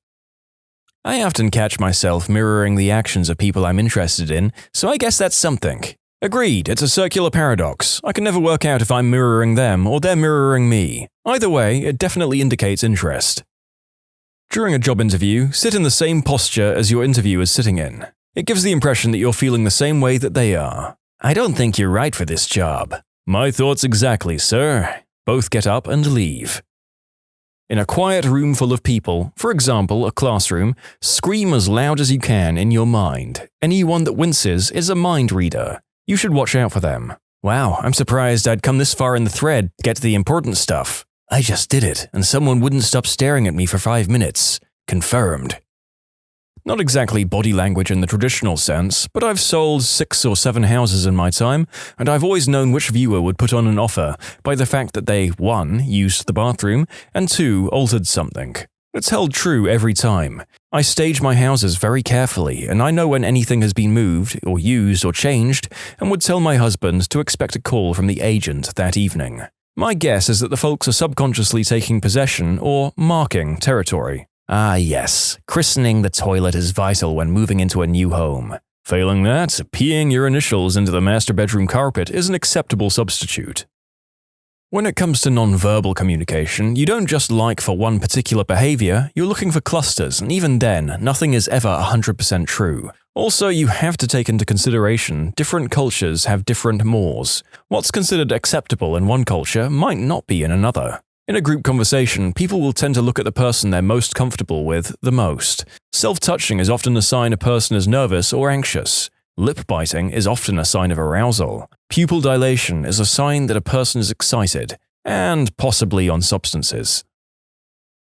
I often catch myself mirroring the actions of people I'm interested in, so I guess that's something. Agreed, it's a circular paradox. I can never work out if I'm mirroring them or they're mirroring me. Either way, it definitely indicates interest. During a job interview, sit in the same posture as your interviewer is sitting in. It gives the impression that you're feeling the same way that they are. "I don't think you're right for this job." "My thoughts exactly, sir." Both get up and leave. In a quiet room full of people, for example, a classroom, scream as loud as you can in your mind. Anyone that winces is a mind reader. You should watch out for them. "Wow, I'm surprised I'd come this far in the thread to get to the important stuff. I just did it, and someone wouldn't stop staring at me for 5 minutes. Confirmed." Not exactly body language in the traditional sense, but I've sold 6 or 7 houses in my time, and I've always known which viewer would put on an offer by the fact that they 1. Used the bathroom, and 2. Altered something. It's held true every time. I stage my houses very carefully, and I know when anything has been moved, or used, or changed, and would tell my husband to expect a call from the agent that evening. My guess is that the folks are subconsciously taking possession or marking territory. Ah yes, christening the toilet is vital when moving into a new home. Failing that, peeing your initials into the master bedroom carpet is an acceptable substitute. When it comes to non-verbal communication, you don't just like for one particular behavior, you're looking for clusters, and even then, nothing is ever 100% true. Also, you have to take into consideration different cultures have different mores. What's considered acceptable in one culture might not be in another. In a group conversation, people will tend to look at the person they're most comfortable with the most. Self-touching is often a sign a person is nervous or anxious. Lip-biting is often a sign of arousal. Pupil dilation is a sign that a person is excited, and possibly on substances.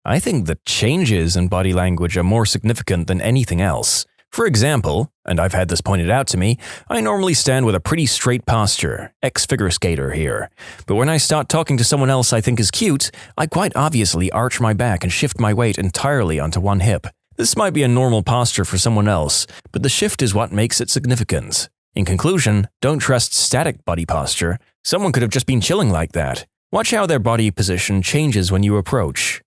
I think the changes in body language are more significant than anything else. For example, and I've had this pointed out to me, I normally stand with a pretty straight posture, ex-figure skater here. But when I start talking to someone else I think is cute, I quite obviously arch my back and shift my weight entirely onto one hip. This might be a normal posture for someone else, but the shift is what makes it significant. In conclusion, don't trust static body posture. Someone could have just been chilling like that. Watch how their body position changes when you approach.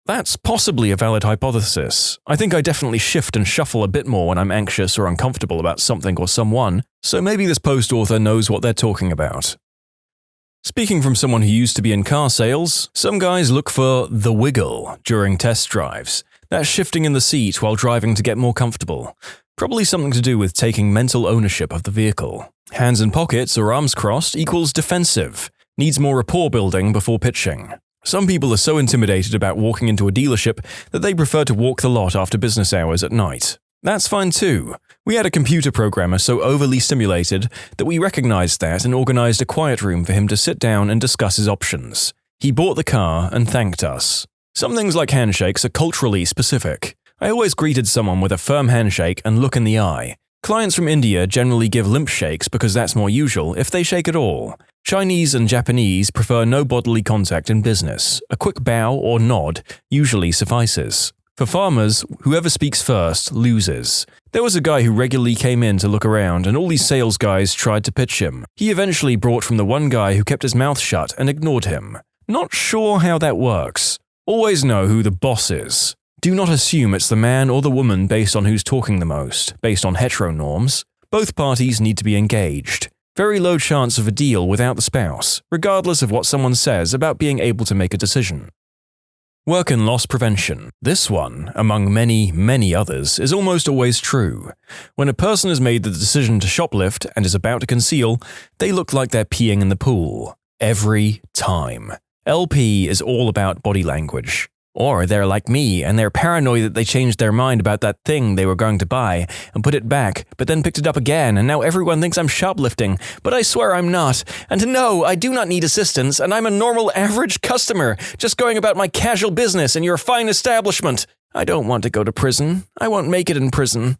That's possibly a valid hypothesis. I think I definitely shift and shuffle a bit more when I'm anxious or uncomfortable about something or someone, so maybe this post author knows what they're talking about. Speaking from someone who used to be in car sales, some guys look for the wiggle during test drives. That's shifting in the seat while driving to get more comfortable. Probably something to do with taking mental ownership of the vehicle. Hands in pockets or arms crossed equals defensive. Needs more rapport building before pitching. Some people are so intimidated about walking into a dealership that they prefer to walk the lot after business hours at night. That's fine too. We had a computer programmer so overly stimulated that we recognized that and organized a quiet room for him to sit down and discuss his options. He bought the car and thanked us. Some things like handshakes are culturally specific. I always greeted someone with a firm handshake and look in the eye. Clients from India generally give limp shakes because that's more usual if they shake at all. Chinese and Japanese prefer no bodily contact in business. A quick bow or nod usually suffices. For farmers, whoever speaks first loses. There was a guy who regularly came in to look around and all these sales guys tried to pitch him. He eventually brought from the one guy who kept his mouth shut and ignored him. Not sure how that works. Always know who the boss is. Do not assume it's the man or the woman based on who's talking the most, based on hetero norms. Both parties need to be engaged. Very low chance of a deal without the spouse, regardless of what someone says about being able to make a decision. Work and loss prevention. This one, among many others, is almost always true. When a person has made the decision to shoplift and is about to conceal, they look like they're peeing in the pool. Every time. LP is all about body language. Or they're like me and they're paranoid that they changed their mind about that thing they were going to buy and put it back, but then picked it up again and now everyone thinks I'm shoplifting, but I swear I'm not. And no, I do not need assistance and I'm a normal average customer, just going about my casual business in your fine establishment. I don't want to go to prison. I won't make it in prison.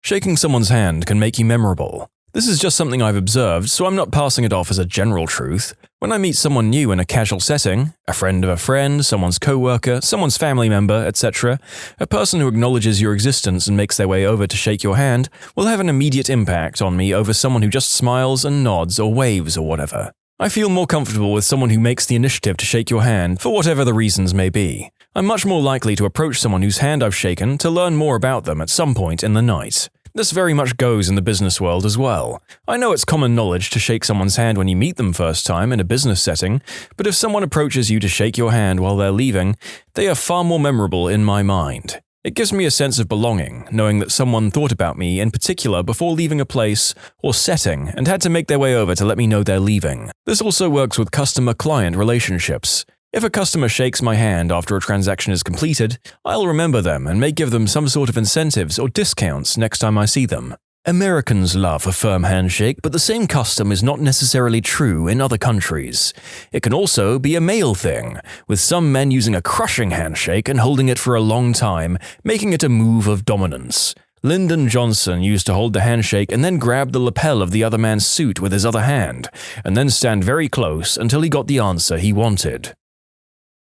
Shaking someone's hand can make you memorable. This is just something I've observed, so I'm not passing it off as a general truth. When I meet someone new in a casual setting, a friend of a friend, someone's co-worker, someone's family member, etc., a person who acknowledges your existence and makes their way over to shake your hand will have an immediate impact on me over someone who just smiles and nods or waves or whatever. I feel more comfortable with someone who makes the initiative to shake your hand for whatever the reasons may be. I'm much more likely to approach someone whose hand I've shaken to learn more about them at some point in the night. This very much goes in the business world as well. I know it's common knowledge to shake someone's hand when you meet them first time in a business setting, but if someone approaches you to shake your hand while they're leaving, they are far more memorable in my mind. It gives me a sense of belonging, knowing that someone thought about me in particular before leaving a place or setting and had to make their way over to let me know they're leaving. This also works with customer-client relationships. If a customer shakes my hand after a transaction is completed, I'll remember them and may give them some sort of incentives or discounts next time I see them. Americans love a firm handshake, but the same custom is not necessarily true in other countries. It can also be a male thing, with some men using a crushing handshake and holding it for a long time, making it a move of dominance. Lyndon Johnson used to hold the handshake and then grab the lapel of the other man's suit with his other hand, and then stand very close until he got the answer he wanted.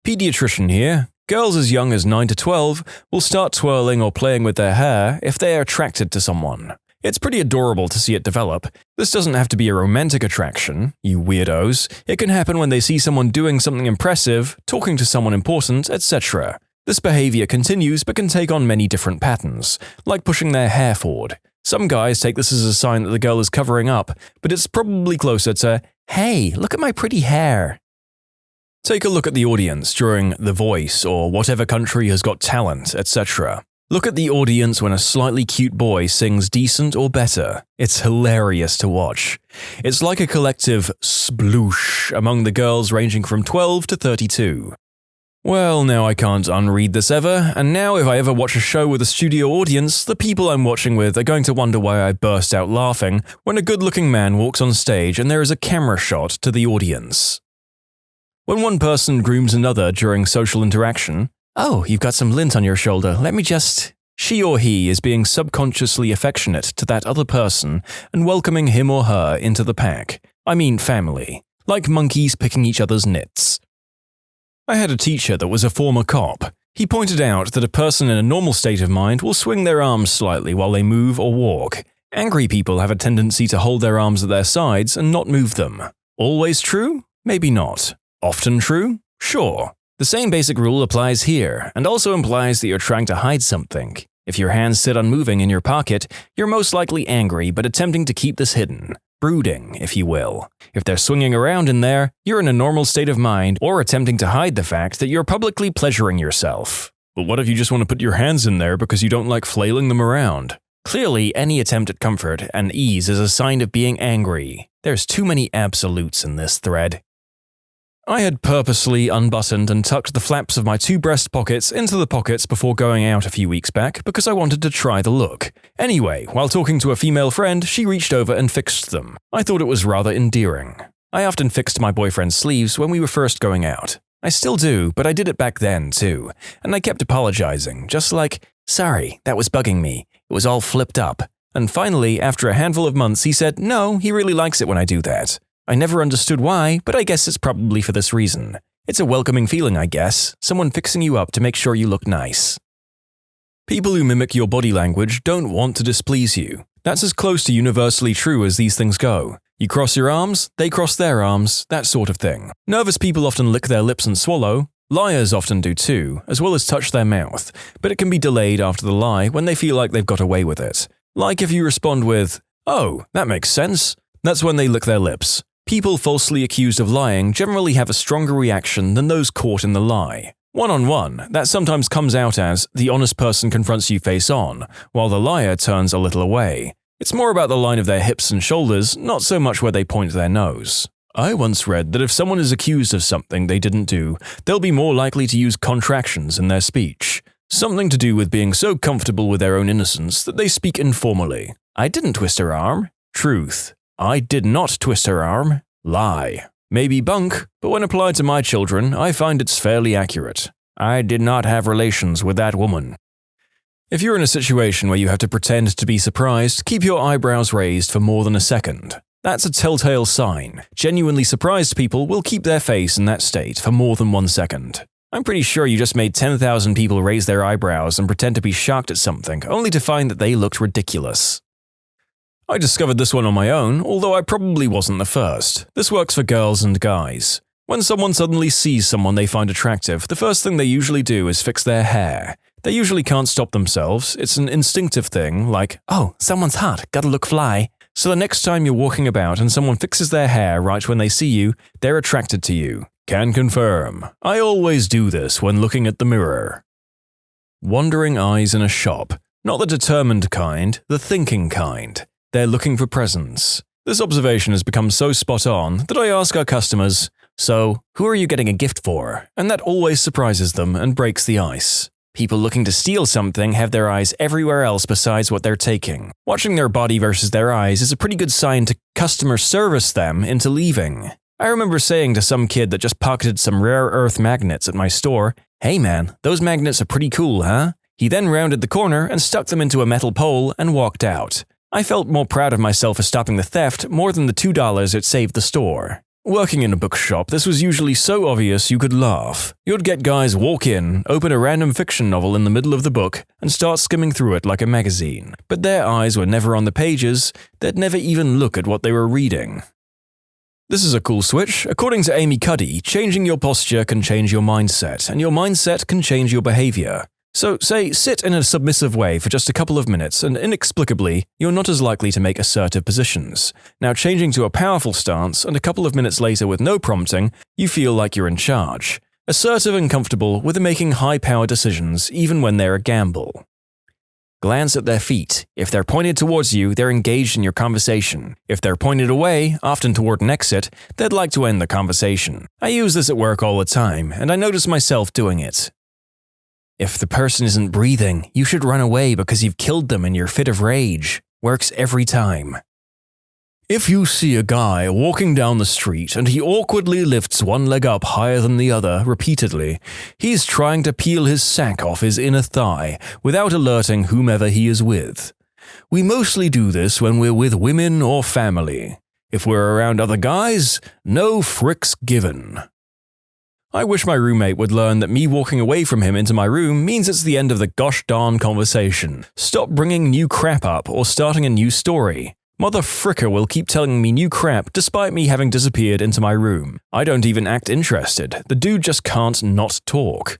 Pediatrician here. Girls as young as 9 to 12 will start twirling or playing with their hair if they are attracted to someone. It's pretty adorable to see it develop. This doesn't have to be a romantic attraction, you weirdos. It can happen when they see someone doing something impressive, talking to someone important, etc. This behavior continues but can take on many different patterns, like pushing their hair forward. Some guys take this as a sign that the girl is covering up, but it's probably closer to, "Hey, look at my pretty hair." Take a look at the audience during The Voice or whatever country has got talent, etc. Look at the audience when a slightly cute boy sings decent or better. It's hilarious to watch. It's like a collective sploosh among the girls ranging from 12 to 32. Well, now I can't unread this ever, and now if I ever watch a show with a studio audience, the people I'm watching with are going to wonder why I burst out laughing when a good-looking man walks on stage and there is a camera shot to the audience. When one person grooms another during social interaction, "Oh, you've got some lint on your shoulder, let me just..." She or he is being subconsciously affectionate to that other person and welcoming him or her into the pack. I mean family. Like monkeys picking each other's nits. I had a teacher that was a former cop. He pointed out that a person in a normal state of mind will swing their arms slightly while they move or walk. Angry people have a tendency to hold their arms at their sides and not move them. Always true? Maybe not. Often true? Sure. The same basic rule applies here, and also implies that you're trying to hide something. If your hands sit unmoving in your pocket, you're most likely angry but attempting to keep this hidden. Brooding, if you will. If they're swinging around in there, you're in a normal state of mind or attempting to hide the fact that you're publicly pleasuring yourself. But what if you just want to put your hands in there because you don't like flailing them around? Clearly, any attempt at comfort and ease is a sign of being angry. There's too many absolutes in this thread. I had purposely unbuttoned and tucked the flaps of my 2 breast pockets into the pockets before going out a few weeks back because I wanted to try the look. Anyway, while talking to a female friend, she reached over and fixed them. I thought it was rather endearing. I often fixed my boyfriend's sleeves when we were first going out. I still do, but I did it back then too, and I kept apologizing, just like, "Sorry, that was bugging me. It was all flipped up." And finally, after a handful of months, he said, "No, he really likes it when I do that." I never understood why, but I guess it's probably for this reason. It's a welcoming feeling, I guess, someone fixing you up to make sure you look nice. People who mimic your body language don't want to displease you. That's as close to universally true as these things go. You cross your arms, they cross their arms, that sort of thing. Nervous people often lick their lips and swallow. Liars often do too, as well as touch their mouth, but it can be delayed after the lie when they feel like they've got away with it. Like if you respond with, "Oh, that makes sense," that's when they lick their lips. People falsely accused of lying generally have a stronger reaction than those caught in the lie. One-on-one, that sometimes comes out as the honest person confronts you face-on, while the liar turns a little away. It's more about the line of their hips and shoulders, not so much where they point their nose. I once read that if someone is accused of something they didn't do, they'll be more likely to use contractions in their speech. Something to do with being so comfortable with their own innocence that they speak informally. "I didn't twist her arm." Truth. "I did not twist her arm." Lie. Maybe bunk, but when applied to my children, I find it's fairly accurate. "I did not have relations with that woman." If you're in a situation where you have to pretend to be surprised, keep your eyebrows raised for more than a second. That's a telltale sign. Genuinely surprised people will keep their face in that state for more than 1 second. I'm pretty sure you just made 10,000 people raise their eyebrows and pretend to be shocked at something, only to find that they looked ridiculous. I discovered this one on my own, although I probably wasn't the first. This works for girls and guys. When someone suddenly sees someone they find attractive, the first thing they usually do is fix their hair. They usually can't stop themselves, it's an instinctive thing, like, "Oh, someone's hot, gotta look fly." So the next time you're walking about and someone fixes their hair right when they see you, they're attracted to you. Can confirm. I always do this when looking at the mirror. Wandering eyes in a shop. Not the determined kind, the thinking kind. They're looking for presents. This observation has become so spot on that I ask our customers, "So, who are you getting a gift for?" And that always surprises them and breaks the ice. People looking to steal something have their eyes everywhere else besides what they're taking. Watching their body versus their eyes is a pretty good sign to customer service them into leaving. I remember saying to some kid that just pocketed some rare earth magnets at my store, "Hey man, those magnets are pretty cool, huh?" He then rounded the corner and stuck them into a metal pole and walked out. I felt more proud of myself for stopping the theft more than the $2 it saved the store. Working in a bookshop, this was usually so obvious you could laugh. You'd get guys walk in, open a random fiction novel in the middle of the book, and start skimming through it like a magazine. But their eyes were never on the pages, they'd never even look at what they were reading. This is a cool switch. According to AmITheA, changing your posture can change your mindset, and your mindset can change your behavior. So, say, sit in a submissive way for just a couple of minutes, and inexplicably, you're not as likely to make assertive positions. Now, changing to a powerful stance, and a couple of minutes later with no prompting, you feel like you're in charge. Assertive and comfortable with making high-power decisions, even when they're a gamble. Glance at their feet. If they're pointed towards you, they're engaged in your conversation. If they're pointed away, often toward an exit, they'd like to end the conversation. I use this at work all the time, and I notice myself doing it. If the person isn't breathing, you should run away because you've killed them in your fit of rage. Works every time. If you see a guy walking down the street and he awkwardly lifts one leg up higher than the other repeatedly, he's trying to peel his sack off his inner thigh without alerting whomever he is with. We mostly do this when we're with women or family. If we're around other guys, no fricks given. I wish my roommate would learn that me walking away from him into my room means it's the end of the gosh darn conversation. Stop bringing new crap up or starting a new story. Mother fricker will keep telling me new crap despite me having disappeared into my room. I don't even act interested. The dude just can't not talk.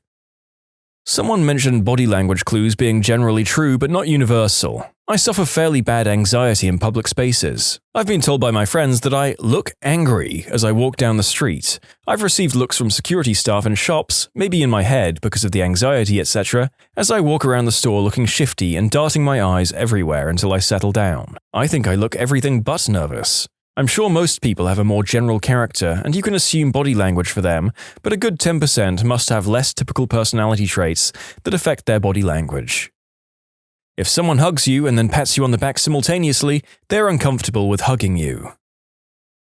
Someone mentioned body language clues being generally true but not universal. I suffer fairly bad anxiety in public spaces. I've been told by my friends that I look angry as I walk down the street. I've received looks from security staff in shops, maybe in my head because of the anxiety, etc., as I walk around the store looking shifty and darting my eyes everywhere until I settle down. I think I look everything but nervous. I'm sure most people have a more general character, and you can assume body language for them, but a good 10% must have less typical personality traits that affect their body language. If someone hugs you and then pats you on the back simultaneously, they're uncomfortable with hugging you.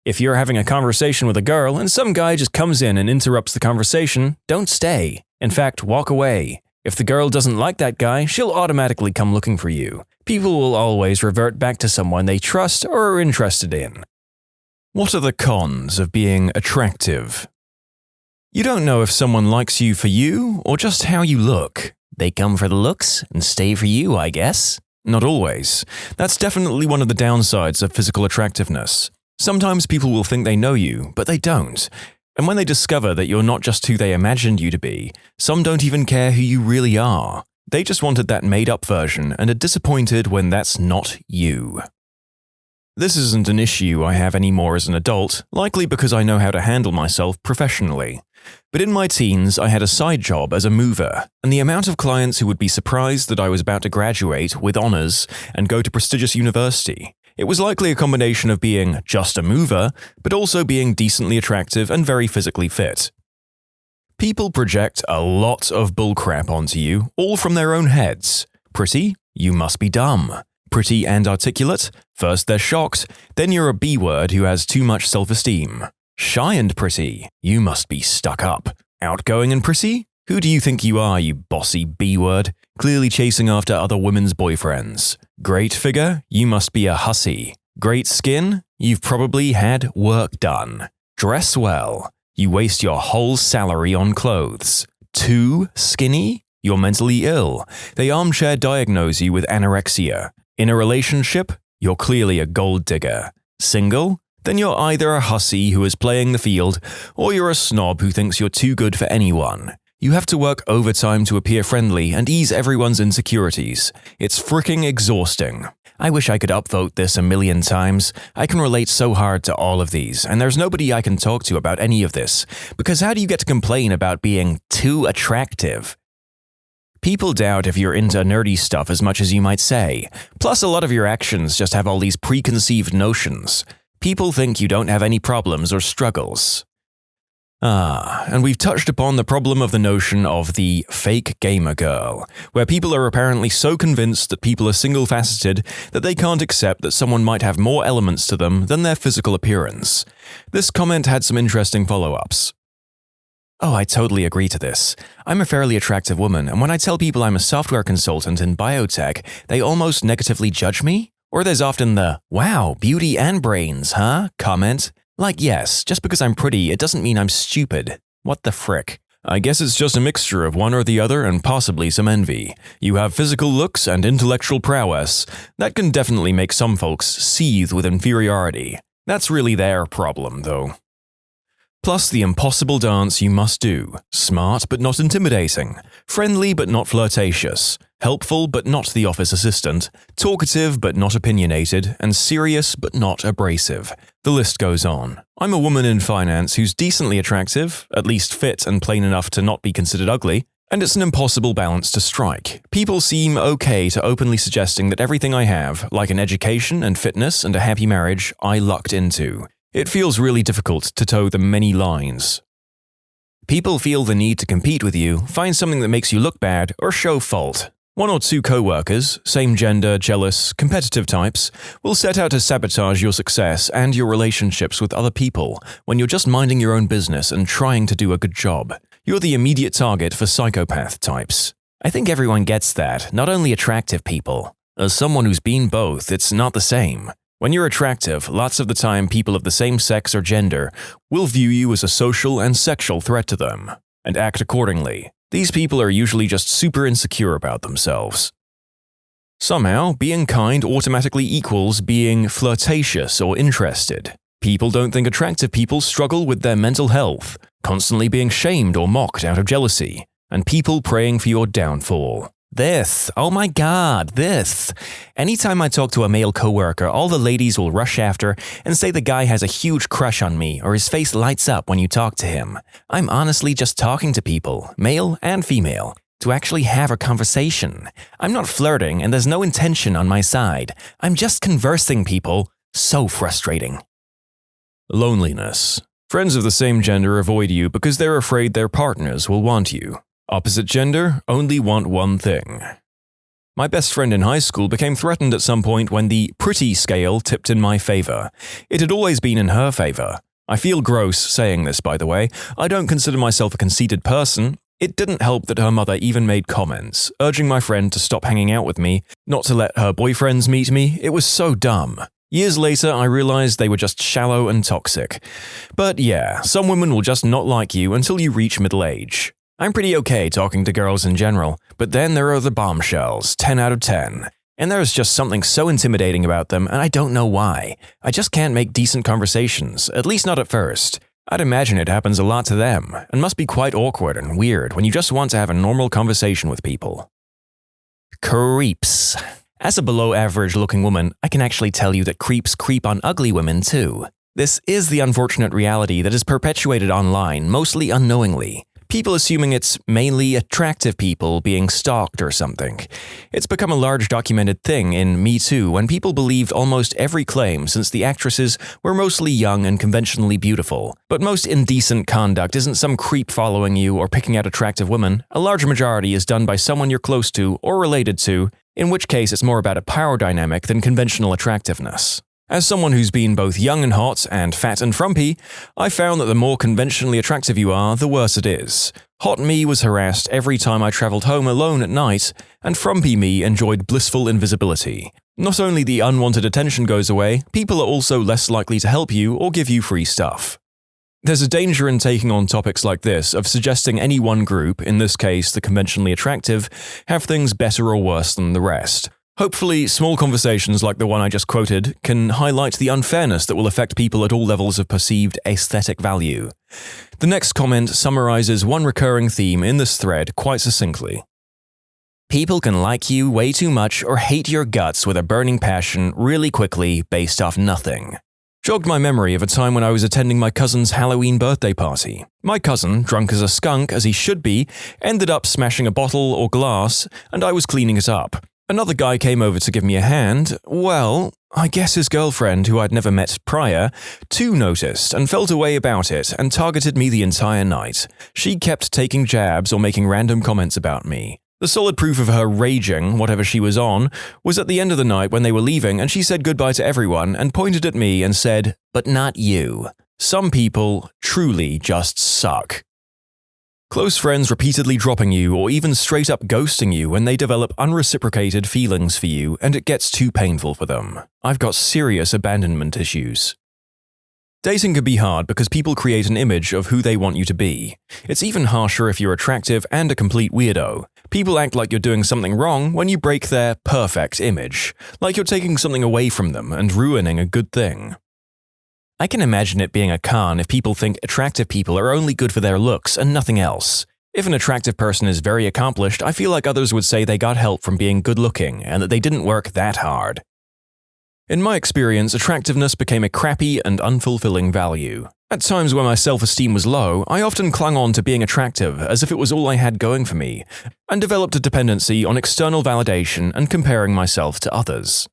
If you're having a conversation with a girl and some guy just comes in and interrupts the conversation, don't stay. In fact, walk away. If the girl doesn't like that guy, she'll automatically come looking for you. People will always revert back to someone they trust or are interested in. What are the cons of being attractive? You don't know if someone likes you for you or just how you look. They come for the looks and stay for you, I guess. Not always. That's definitely one of the downsides of physical attractiveness. Sometimes people will think they know you, but they don't. And when they discover that you're not just who they imagined you to be, some don't even care who you really are. They just wanted that made-up version and are disappointed when that's not you. This isn't an issue I have anymore as an adult, likely because I know how to handle myself professionally. But in my teens, I had a side job as a mover, and the amount of clients who would be surprised that I was about to graduate with honors and go to prestigious university. It was likely a combination of being just a mover, but also being decently attractive and very physically fit. People project a lot of bullcrap onto you, all from their own heads. Pretty? You must be dumb. Pretty and articulate? First they're shocked, then you're a B-word who has too much self-esteem. Shy and pretty? You must be stuck up. Outgoing and pretty? Who do you think you are, you bossy B-word, clearly chasing after other women's boyfriends? Great figure? You must be a hussy. Great skin? You've probably had work done. Dress well? You waste your whole salary on clothes. Too skinny? You're mentally ill. They armchair diagnose you with anorexia. In a relationship? You're clearly a gold digger. Single? Then you're either a hussy who is playing the field, or you're a snob who thinks you're too good for anyone. You have to work overtime to appear friendly and ease everyone's insecurities. It's fricking exhausting. I wish I could upvote this 1,000,000 times. I can relate so hard to all of these, and there's nobody I can talk to about any of this, because how do you get to complain about being too attractive? People doubt if you're into nerdy stuff as much as you might say. Plus, a lot of your actions just have all these preconceived notions. People think you don't have any problems or struggles. And we've touched upon the problem of the notion of the fake gamer girl, where people are apparently so convinced that people are single-faceted that they can't accept that someone might have more elements to them than their physical appearance. This comment had some interesting follow-ups. Oh, I totally agree to this. I'm a fairly attractive woman, and when I tell people I'm a software consultant in biotech, they almost negatively judge me. Or there's often the, wow, beauty and brains, huh? comment. Like, yes, just because I'm pretty, it doesn't mean I'm stupid. What the frick? I guess it's just a mixture of one or the other and possibly some envy. You have physical looks and intellectual prowess. That can definitely make some folks seethe with inferiority. That's really their problem, though. Plus the impossible dance you must do. Smart but not intimidating. Friendly but not flirtatious. Helpful but not the office assistant. Talkative but not opinionated. And serious but not abrasive. The list goes on. I'm a woman in finance who's decently attractive, at least fit and plain enough to not be considered ugly, and it's an impossible balance to strike. People seem okay to openly suggesting that everything I have, like an education and fitness and a happy marriage, I lucked into. It feels really difficult to toe the many lines. People feel the need to compete with you, find something that makes you look bad, or show fault. One or two co-workers, same gender, jealous, competitive types, will set out to sabotage your success and your relationships with other people when you're just minding your own business and trying to do a good job. You're the immediate target for psychopath types. I think everyone gets that, not only attractive people. As someone who's been both, it's not the same. When you're attractive, lots of the time people of the same sex or gender will view you as a social and sexual threat to them, and act accordingly. These people are usually just super insecure about themselves. Somehow, being kind automatically equals being flirtatious or interested. People don't think attractive people struggle with their mental health, constantly being shamed or mocked out of jealousy. and people praying for your downfall. This. Oh my god, this. Anytime I talk to a male coworker, all the ladies will rush after and say the guy has a huge crush on me or his face lights up when you talk to him. I'm honestly just talking to people, male and female, to actually have a conversation. I'm not flirting and there's no intention on my side. I'm just conversing, people. So frustrating. Loneliness. Friends of the same gender avoid you because they're afraid their partners will want you. Opposite gender only want one thing. My best friend in high school became threatened at some point when the pretty scale tipped in my favor. It had always been in her favor. I feel gross saying this, by the way. I don't consider myself a conceited person. It didn't help that her mother even made comments, urging my friend to stop hanging out with me, not to let her boyfriends meet me. It was so dumb. Years later, I realized they were just shallow and toxic. But yeah, some women will just not like you until you reach middle age. I'm pretty okay talking to girls in general, but then there are the bombshells, 10 out of 10. And there's just something so intimidating about them, and I don't know why. I just can't make decent conversations, at least not at first. I'd imagine it happens a lot to them, and must be quite awkward and weird when you just want to have a normal conversation with people. Creeps. As a below-average looking woman, I can actually tell you that creeps creep on ugly women too. This is the unfortunate reality that is perpetuated online, mostly unknowingly. People assuming it's mainly attractive people being stalked or something. It's become a large documented thing in Me Too when people believed almost every claim since the actresses were mostly young and conventionally beautiful. But most indecent conduct isn't some creep following you or picking out attractive women. A large majority is done by someone you're close to or related to, in which case it's more about a power dynamic than conventional attractiveness. As someone who's been both young and hot and fat and frumpy, I found that the more conventionally attractive you are, the worse it is. Hot me was harassed every time I traveled home alone at night, and frumpy me enjoyed blissful invisibility. Not only the unwanted attention goes away, people are also less likely to help you or give you free stuff. There's a danger in taking on topics like this of suggesting any one group, in this case the conventionally attractive, have things better or worse than the rest. Hopefully, small conversations like the one I just quoted can highlight the unfairness that will affect people at all levels of perceived aesthetic value. The next comment summarizes one recurring theme in this thread quite succinctly. People can like you way too much or hate your guts with a burning passion really quickly based off nothing. Jogged my memory of a time when I was attending my cousin's Halloween birthday party. My cousin, drunk as a skunk as he should be, ended up smashing a bottle or glass, and I was cleaning it up. Another guy came over to give me a hand. Well, I guess his girlfriend, who I'd never met prior, too noticed and felt a way about it and targeted me the entire night. She kept taking jabs or making random comments about me. The solid proof of her raging, whatever she was on, was at the end of the night when they were leaving and she said goodbye to everyone and pointed at me and said, "But not you. Some people truly just suck." Close friends repeatedly dropping you or even straight up ghosting you when they develop unreciprocated feelings for you and it gets too painful for them. I've got serious abandonment issues. Dating can be hard because people create an image of who they want you to be. It's even harsher if you're attractive and a complete weirdo. People act like you're doing something wrong when you break their perfect image, like you're taking something away from them and ruining a good thing. I can imagine it being a con if people think attractive people are only good for their looks and nothing else. If an attractive person is very accomplished, I feel like others would say they got help from being good-looking and that they didn't work that hard. In my experience, attractiveness became a crappy and unfulfilling value. At times when my self-esteem was low, I often clung on to being attractive as if it was all I had going for me, and developed a dependency on external validation and comparing myself to others.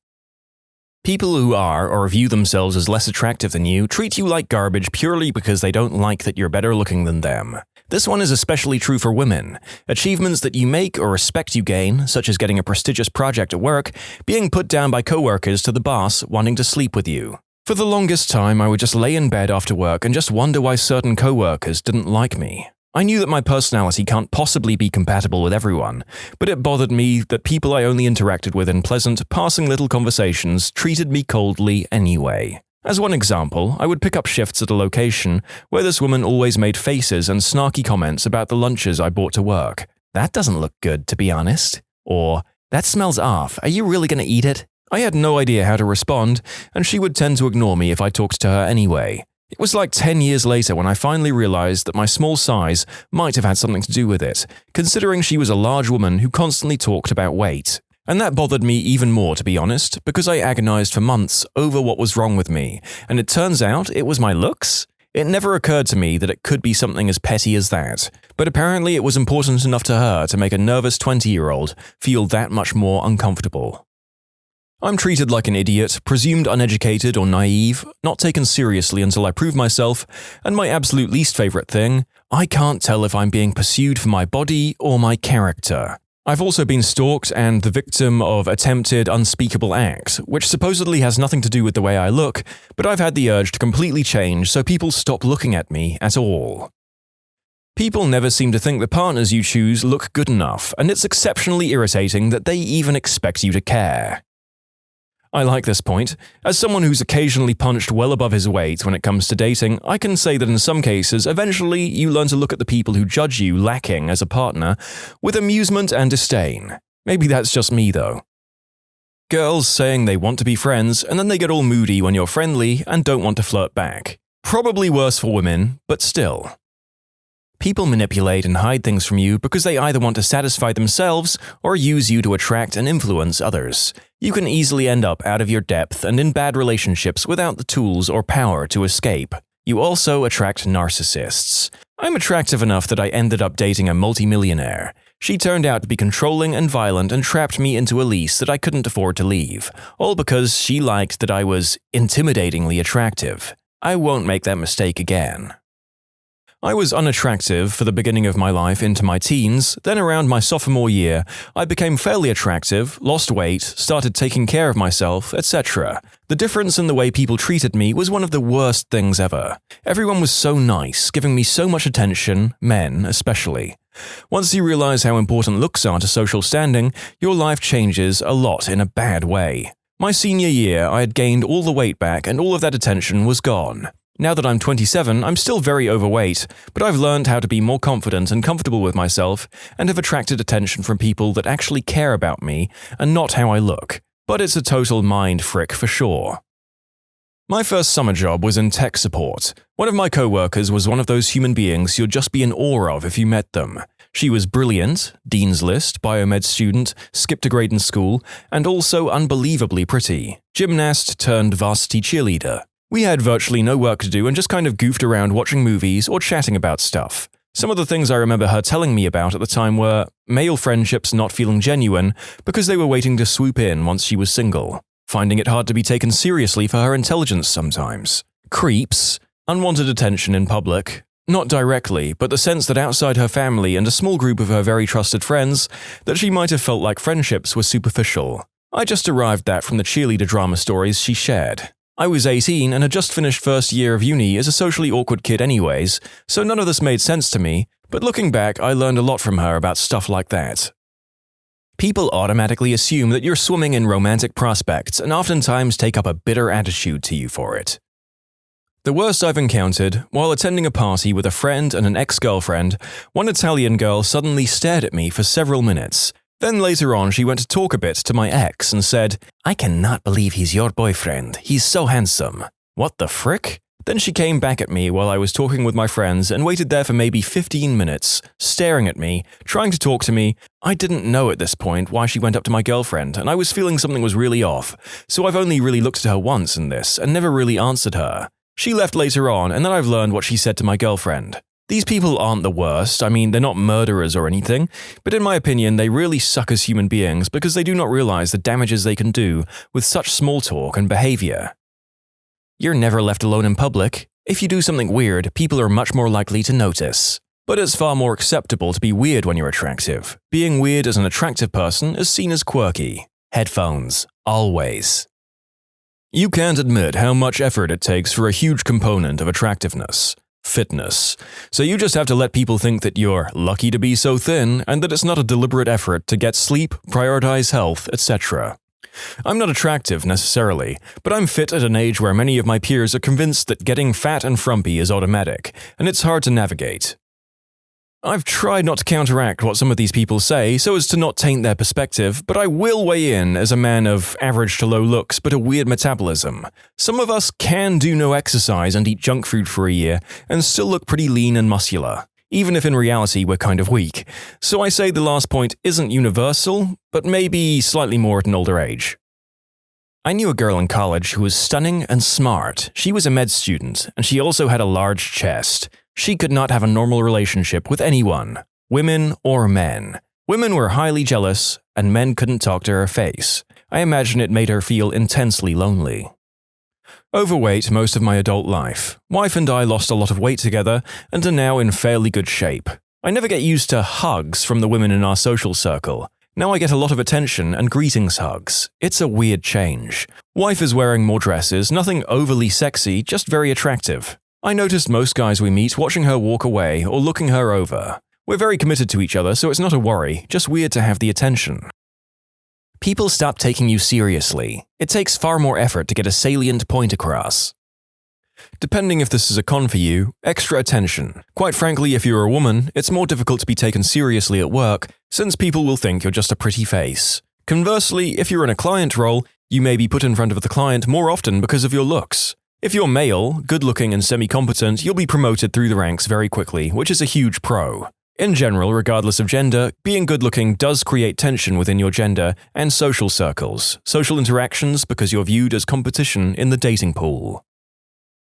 People who are or view themselves as less attractive than you treat you like garbage purely because they don't like that you're better looking than them. This one is especially true for women. Achievements that you make or respect you gain, such as getting a prestigious project at work, being put down by coworkers to the boss wanting to sleep with you. For the longest time, I would just lay in bed after work and just wonder why certain coworkers didn't like me. I knew that my personality can't possibly be compatible with everyone, but it bothered me that people I only interacted with in pleasant, passing little conversations treated me coldly anyway. As one example, I would pick up shifts at a location where this woman always made faces and snarky comments about the lunches I brought to work. "That doesn't look good, to be honest." Or, "That smells off. Are you really going to eat it?" I had no idea how to respond, and she would tend to ignore me if I talked to her anyway. It was like 10 years later when I finally realized that my small size might have had something to do with it, considering she was a large woman who constantly talked about weight. And that bothered me even more, to be honest, because I agonized for months over what was wrong with me, and it turns out it was my looks? It never occurred to me that it could be something as petty as that, but apparently it was important enough to her to make a nervous 20-year-old feel that much more uncomfortable. I'm treated like an idiot, presumed uneducated or naive, not taken seriously until I prove myself, and my absolute least favorite thing, I can't tell if I'm being pursued for my body or my character. I've also been stalked and the victim of attempted unspeakable acts, which supposedly has nothing to do with the way I look, but I've had the urge to completely change so people stop looking at me at all. People never seem to think the partners you choose look good enough, and it's exceptionally irritating that they even expect you to care. I like this point. As someone who's occasionally punched well above his weight when it comes to dating, I can say that in some cases, eventually you learn to look at the people who judge you lacking as a partner with amusement and disdain. Maybe that's just me, though. Girls saying they want to be friends, and then they get all moody when you're friendly and don't want to flirt back. Probably worse for women, but still. People manipulate and hide things from you because they either want to satisfy themselves or use you to attract and influence others. You can easily end up out of your depth and in bad relationships without the tools or power to escape. You also attract narcissists. I'm attractive enough that I ended up dating a multimillionaire. She turned out to be controlling and violent and trapped me into a lease that I couldn't afford to leave, all because she liked that I was intimidatingly attractive. I won't make that mistake again. I was unattractive for the beginning of my life into my teens, then around my sophomore year, I became fairly attractive, lost weight, started taking care of myself, etc. The difference in the way people treated me was one of the worst things ever. Everyone was so nice, giving me so much attention, men especially. Once you realize how important looks are to social standing, your life changes a lot in a bad way. My senior year, I had gained all the weight back and all of that attention was gone. Now that I'm 27, I'm still very overweight, but I've learned how to be more confident and comfortable with myself and have attracted attention from people that actually care about me and not how I look. But it's a total mind frick for sure. My first summer job was in tech support. One of my co-workers was one of those human beings you'd just be in awe of if you met them. She was brilliant, Dean's List, biomed student, skipped a grade in school, and also unbelievably pretty. Gymnast turned varsity cheerleader. We had virtually no work to do and just kind of goofed around watching movies or chatting about stuff. Some of the things I remember her telling me about at the time were male friendships not feeling genuine because they were waiting to swoop in once she was single, finding it hard to be taken seriously for her intelligence sometimes, creeps, unwanted attention in public, not directly, but the sense that outside her family and a small group of her very trusted friends, that she might have felt like friendships were superficial. I just derived that from the cheerleader drama stories she shared. I was 18 and had just finished first year of uni as a socially awkward kid anyways, so none of this made sense to me, but looking back I learned a lot from her about stuff like that. People automatically assume that you're swimming in romantic prospects and oftentimes take up a bitter attitude to you for it. The worst I've encountered, while attending a party with a friend and an ex-girlfriend, one Italian girl suddenly stared at me for several minutes. Then later on she went to talk a bit to my ex and said, "I cannot believe he's your boyfriend, he's so handsome." What the frick? Then she came back at me while I was talking with my friends and waited there for maybe 15 minutes, staring at me, trying to talk to me. I didn't know at this point why she went up to my girlfriend and I was feeling something was really off, so I've only really looked at her once in this and never really answered her. She left later on and then I've learned what she said to my girlfriend. These people aren't the worst, I mean they're not murderers or anything, but in my opinion they really suck as human beings because they do not realize the damages they can do with such small talk and behavior. You're never left alone in public. If you do something weird, people are much more likely to notice. But it's far more acceptable to be weird when you're attractive. Being weird as an attractive person is seen as quirky. Headphones. Always. You can't admit how much effort it takes for a huge component of attractiveness. Fitness. So you just have to let people think that you're lucky to be so thin and that it's not a deliberate effort to get sleep, prioritize health, etc. I'm not attractive necessarily, but I'm fit at an age where many of my peers are convinced that getting fat and frumpy is automatic, and it's hard to navigate. I've tried not to counteract what some of these people say so as to not taint their perspective, but I will weigh in as a man of average to low looks but a weird metabolism. Some of us can do no exercise and eat junk food for a year and still look pretty lean and muscular, even if in reality we're kind of weak. So I say the last point isn't universal, but maybe slightly more at an older age. I knew a girl in college who was stunning and smart. She was a med student, and she also had a large chest. She could not have a normal relationship with anyone, women or men. Women were highly jealous, and men couldn't talk to her face. I imagine it made her feel intensely lonely. Overweight most of my adult life. Wife and I lost a lot of weight together and are now in fairly good shape. I never get used to hugs from the women in our social circle. Now I get a lot of attention and greetings hugs. It's a weird change. Wife is wearing more dresses, nothing overly sexy, just very attractive. I noticed most guys we meet watching her walk away or looking her over. We're very committed to each other, so it's not a worry, just weird to have the attention. People stop taking you seriously. It takes far more effort to get a salient point across. Depending if this is a con for you, extra attention. Quite frankly, if you're a woman, it's more difficult to be taken seriously at work, since people will think you're just a pretty face. Conversely, if you're in a client role, you may be put in front of the client more often because of your looks. If you're male, good-looking and semi-competent, you'll be promoted through the ranks very quickly, which is a huge pro. In general, regardless of gender, being good-looking does create tension within your gender and social circles, social interactions because you're viewed as competition in the dating pool.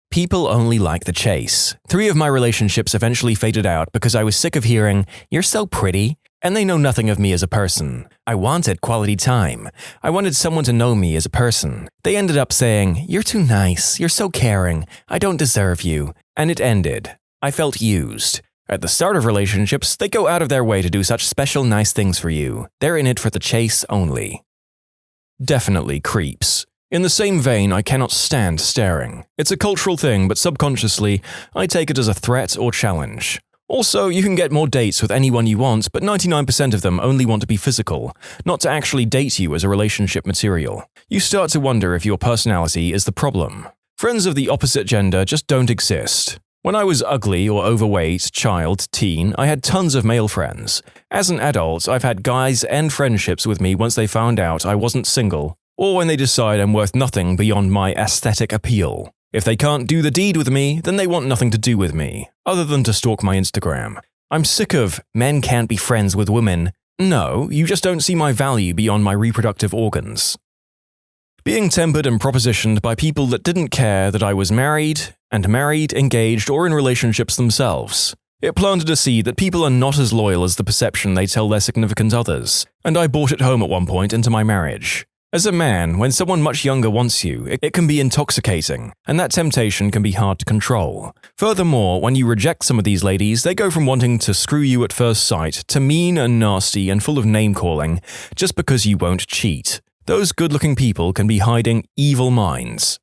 People only like the chase. 3 of my relationships eventually faded out because I was sick of hearing, "You're so pretty," and they know nothing of me as a person. I wanted quality time. I wanted someone to know me as a person. They ended up saying, "You're too nice, you're so caring, I don't deserve you," and it ended. I felt used. At the start of relationships, they go out of their way to do such special nice things for you. They're in it for the chase only. Definitely creeps. In the same vein, I cannot stand staring. It's a cultural thing, but subconsciously, I take it as a threat or challenge. Also, you can get more dates with anyone you want, but 99% of them only want to be physical, not to actually date you as a relationship material. You start to wonder if your personality is the problem. Friends of the opposite gender just don't exist. When I was ugly or overweight, child, teen, I had tons of male friends. As an adult, I've had guys end friendships with me once they found out I wasn't single, or when they decide I'm worth nothing beyond my aesthetic appeal. If they can't do the deed with me, then they want nothing to do with me, other than to stalk my Instagram. I'm sick of, "Men can't be friends with women." No, you just don't see my value beyond my reproductive organs. Being tempered and propositioned by people that didn't care that I was married, engaged, or in relationships themselves. It planted a seed that people are not as loyal as the perception they tell their significant others, and I brought it home at one point into my marriage. As a man, when someone much younger wants you, it can be intoxicating, and that temptation can be hard to control. Furthermore, when you reject some of these ladies, they go from wanting to screw you at first sight to mean and nasty and full of name-calling just because you won't cheat. Those good-looking people can be hiding evil minds.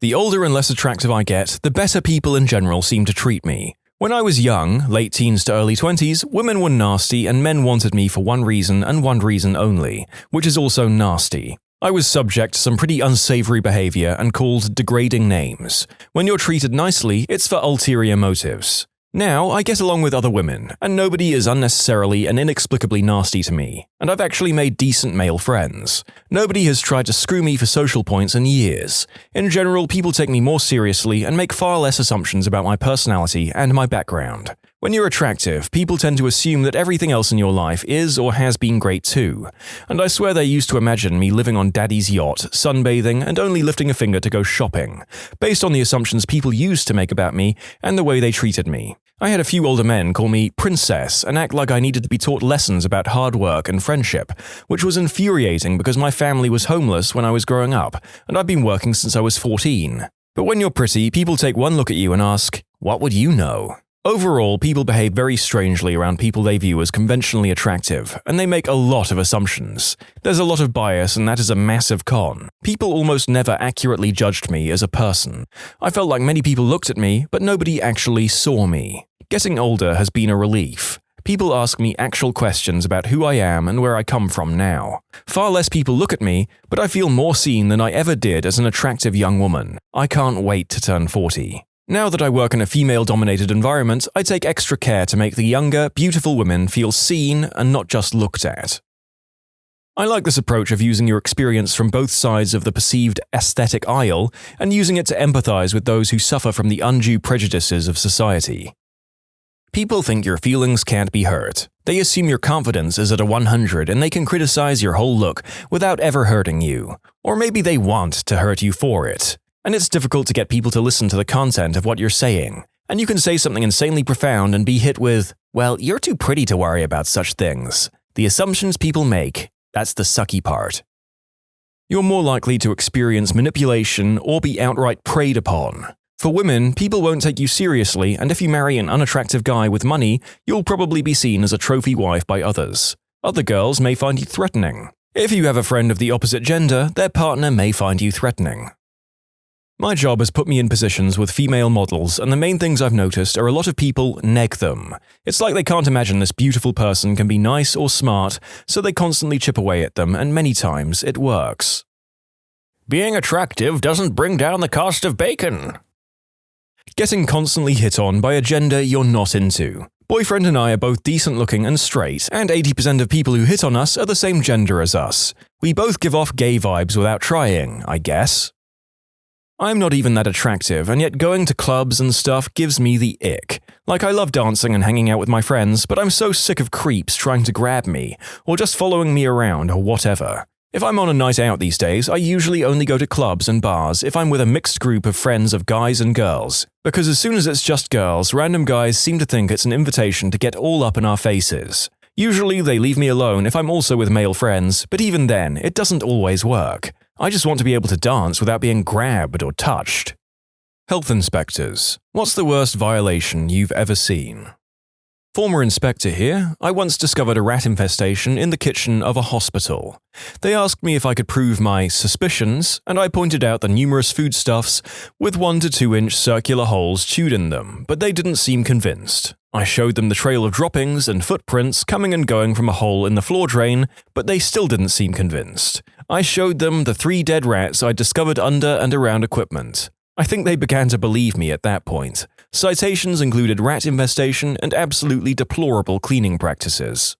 The older and less attractive I get, the better people in general seem to treat me. When I was young, late teens to early 20s, women were nasty and men wanted me for one reason and one reason only, which is also nasty. I was subject to some pretty unsavory behavior and called degrading names. When you're treated nicely, it's for ulterior motives. Now, I get along with other women, and nobody is unnecessarily and inexplicably nasty to me, and I've actually made decent male friends. Nobody has tried to screw me for social points in years. In general, people take me more seriously and make far less assumptions about my personality and my background. When you're attractive, people tend to assume that everything else in your life is or has been great too, and I swear they used to imagine me living on daddy's yacht, sunbathing, and only lifting a finger to go shopping, based on the assumptions people used to make about me and the way they treated me. I had a few older men call me princess and act like I needed to be taught lessons about hard work and friendship, which was infuriating because my family was homeless when I was growing up, and I've been working since I was 14. But when you're pretty, people take one look at you and ask, "What would you know?" Overall, people behave very strangely around people they view as conventionally attractive, and they make a lot of assumptions. There's a lot of bias, and that is a massive con. People almost never accurately judged me as a person. I felt like many people looked at me, but nobody actually saw me. Getting older has been a relief. People ask me actual questions about who I am and where I come from now. Far less people look at me, but I feel more seen than I ever did as an attractive young woman. I can't wait to turn 40. Now that I work in a female-dominated environment, I take extra care to make the younger, beautiful women feel seen and not just looked at. I like this approach of using your experience from both sides of the perceived aesthetic aisle and using it to empathize with those who suffer from the undue prejudices of society. People think your feelings can't be hurt. They assume your confidence is at a 100 and they can criticize your whole look without ever hurting you. Or maybe they want to hurt you for it. And it's difficult to get people to listen to the content of what you're saying. And you can say something insanely profound and be hit with, "Well, you're too pretty to worry about such things." The assumptions people make, that's the sucky part. You're more likely to experience manipulation or be outright preyed upon. For women, people won't take you seriously, and if you marry an unattractive guy with money, you'll probably be seen as a trophy wife by others. Other girls may find you threatening. If you have a friend of the opposite gender, their partner may find you threatening. My job has put me in positions with female models, and the main things I've noticed are a lot of people neg them. It's like they can't imagine this beautiful person can be nice or smart, so they constantly chip away at them, and many times it works. Being attractive doesn't bring down the cost of bacon. Getting constantly hit on by a gender you're not into. Boyfriend and I are both decent looking and straight, and 80% of people who hit on us are the same gender as us. We both give off gay vibes without trying, I guess. I'm not even that attractive, and yet going to clubs and stuff gives me the ick. Like, I love dancing and hanging out with my friends, but I'm so sick of creeps trying to grab me, or just following me around or whatever. If I'm on a night out these days, I usually only go to clubs and bars if I'm with a mixed group of friends of guys and girls, because as soon as it's just girls, random guys seem to think it's an invitation to get all up in our faces. Usually they leave me alone if I'm also with male friends, but even then, it doesn't always work. I just want to be able to dance without being grabbed or touched. Health inspectors. What's the worst violation you've ever seen? Former inspector here, I once discovered a rat infestation in the kitchen of a hospital. They asked me if I could prove my suspicions, and I pointed out the numerous foodstuffs with 1 to 2 inch circular holes chewed in them, but they didn't seem convinced. I showed them the trail of droppings and footprints coming and going from a hole in the floor drain, but they still didn't seem convinced. I showed them the 3 dead rats I discovered under and around equipment. I think they began to believe me at that point. Citations included rat infestation and absolutely deplorable cleaning practices.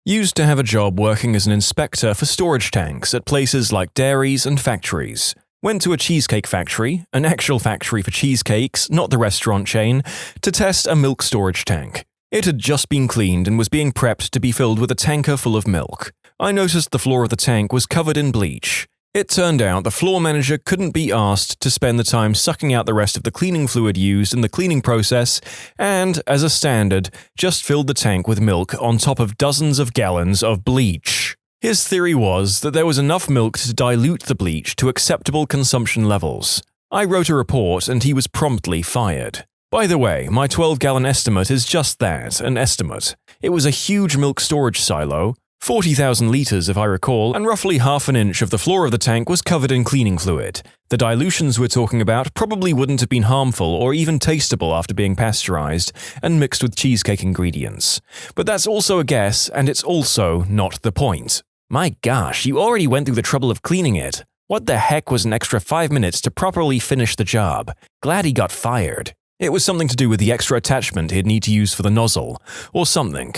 Used to have a job working as an inspector for storage tanks at places like dairies and factories. Went to a cheesecake factory, an actual factory for cheesecakes, not the restaurant chain, to test a milk storage tank. It had just been cleaned and was being prepped to be filled with a tanker full of milk. I noticed the floor of the tank was covered in bleach. It turned out the floor manager couldn't be asked to spend the time sucking out the rest of the cleaning fluid used in the cleaning process and, as a standard, just filled the tank with milk on top of dozens of gallons of bleach. His theory was that there was enough milk to dilute the bleach to acceptable consumption levels. I wrote a report and he was promptly fired. By the way, my 12-gallon estimate is just that, an estimate. It was a huge milk storage silo, 40,000 litres if I recall, and roughly half an inch of the floor of the tank was covered in cleaning fluid. The dilutions we're talking about probably wouldn't have been harmful or even tasteable after being pasteurized and mixed with cheesecake ingredients. But that's also a guess, and it's also not the point. My gosh, you already went through the trouble of cleaning it. What the heck was an extra 5 minutes to properly finish the job? Glad he got fired. It was something to do with the extra attachment he'd need to use for the nozzle, or something.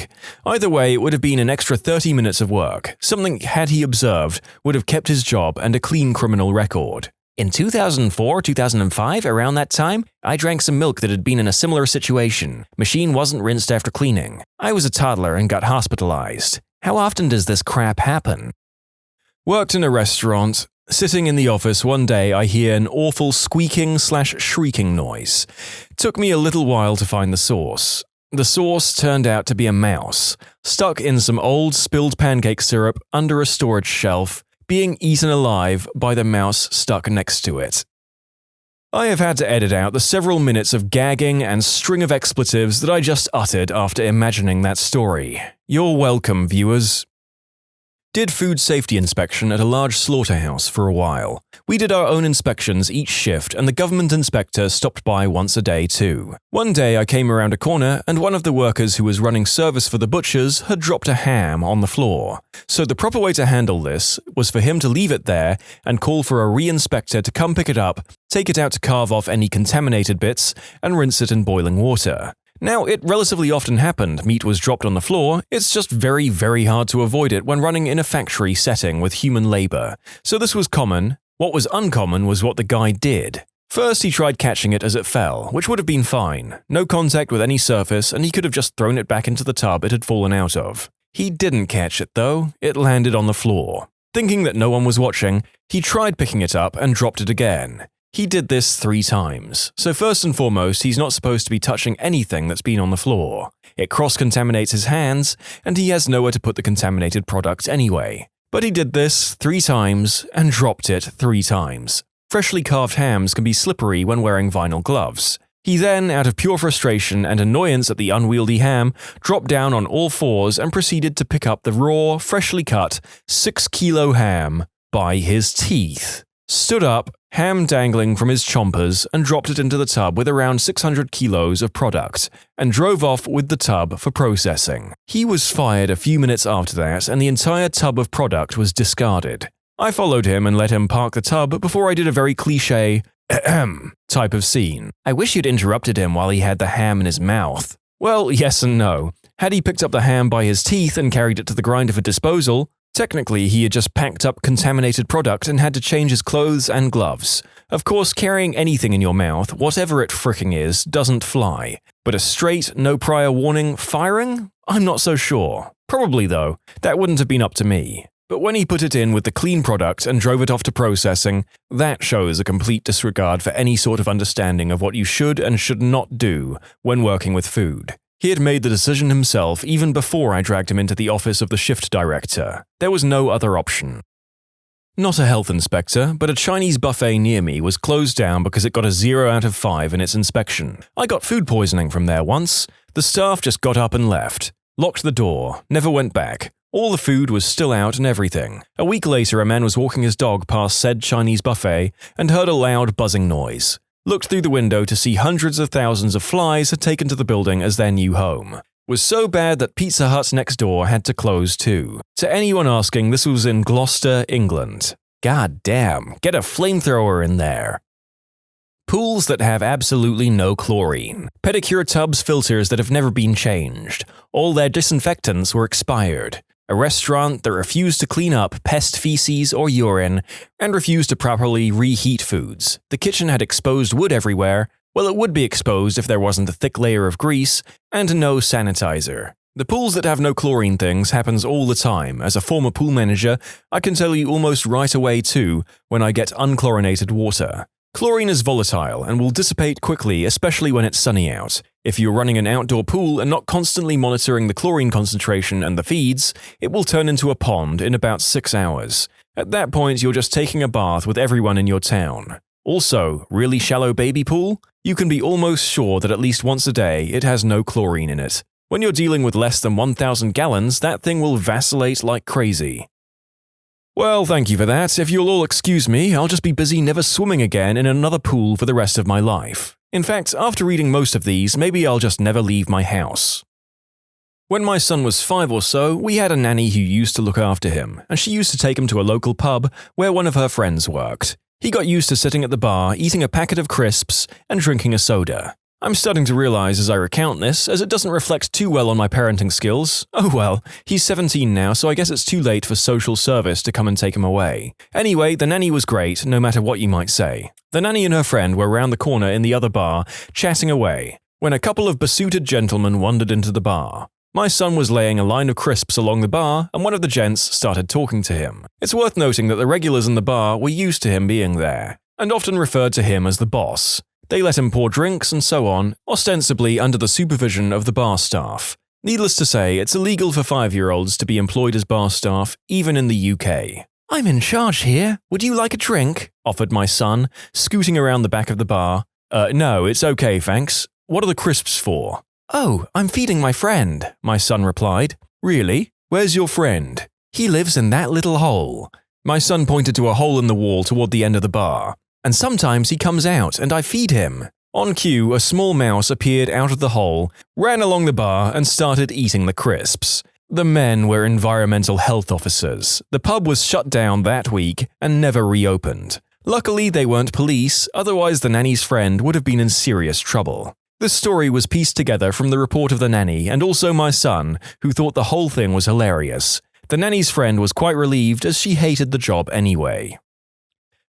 Either way, it would have been an extra 30 minutes of work. Something, had he observed, would have kept his job and a clean criminal record. In 2004, 2005, around that time, I drank some milk that had been in a similar situation. Machine wasn't rinsed after cleaning. I was a toddler and got hospitalized. How often does this crap happen? Worked in a restaurant. Sitting in the office one day, I hear an awful squeaking/shrieking noise. Took me a little while to find the source. The source turned out to be a mouse, stuck in some old spilled pancake syrup under a storage shelf, being eaten alive by the mouse stuck next to it. I have had to edit out the several minutes of gagging and string of expletives that I just uttered after imagining that story. You're welcome, viewers. Did food safety inspection at a large slaughterhouse for a while. We did our own inspections each shift, and the government inspector stopped by once a day too. One day I came around a corner and one of the workers who was running service for the butchers had dropped a ham on the floor. So the proper way to handle this was for him to leave it there and call for a re-inspector to come pick it up, take it out to carve off any contaminated bits, and rinse it in boiling water. Now, it relatively often happened meat was dropped on the floor, it's just very, very hard to avoid it when running in a factory setting with human labor. So this was common. What was uncommon was what the guy did. First, he tried catching it as it fell, which would have been fine. No contact with any surface, and he could have just thrown it back into the tub it had fallen out of. He didn't catch it though, it landed on the floor. Thinking that no one was watching, he tried picking it up and dropped it again. He did this 3 times, so first and foremost he's not supposed to be touching anything that's been on the floor. It cross-contaminates his hands, and he has nowhere to put the contaminated product anyway. But he did this 3 times and dropped it 3 times. Freshly carved hams can be slippery when wearing vinyl gloves. He then, out of pure frustration and annoyance at the unwieldy ham, dropped down on all 4s and proceeded to pick up the raw, freshly cut, 6-kilo ham by his teeth. Stood up, ham dangling from his chompers, and dropped it into the tub with around 600 kilos of product, and drove off with the tub for processing. He was fired a few minutes after that, and the entire tub of product was discarded. I followed him and let him park the tub before I did a very cliché type of scene. I wish you'd interrupted him while he had the ham in his mouth. Well, yes and no. Had he picked up the ham by his teeth and carried it to the grinder for disposal, technically, he had just packed up contaminated product and had to change his clothes and gloves. Of course, carrying anything in your mouth, whatever it fricking is, doesn't fly. But a straight, no prior warning firing? I'm not so sure. Probably though, that wouldn't have been up to me. But when he put it in with the clean product and drove it off to processing, that shows a complete disregard for any sort of understanding of what you should and should not do when working with food. He had made the decision himself even before I dragged him into the office of the shift director. There was no other option. Not a health inspector, but a Chinese buffet near me was closed down because it got a 0 out of 5 in its inspection. I got food poisoning from there once. The staff just got up and left. Locked the door, never went back. All the food was still out and everything. A week later, a man was walking his dog past said Chinese buffet and heard a loud buzzing noise. Looked through the window to see hundreds of thousands of flies had taken to the building as their new home. Was so bad that Pizza Hut next door had to close too. To anyone asking, this was in Gloucester, England. God damn, get a flamethrower in there. Pools that have absolutely no chlorine. Pedicure tubs filters that have never been changed. All their disinfectants were expired. A restaurant that refused to clean up pest feces or urine and refused to properly reheat foods. The kitchen had exposed wood everywhere. Well, it would be exposed if there wasn't a thick layer of grease and no sanitizer. The pools that have no chlorine things happens all the time. As a former pool manager, I can tell you almost right away too when I get unchlorinated water. Chlorine is volatile and will dissipate quickly, especially when it's sunny out. If you're running an outdoor pool and not constantly monitoring the chlorine concentration and the feeds, it will turn into a pond in about 6 hours. At that point, you're just taking a bath with everyone in your town. Also, really shallow baby pool? You can be almost sure that at least once a day it has no chlorine in it. When you're dealing with less than 1,000 gallons, that thing will vacillate like crazy. Well, thank you for that. If you'll all excuse me, I'll just be busy never swimming again in another pool for the rest of my life. In fact, after reading most of these, maybe I'll just never leave my house. When my son was 5 or so, we had a nanny who used to look after him, and she used to take him to a local pub where one of her friends worked. He got used to sitting at the bar, eating a packet of crisps, and drinking a soda. I'm starting to realize as I recount this, as it doesn't reflect too well on my parenting skills. Oh well, he's 17 now, so I guess it's too late for social service to come and take him away. Anyway, the nanny was great, no matter what you might say. The nanny and her friend were around the corner in the other bar, chatting away, when a couple of besooted gentlemen wandered into the bar. My son was laying a line of crisps along the bar, and one of the gents started talking to him. It's worth noting that the regulars in the bar were used to him being there, and often referred to him as the boss. They let him pour drinks and so on, ostensibly under the supervision of the bar staff. Needless to say, it's illegal for 5-year-olds to be employed as bar staff, even in the UK. "I'm in charge here. Would you like a drink?" offered my son, scooting around the back of the bar. No, it's okay, thanks. What are the crisps for?" "Oh, I'm feeding my friend," my son replied. "Really? Where's your friend?" He lives in that little hole." My son pointed to a hole in the wall toward the end of the bar. "And sometimes he comes out and I feed him." On cue, a small mouse appeared out of the hole, ran along the bar, and started eating the crisps. The men were environmental health officers. The pub was shut down that week and never reopened. Luckily, they weren't police, otherwise the nanny's friend would have been in serious trouble. This story was pieced together from the report of the nanny and also my son, who thought the whole thing was hilarious. The nanny's friend was quite relieved as she hated the job anyway.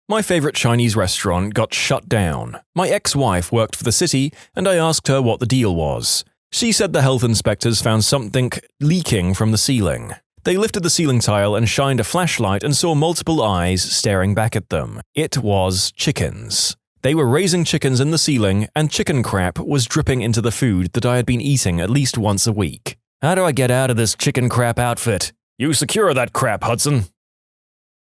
My favorite Chinese restaurant got shut down. My ex-wife worked for the city and I asked her what the deal was. She said the health inspectors found something leaking from the ceiling. They lifted the ceiling tile and shined a flashlight and saw multiple eyes staring back at them. It was chickens. They were raising chickens in the ceiling, and chicken crap was dripping into the food that I had been eating at least once a week. "How do I get out of this chicken crap outfit?" "You secure that crap, Hudson."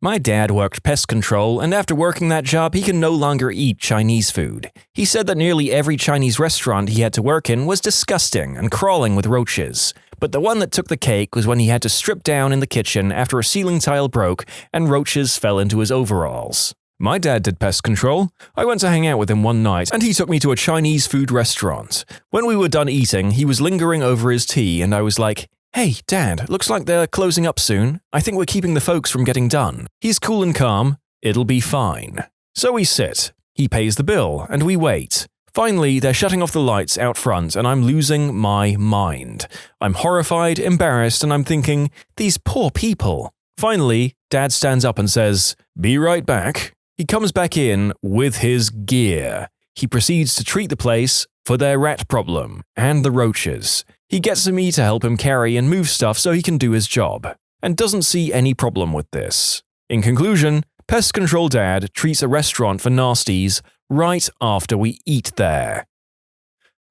My dad worked pest control, and after working that job, he can no longer eat Chinese food. He said that nearly every Chinese restaurant he had to work in was disgusting and crawling with roaches. But the one that took the cake was when he had to strip down in the kitchen after a ceiling tile broke and roaches fell into his overalls. My dad did pest control. I went to hang out with him one night, and he took me to a Chinese food restaurant. When we were done eating, he was lingering over his tea, and I was like, "Hey, Dad, looks like they're closing up soon. I think we're keeping the folks from getting done." He's cool and calm. "It'll be fine." So we sit. He pays the bill, and we wait. Finally, they're shutting off the lights out front, and I'm losing my mind. I'm horrified, embarrassed, and I'm thinking, these poor people. Finally, Dad stands up and says, "Be right back." He comes back in with his gear. He proceeds to treat the place for their rat problem and the roaches. He gets me to help him carry and move stuff so he can do his job, and doesn't see any problem with this. In conclusion, Pest Control Dad treats a restaurant for nasties right after we eat there.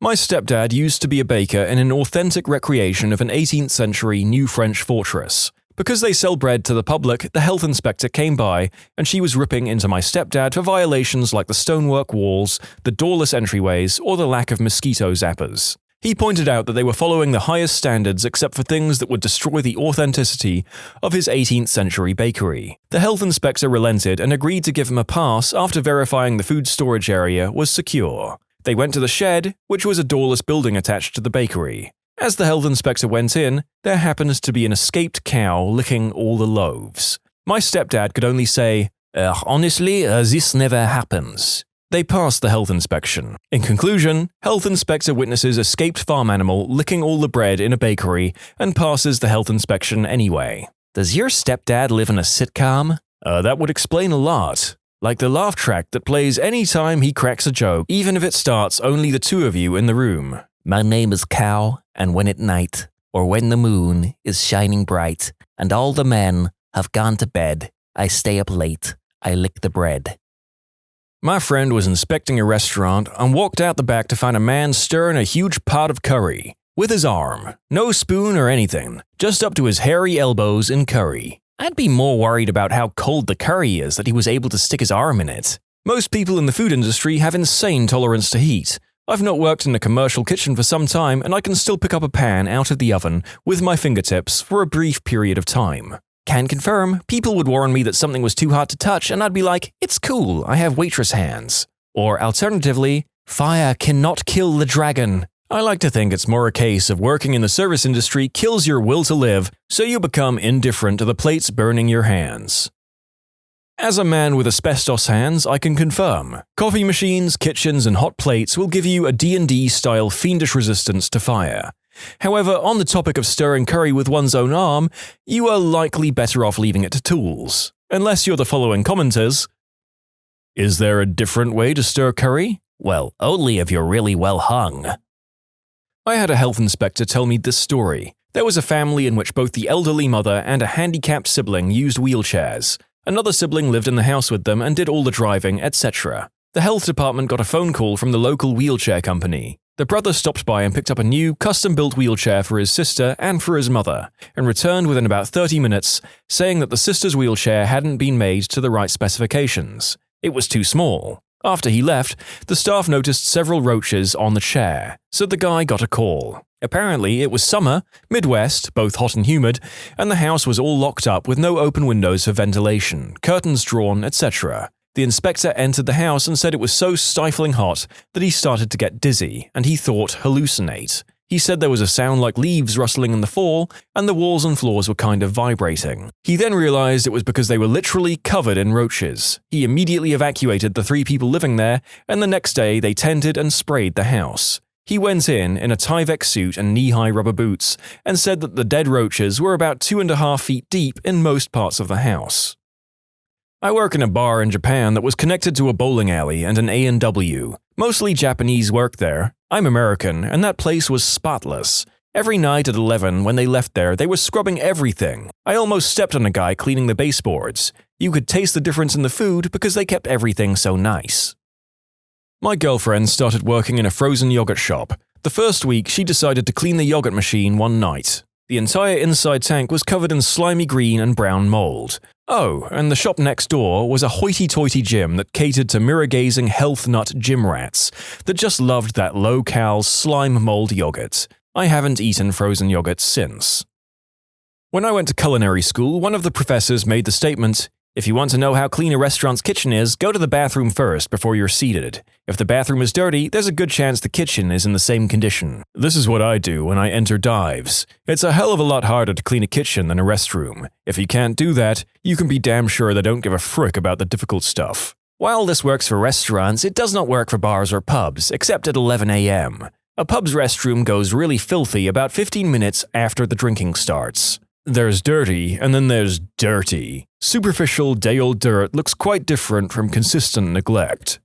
My stepdad used to be a baker in an authentic recreation of an 18th century New French fortress. Because they sell bread to the public, the health inspector came by and she was ripping into my stepdad for violations like the stonework walls, the doorless entryways, or the lack of mosquito zappers. He pointed out that they were following the highest standards except for things that would destroy the authenticity of his 18th century bakery. The health inspector relented and agreed to give him a pass after verifying the food storage area was secure. They went to the shed, which was a doorless building attached to the bakery. As the health inspector went in, there happened to be an escaped cow licking all the loaves. My stepdad could only say, honestly, this never happens." They passed the health inspection. In conclusion, health inspector witnesses escaped farm animal licking all the bread in a bakery and passes the health inspection anyway. Does your stepdad live in a sitcom? That would explain a lot. Like the laugh track that plays any time he cracks a joke, even if it starts only the two of you in the room. "My name is Cow, and when at night, or when the moon is shining bright, and all the men have gone to bed, I stay up late, I lick the bread." My friend was inspecting a restaurant and walked out the back to find a man stirring a huge pot of curry. With his arm. No spoon or anything. Just up to his hairy elbows in curry. I'd be more worried about how cold the curry is that he was able to stick his arm in it. Most people in the food industry have insane tolerance to heat. I've not worked in a commercial kitchen for some time, and I can still pick up a pan out of the oven with my fingertips for a brief period of time. Can confirm, people would warn me that something was too hot to touch, and I'd be like, "It's cool, I have waitress hands." Or alternatively, "Fire cannot kill the dragon." I like to think it's more a case of working in the service industry kills your will to live, so you become indifferent to the plates burning your hands. As a man with asbestos hands, I can confirm, coffee machines, kitchens, and hot plates will give you a D&D-style fiendish resistance to fire. However, on the topic of stirring curry with one's own arm, you are likely better off leaving it to tools. Unless you're the following commenters. Is there a different way to stir curry? Well, only if you're really well hung. I had a health inspector tell me this story. There was a family in which both the elderly mother and a handicapped sibling used wheelchairs. Another sibling lived in the house with them and did all the driving, etc. The health department got a phone call from the local wheelchair company. The brother stopped by and picked up a new, custom-built wheelchair for his sister and for his mother, and returned within about 30 minutes, saying that the sister's wheelchair hadn't been made to the right specifications. It was too small. After he left, the staff noticed several roaches on the chair, so the guy got a call. Apparently, it was summer, Midwest, both hot and humid, and the house was all locked up with no open windows for ventilation, curtains drawn, etc. The inspector entered the house and said it was so stifling hot that he started to get dizzy, and he thought hallucinate. He said there was a sound like leaves rustling in the fall, and the walls and floors were kind of vibrating. He then realized it was because they were literally covered in roaches. He immediately evacuated the 3 people living there, and the next day they tented and sprayed the house. He went in a Tyvek suit and knee-high rubber boots, and said that the dead roaches were about 2.5 feet deep in most parts of the house. I work in a bar in Japan that was connected to a bowling alley and an A&W. Mostly Japanese work there. I'm American, and that place was spotless. Every night at 11 when they left there, they were scrubbing everything. I almost stepped on a guy cleaning the baseboards. You could taste the difference in the food because they kept everything so nice. My girlfriend started working in a frozen yogurt shop. The first week, she decided to clean the yogurt machine one night. The entire inside tank was covered in slimy green and brown mold. Oh, and the shop next door was a hoity-toity gym that catered to mirror-gazing health nut gym rats that just loved that low-cal slime mold yogurt. I haven't eaten frozen yogurt since. When I went to culinary school, one of the professors made the statement, "If you want to know how clean a restaurant's kitchen is, go to the bathroom first before you're seated. If the bathroom is dirty, there's a good chance the kitchen is in the same condition." This is what I do when I enter dives. It's a hell of a lot harder to clean a kitchen than a restroom. If you can't do that, you can be damn sure they don't give a frick about the difficult stuff. While this works for restaurants, it does not work for bars or pubs, except at 11 a.m. A pub's restroom goes really filthy about 15 minutes after the drinking starts. There's dirty, and then there's dirty. Superficial, day-old dirt looks quite different from consistent neglect.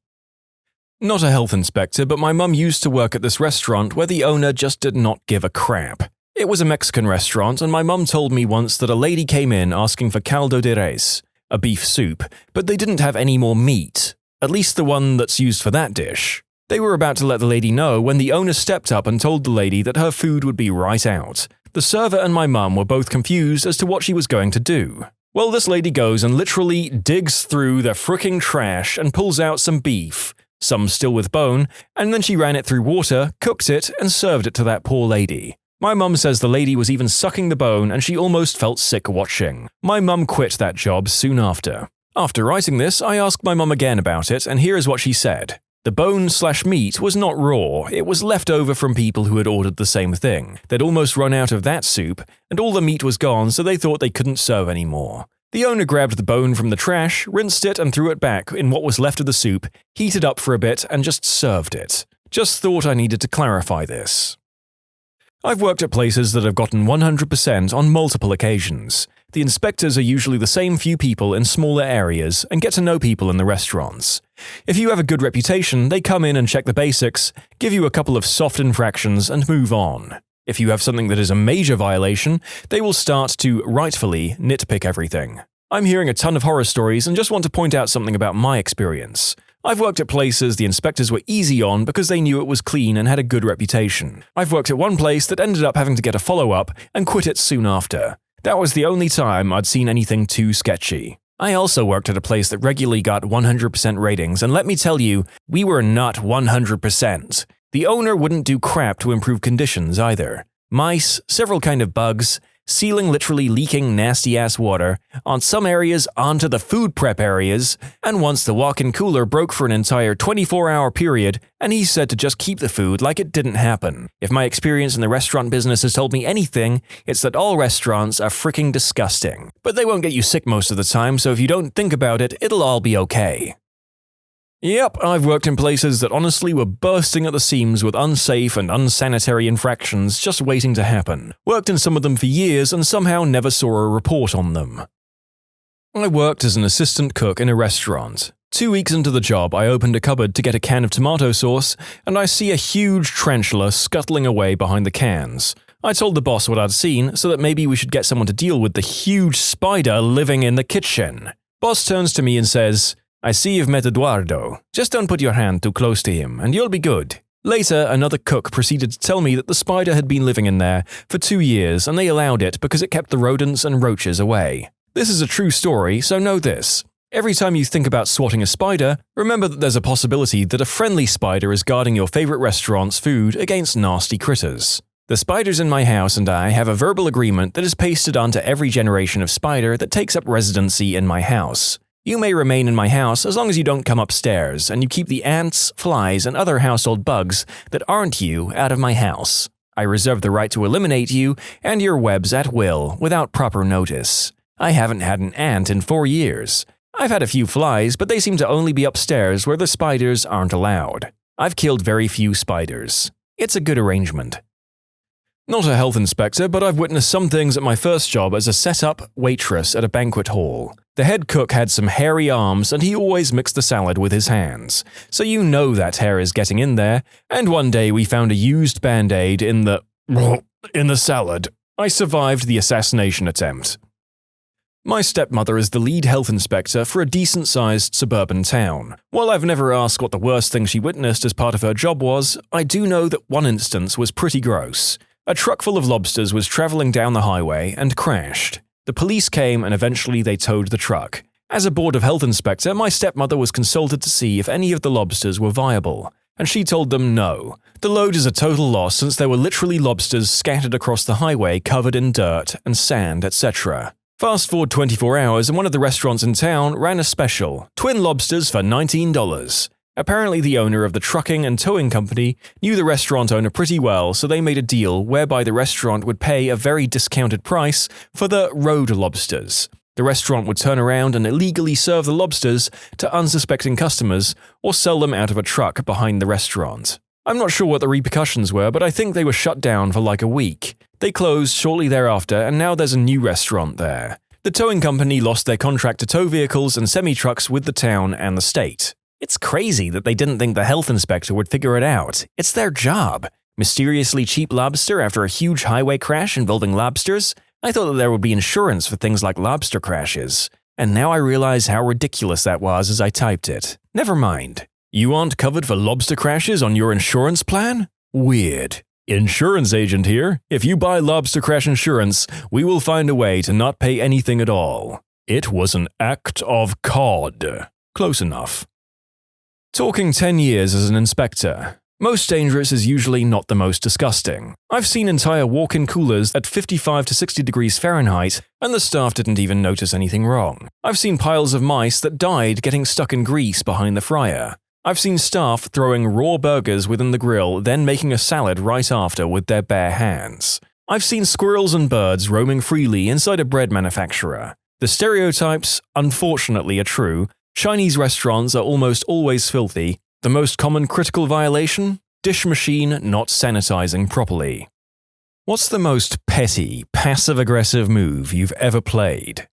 Not a health inspector, but my mum used to work at this restaurant where the owner just did not give a crap. It was a Mexican restaurant, and my mum told me once that a lady came in asking for caldo de res, a beef soup, but they didn't have any more meat, at least the one that's used for that dish. They were about to let the lady know when the owner stepped up and told the lady that her food would be right out. The server and my mum were both confused as to what she was going to do. Well, this lady goes and literally digs through the fricking trash and pulls out some beef, some still with bone, and then she ran it through water, cooked it, and served it to that poor lady. My mum says the lady was even sucking the bone and she almost felt sick watching. My mum quit that job soon after. After writing this, I asked my mum again about it, and here is what she said. The bone/meat was not raw, it was left over from people who had ordered the same thing. They'd almost run out of that soup, and all the meat was gone, so they thought they couldn't serve anymore. The owner grabbed the bone from the trash, rinsed it and threw it back in what was left of the soup, heated up for a bit, and just served it. Just thought I needed to clarify this. I've worked at places that have gotten 100% on multiple occasions. The inspectors are usually the same few people in smaller areas and get to know people in the restaurants. If you have a good reputation, they come in and check the basics, give you a couple of soft infractions, and move on. If you have something that is a major violation, they will start to, rightfully, nitpick everything. I'm hearing a ton of horror stories and just want to point out something about my experience. I've worked at places the inspectors were easy on because they knew it was clean and had a good reputation. I've worked at one place that ended up having to get a follow-up and quit it soon after. That was the only time I'd seen anything too sketchy. I also worked at a place that regularly got 100% ratings, and let me tell you, we were not 100%. The owner wouldn't do crap to improve conditions either. Mice, several kind of bugs, ceiling literally leaking nasty-ass water, on some areas onto the food prep areas, and once the walk-in cooler broke for an entire 24-hour period, and he said to just keep the food like it didn't happen. If my experience in the restaurant business has told me anything, it's that all restaurants are freaking disgusting. But they won't get you sick most of the time, so if you don't think about it, it'll all be okay. Yep, I've worked in places that honestly were bursting at the seams with unsafe and unsanitary infractions just waiting to happen. Worked in some of them for years and somehow never saw a report on them. I worked as an assistant cook in a restaurant. 2 weeks into the job, I opened a cupboard to get a can of tomato sauce, and I see a huge tarantula scuttling away behind the cans. I told the boss what I'd seen so that maybe we should get someone to deal with the huge spider living in the kitchen. Boss turns to me and says, "I see you've met Eduardo. Just don't put your hand too close to him, and you'll be good." Later, another cook proceeded to tell me that the spider had been living in there for 2 years and they allowed it because it kept the rodents and roaches away. This is a true story, so know this. Every time you think about swatting a spider, remember that there's a possibility that a friendly spider is guarding your favorite restaurant's food against nasty critters. The spiders in my house and I have a verbal agreement that is pasted onto every generation of spider that takes up residency in my house. You may remain in my house as long as you don't come upstairs and you keep the ants, flies, and other household bugs that aren't you out of my house. I reserve the right to eliminate you and your webs at will without proper notice. I haven't had an ant in 4 years. I've had a few flies, but they seem to only be upstairs where the spiders aren't allowed. I've killed very few spiders. It's a good arrangement. Not a health inspector, but I've witnessed some things at my first job as a set-up waitress at a banquet hall. The head cook had some hairy arms and he always mixed the salad with his hands. So you know that hair is getting in there, and one day we found a used Band-Aid in the salad. I survived the assassination attempt. My stepmother is the lead health inspector for a decent-sized suburban town. While I've never asked what the worst thing she witnessed as part of her job was, I do know that one instance was pretty gross. A truck full of lobsters was traveling down the highway and crashed. The police came and eventually they towed the truck. As a Board of Health inspector, my stepmother was consulted to see if any of the lobsters were viable, and she told them no. The load is a total loss since there were literally lobsters scattered across the highway covered in dirt and sand, etc. Fast forward 24 hours and one of the restaurants in town ran a special, twin lobsters for $19. Apparently the owner of the trucking and towing company knew the restaurant owner pretty well, so they made a deal whereby the restaurant would pay a very discounted price for the road lobsters. The restaurant would turn around and illegally serve the lobsters to unsuspecting customers or sell them out of a truck behind the restaurant. I'm not sure what the repercussions were, but I think they were shut down for like a week. They closed shortly thereafter and now there's a new restaurant there. The towing company lost their contract to tow vehicles and semi-trucks with the town and the state. It's crazy that they didn't think the health inspector would figure it out. It's their job. Mysteriously cheap lobster after a huge highway crash involving lobsters? I thought that there would be insurance for things like lobster crashes. And now I realize how ridiculous that was as I typed it. Never mind. You aren't covered for lobster crashes on your insurance plan? Weird. Insurance agent here. If you buy lobster crash insurance, we will find a way to not pay anything at all. It was an act of cod. Close enough. Talking 10 years as an inspector. Most dangerous is usually not the most disgusting. I've seen entire walk-in coolers at 55 to 60 degrees Fahrenheit, and the staff didn't even notice anything wrong. I've seen piles of mice that died getting stuck in grease behind the fryer. I've seen staff throwing raw burgers within the grill, then making a salad right after with their bare hands. I've seen squirrels and birds roaming freely inside a bread manufacturer. The stereotypes, unfortunately, are true. Chinese restaurants are almost always filthy. The most common critical violation? Dish machine not sanitizing properly. What's the most petty, passive-aggressive move you've ever played?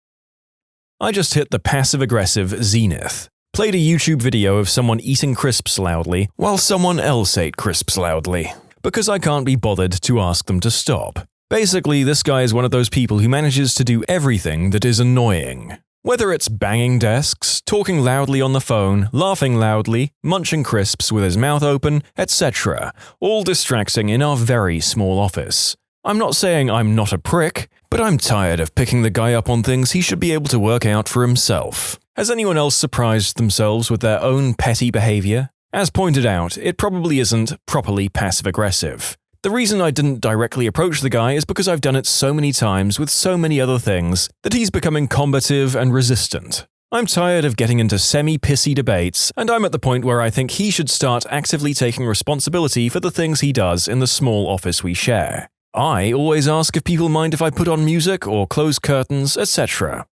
I just hit the passive-aggressive zenith. Played a YouTube video of someone eating crisps loudly while someone else ate crisps loudly, because I can't be bothered to ask them to stop. Basically, this guy is one of those people who manages to do everything that is annoying. Whether it's banging desks, talking loudly on the phone, laughing loudly, munching crisps with his mouth open, etc., all distracting in our very small office. I'm not saying I'm not a prick, but I'm tired of picking the guy up on things he should be able to work out for himself. Has anyone else surprised themselves with their own petty behavior? As pointed out, it probably isn't properly passive-aggressive. The reason I didn't directly approach the guy is because I've done it so many times with so many other things that he's becoming combative and resistant. I'm tired of getting into semi-pissy debates, and I'm at the point where I think he should start actively taking responsibility for the things he does in the small office we share. I always ask if people mind if I put on music or close curtains, etc.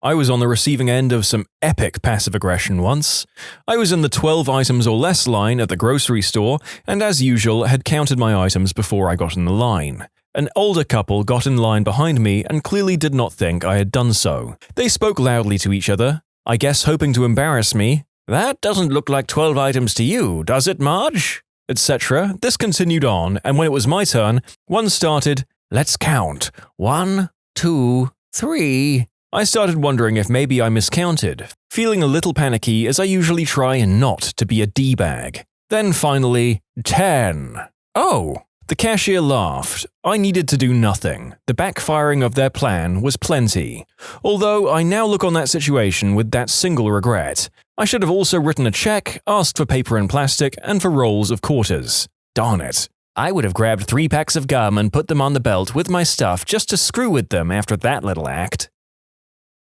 I was on the receiving end of some epic passive aggression once. I was in the 12 items or less line at the grocery store, and as usual had counted my items before I got in the line. An older couple got in line behind me and clearly did not think I had done so. They spoke loudly to each other, I guess hoping to embarrass me. "That doesn't look like 12 items to you, does it, Marge?" etc. This continued on, and when it was my turn, one started, "Let's count. 1, 2, 3. I started wondering if maybe I miscounted, feeling a little panicky as I usually try not to be a D-bag. Then finally, 10. Oh! The cashier laughed. I needed to do nothing. The backfiring of their plan was plenty. Although I now look on that situation with that single regret. I should have also written a check, asked for paper and plastic, and for rolls of quarters. Darn it. I would have grabbed 3 packs of gum and put them on the belt with my stuff just to screw with them after that little act.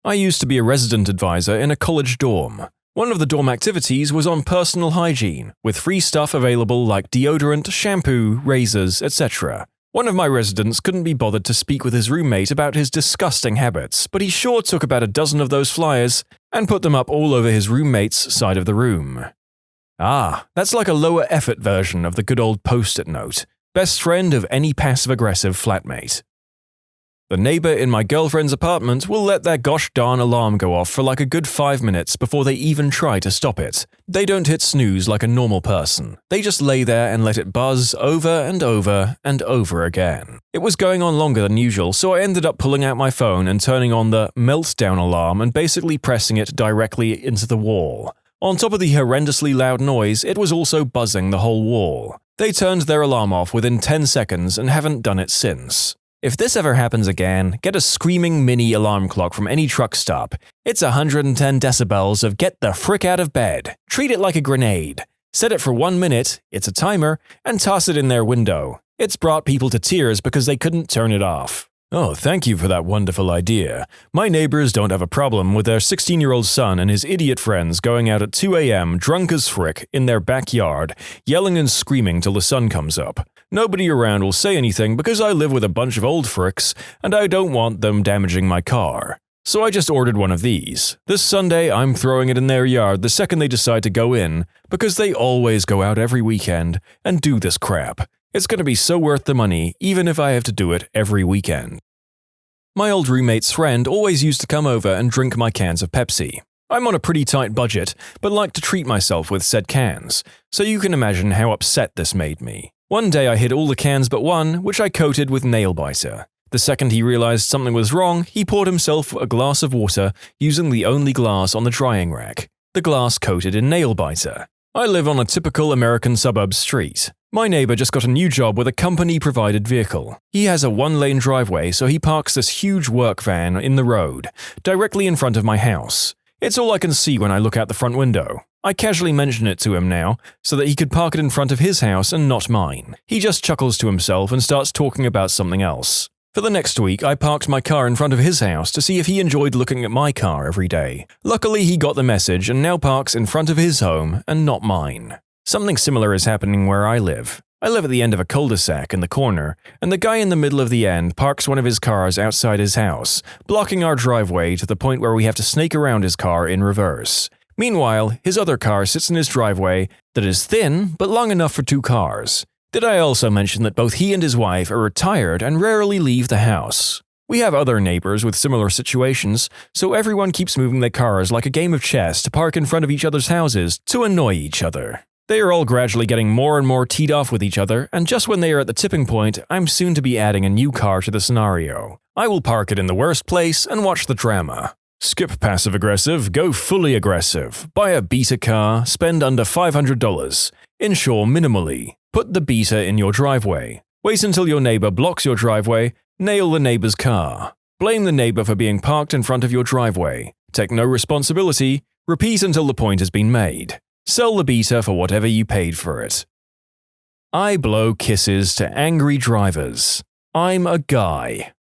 I used to be a resident advisor in a college dorm. One of the dorm activities was on personal hygiene, with free stuff available like deodorant, shampoo, razors, etc. One of my residents couldn't be bothered to speak with his roommate about his disgusting habits, but he sure took about a dozen of those flyers and put them up all over his roommate's side of the room. Ah, that's like a lower effort version of the good old post-it note. Best friend of any passive-aggressive flatmate. The neighbor in my girlfriend's apartment will let their gosh darn alarm go off for like a good 5 minutes before they even try to stop it. They don't hit snooze like a normal person. They just lay there and let it buzz over and over and over again. It was going on longer than usual, so I ended up pulling out my phone and turning on the meltdown alarm and basically pressing it directly into the wall. On top of the horrendously loud noise, it was also buzzing the whole wall. They turned their alarm off within 10 seconds and haven't done it since. If this ever happens again, get a screaming mini alarm clock from any truck stop. It's 110 decibels of get the frick out of bed. Treat it like a grenade. Set it for 1 minute, it's a timer, and toss it in their window. It's brought people to tears because they couldn't turn it off. Oh, thank you for that wonderful idea. My neighbors don't have a problem with their 16-year-old son and his idiot friends going out at 2 a.m. drunk as frick in their backyard, yelling and screaming till the sun comes up. Nobody around will say anything because I live with a bunch of old fricks and I don't want them damaging my car. So I just ordered one of these. This Sunday, I'm throwing it in their yard the second they decide to go in, because they always go out every weekend and do this crap. It's going to be so worth the money, even if I have to do it every weekend. My old roommate's friend always used to come over and drink my cans of Pepsi. I'm on a pretty tight budget, but like to treat myself with said cans, so you can imagine how upset this made me. One day I hid all the cans but one, which I coated with nail biter. The second he realized something was wrong, he poured himself a glass of water using the only glass on the drying rack, the glass coated in nail biter. I live on a typical American suburb street. My neighbor just got a new job with a company-provided vehicle. He has a 1-lane driveway, so he parks this huge work van in the road, directly in front of my house. It's all I can see when I look out the front window. I casually mention it to him now, so that he could park it in front of his house and not mine. He just chuckles to himself and starts talking about something else. For the next week, I parked my car in front of his house to see if he enjoyed looking at my car every day. Luckily, he got the message and now parks in front of his home and not mine. Something similar is happening where I live. I live at the end of a cul-de-sac in the corner, and the guy in the middle of the end parks one of his cars outside his house, blocking our driveway to the point where we have to snake around his car in reverse. Meanwhile, his other car sits in his driveway that is thin but long enough for 2 cars. Did I also mention that both he and his wife are retired and rarely leave the house? We have other neighbors with similar situations, so everyone keeps moving their cars like a game of chess to park in front of each other's houses to annoy each other. They are all gradually getting more and more teed off with each other, and just when they are at the tipping point, I'm soon to be adding a new car to the scenario. I will park it in the worst place and watch the drama. Skip passive-aggressive, go fully aggressive. Buy a beta car, spend under $500. Insure minimally. Put the beta in your driveway. Wait until your neighbor blocks your driveway. Nail the neighbor's car. Blame the neighbor for being parked in front of your driveway. Take no responsibility. Repeat until the point has been made. Sell the beta for whatever you paid for it. I blow kisses to angry drivers. I'm a guy.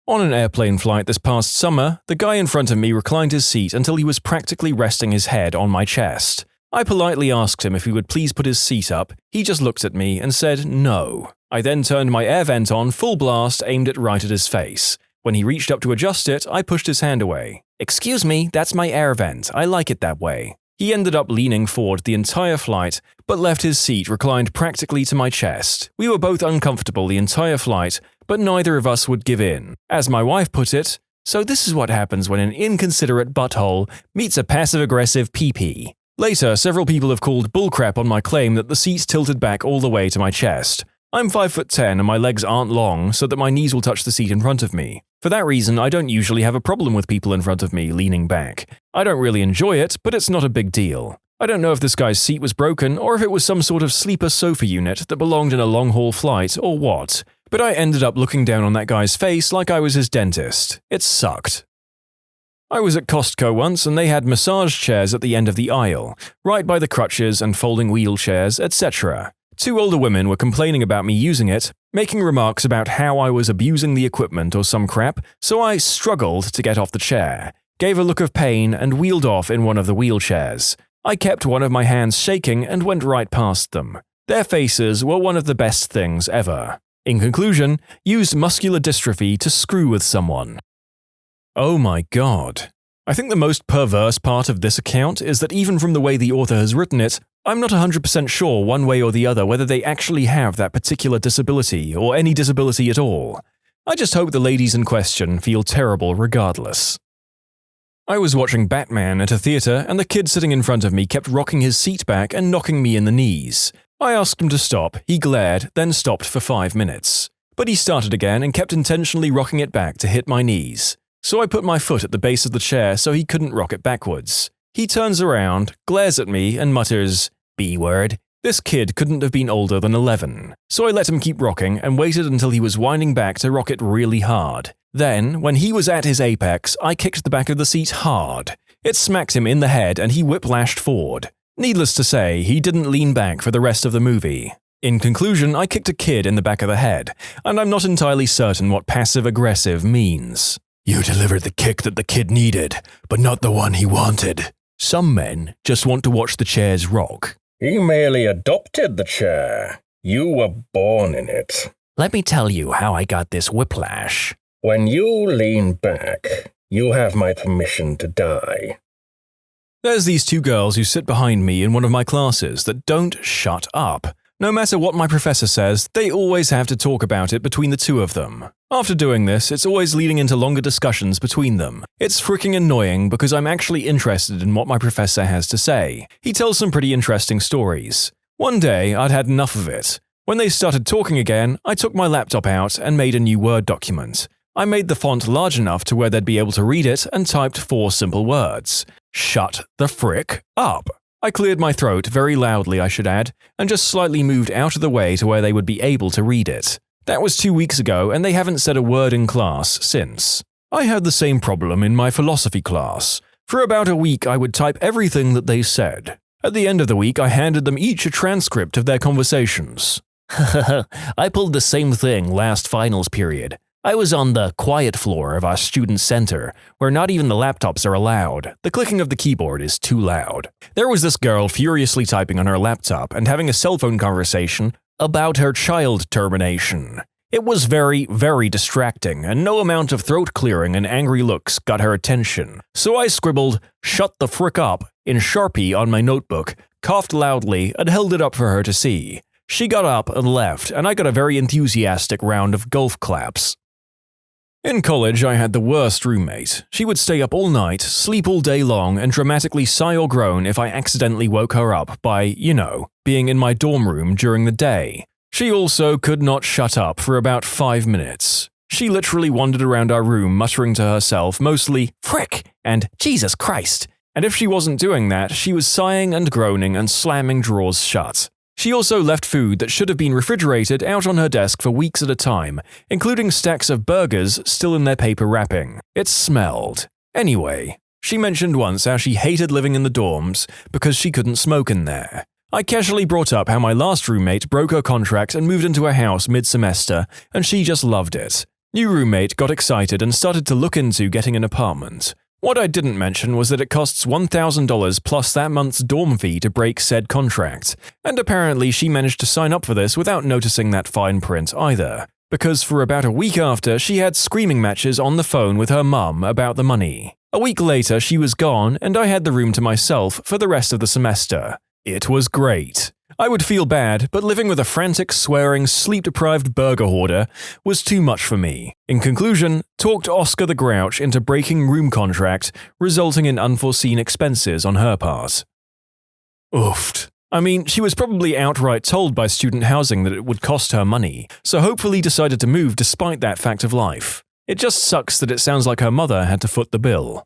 On an airplane flight this past summer, the guy in front of me reclined his seat until he was practically resting his head on my chest. I politely asked him if he would please put his seat up. He just looked at me and said no. I then turned my air vent on full blast aimed right at his face. When he reached up to adjust it, I pushed his hand away. "Excuse me, that's my air vent. I like it that way." He ended up leaning forward the entire flight, but left his seat reclined practically to my chest. We were both uncomfortable the entire flight, but neither of us would give in. As my wife put it, so this is what happens when an inconsiderate butthole meets a passive-aggressive pee-pee. Later, several people have called bullcrap on my claim that the seat tilted back all the way to my chest. I'm 5'10" and my legs aren't long, so that my knees will touch the seat in front of me. For that reason, I don't usually have a problem with people in front of me leaning back. I don't really enjoy it, but it's not a big deal. I don't know if this guy's seat was broken or if it was some sort of sleeper sofa unit that belonged in a long-haul flight or what, but I ended up looking down on that guy's face like I was his dentist. It sucked. I was at Costco once and they had massage chairs at the end of the aisle, right by the crutches and folding wheelchairs, etc. Two older women were complaining about me using it, making remarks about how I was abusing the equipment or some crap, so I struggled to get off the chair, gave a look of pain, and wheeled off in one of the wheelchairs. I kept one of my hands shaking and went right past them. Their faces were one of the best things ever. In conclusion, used muscular dystrophy to screw with someone. Oh my god. I think the most perverse part of this account is that even from the way the author has written it, I'm not 100% sure one way or the other whether they actually have that particular disability or any disability at all. I just hope the ladies in question feel terrible regardless. I was watching Batman at a theater and the kid sitting in front of me kept rocking his seat back and knocking me in the knees. I asked him to stop, he glared, then stopped for 5 minutes. But he started again and kept intentionally rocking it back to hit my knees. So I put my foot at the base of the chair so he couldn't rock it backwards. He turns around, glares at me, and mutters, B-word. This kid couldn't have been older than 11. So I let him keep rocking and waited until he was winding back to rock it really hard. Then, when he was at his apex, I kicked the back of the seat hard. It smacked him in the head and he whiplashed forward. Needless to say, he didn't lean back for the rest of the movie. In conclusion, I kicked a kid in the back of the head, and I'm not entirely certain what passive-aggressive means. You delivered the kick that the kid needed, but not the one he wanted. Some men just want to watch the chairs rock. He merely adopted the chair. You were born in it. Let me tell you how I got this whiplash. When you lean back, you have my permission to die. There's these two girls who sit behind me in one of my classes that don't shut up. No matter what my professor says, they always have to talk about it between the two of them. After doing this, it's always leading into longer discussions between them. It's freaking annoying because I'm actually interested in what my professor has to say. He tells some pretty interesting stories. One day, I'd had enough of it. When they started talking again, I took my laptop out and made a new Word document. I made the font large enough to where they'd be able to read it and typed 4 simple words. Shut the frick up. I cleared my throat very loudly, I should add, and just slightly moved out of the way to where they would be able to read it. That was 2 weeks ago, and they haven't said a word in class since. I had the same problem in my philosophy class. For about a week, I would type everything that they said. At the end of the week, I handed them each a transcript of their conversations. I pulled the same thing last finals period. I was on the quiet floor of our student center, where not even the laptops are allowed. The clicking of the keyboard is too loud. There was this girl furiously typing on her laptop and having a cell phone conversation about her child termination. It was very, very distracting, and no amount of throat clearing and angry looks got her attention. So I scribbled, "Shut the frick up," in Sharpie on my notebook, coughed loudly, and held it up for her to see. She got up and left, and I got a very enthusiastic round of golf claps. In college, I had the worst roommate. She would stay up all night, sleep all day long, and dramatically sigh or groan if I accidentally woke her up by, being in my dorm room during the day. She also could not shut up for about 5 minutes. She literally wandered around our room muttering to herself mostly, "Frick!" and "Jesus Christ!" And if she wasn't doing that, she was sighing and groaning and slamming drawers shut. She also left food that should have been refrigerated out on her desk for weeks at a time, including stacks of burgers still in their paper wrapping. It smelled. Anyway, she mentioned once how she hated living in the dorms because she couldn't smoke in there. I casually brought up how my last roommate broke her contract and moved into a house mid-semester, and she just loved it. New roommate got excited and started to look into getting an apartment. What I didn't mention was that it costs $1,000 plus that month's dorm fee to break said contract, and apparently she managed to sign up for this without noticing that fine print either, because for about a week after she had screaming matches on the phone with her mum about the money. A week later she was gone and I had the room to myself for the rest of the semester. It was great. I would feel bad, but living with a frantic, swearing, sleep-deprived burger hoarder was too much for me. In conclusion, talked Oscar the Grouch into breaking room contract, resulting in unforeseen expenses on her part. Oofed. I mean, she was probably outright told by student housing that it would cost her money, so hopefully decided to move despite that fact of life. It just sucks that it sounds like her mother had to foot the bill.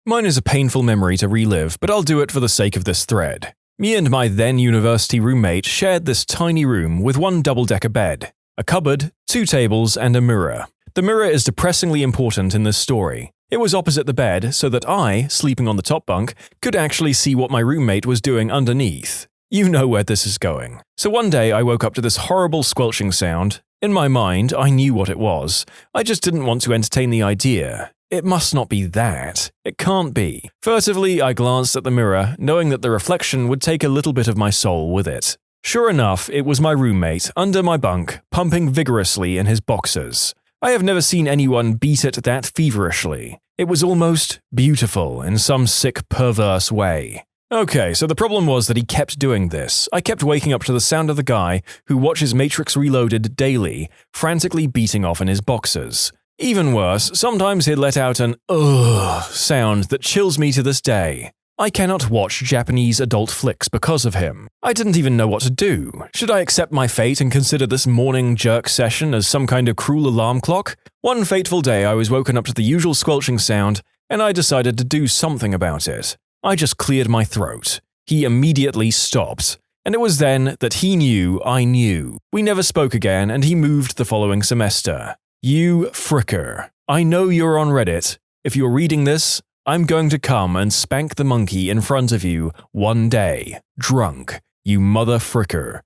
Mine is a painful memory to relive, but I'll do it for the sake of this thread. Me and my then-university roommate shared this tiny room with one double-decker bed, a cupboard, 2 tables, and a mirror. The mirror is depressingly important in this story. It was opposite the bed so that I, sleeping on the top bunk, could actually see what my roommate was doing underneath. You know where this is going. So one day I woke up to this horrible squelching sound. In my mind, I knew what it was. I just didn't want to entertain the idea. It must not be that. It can't be. Furtively, I glanced at the mirror, knowing that the reflection would take a little bit of my soul with it. Sure enough, it was my roommate, under my bunk, pumping vigorously in his boxers. I have never seen anyone beat it that feverishly. It was almost beautiful in some sick, perverse way. Okay, so the problem was that he kept doing this. I kept waking up to the sound of the guy who watches Matrix Reloaded daily, frantically beating off in his boxers. Even worse, sometimes he'd let out an ugh sound that chills me to this day. I cannot watch Japanese adult flicks because of him. I didn't even know what to do. Should I accept my fate and consider this morning jerk session as some kind of cruel alarm clock? One fateful day I was woken up to the usual squelching sound, and I decided to do something about it. I just cleared my throat. He immediately stopped. And it was then that he knew I knew. We never spoke again, and he moved the following semester. You fricker. I know you're on Reddit. If you're reading this, I'm going to come and spank the monkey in front of you one day, drunk, you mother fricker.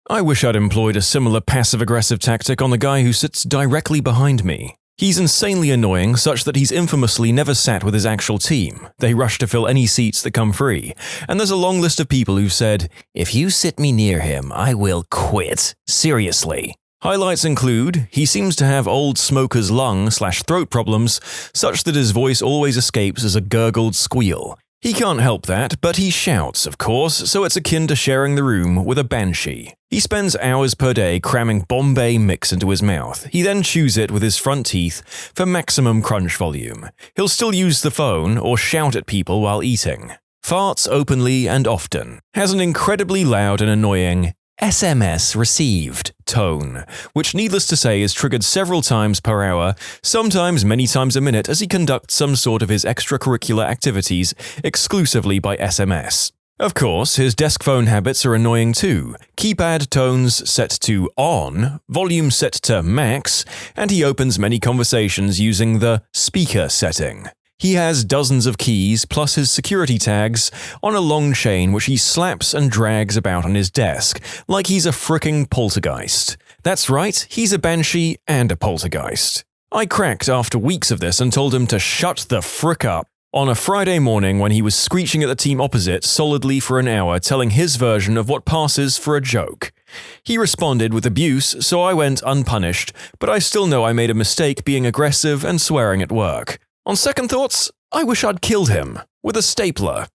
I wish I'd employed a similar passive-aggressive tactic on the guy who sits directly behind me. He's insanely annoying, such that he's infamously never sat with his actual team. They rush to fill any seats that come free. And there's a long list of people who've said, "If you sit me near him, I will quit. Seriously." Highlights include, he seems to have old smoker's lung/throat problems, such that his voice always escapes as a gurgled squeal. He can't help that, but he shouts, of course, so it's akin to sharing the room with a banshee. He spends hours per day cramming Bombay mix into his mouth. He then chews it with his front teeth for maximum crunch volume. He'll still use the phone or shout at people while eating. Farts openly and often. Has an incredibly loud and annoying SMS received tone, which needless to say is triggered several times per hour, sometimes many times a minute as he conducts some sort of his extracurricular activities exclusively by SMS. Of course, his desk phone habits are annoying too. Keypad tones set to on, volume set to max, and he opens many conversations using the speaker setting. He has dozens of keys plus his security tags on a long chain which he slaps and drags about on his desk, like he's a fricking poltergeist. That's right, he's a banshee and a poltergeist. I cracked after weeks of this and told him to shut the frick up. On a Friday morning when he was screeching at the team opposite solidly for an hour telling his version of what passes for a joke. He responded with abuse, so I went unpunished, but I still know I made a mistake being aggressive and swearing at work. On second thoughts, I wish I'd killed him with a stapler.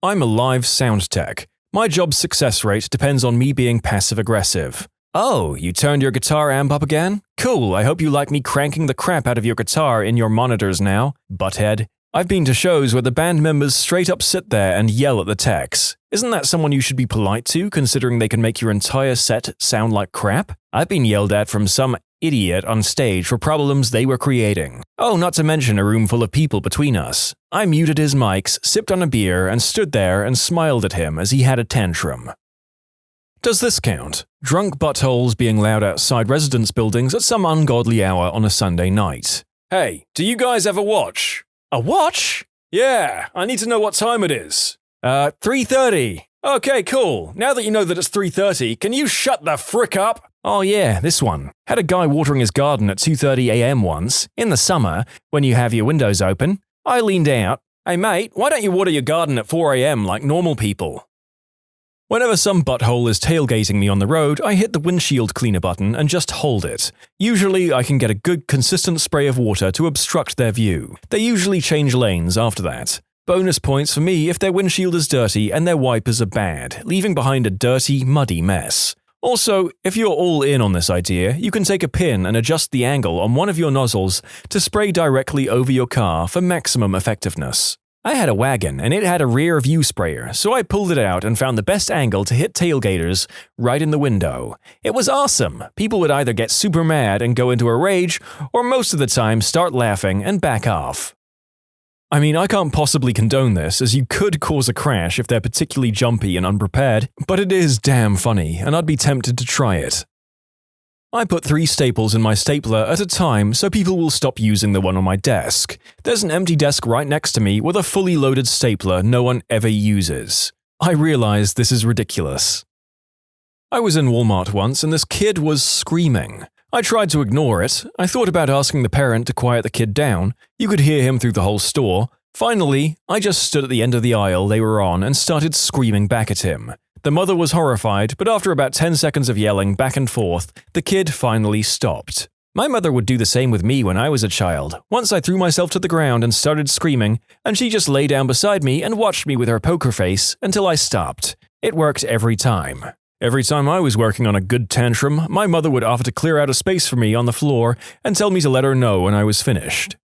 I'm a live sound tech. My job's success rate depends on me being passive-aggressive. Oh, you turned your guitar amp up again? Cool, I hope you like me cranking the crap out of your guitar in your monitors now, butthead. I've been to shows where the band members straight up sit there and yell at the techs. Isn't that someone you should be polite to, considering they can make your entire set sound like crap? I've been yelled at from some idiot on stage for problems they were creating. Oh, not to mention a room full of people between us. I muted his mics, sipped on a beer, and stood there and smiled at him as he had a tantrum. Does this count? Drunk buttholes being loud outside residence buildings at some ungodly hour on a Sunday night. Hey, do you guys ever watch? A watch? Yeah, I need to know what time it is. 3:30. Okay, cool. Now that you know that it's 3:30, can you shut the frick up? Oh yeah, this one. Had a guy watering his garden at 2:30 a.m. once, in the summer, when you have your windows open. I leaned out. Hey mate, why don't you water your garden at 4 a.m. like normal people? Whenever some butthole is tailgating me on the road, I hit the windshield cleaner button and just hold it. Usually, I can get a good consistent spray of water to obstruct their view. They usually change lanes after that. Bonus points for me if their windshield is dirty and their wipers are bad, leaving behind a dirty, muddy mess. Also, if you're all in on this idea, you can take a pin and adjust the angle on one of your nozzles to spray directly over your car for maximum effectiveness. I had a wagon and it had a rear view sprayer, so I pulled it out and found the best angle to hit tailgaters right in the window. It was awesome. People would either get super mad and go into a rage, or most of the time start laughing and back off. I mean, I can't possibly condone this, as you could cause a crash if they're particularly jumpy and unprepared, but it is damn funny, and I'd be tempted to try it. I put 3 staples in my stapler at a time so people will stop using the one on my desk. There's an empty desk right next to me with a fully loaded stapler no one ever uses. I realized this is ridiculous. I was in Walmart once and this kid was screaming. I tried to ignore it. I thought about asking the parent to quiet the kid down. You could hear him through the whole store. Finally, I just stood at the end of the aisle they were on and started screaming back at him. The mother was horrified, but after about 10 seconds of yelling back and forth, the kid finally stopped. My mother would do the same with me when I was a child. Once I threw myself to the ground and started screaming, and she just lay down beside me and watched me with her poker face until I stopped. It worked every time. Every time I was working on a good tantrum, my mother would offer to clear out a space for me on the floor and tell me to let her know when I was finished.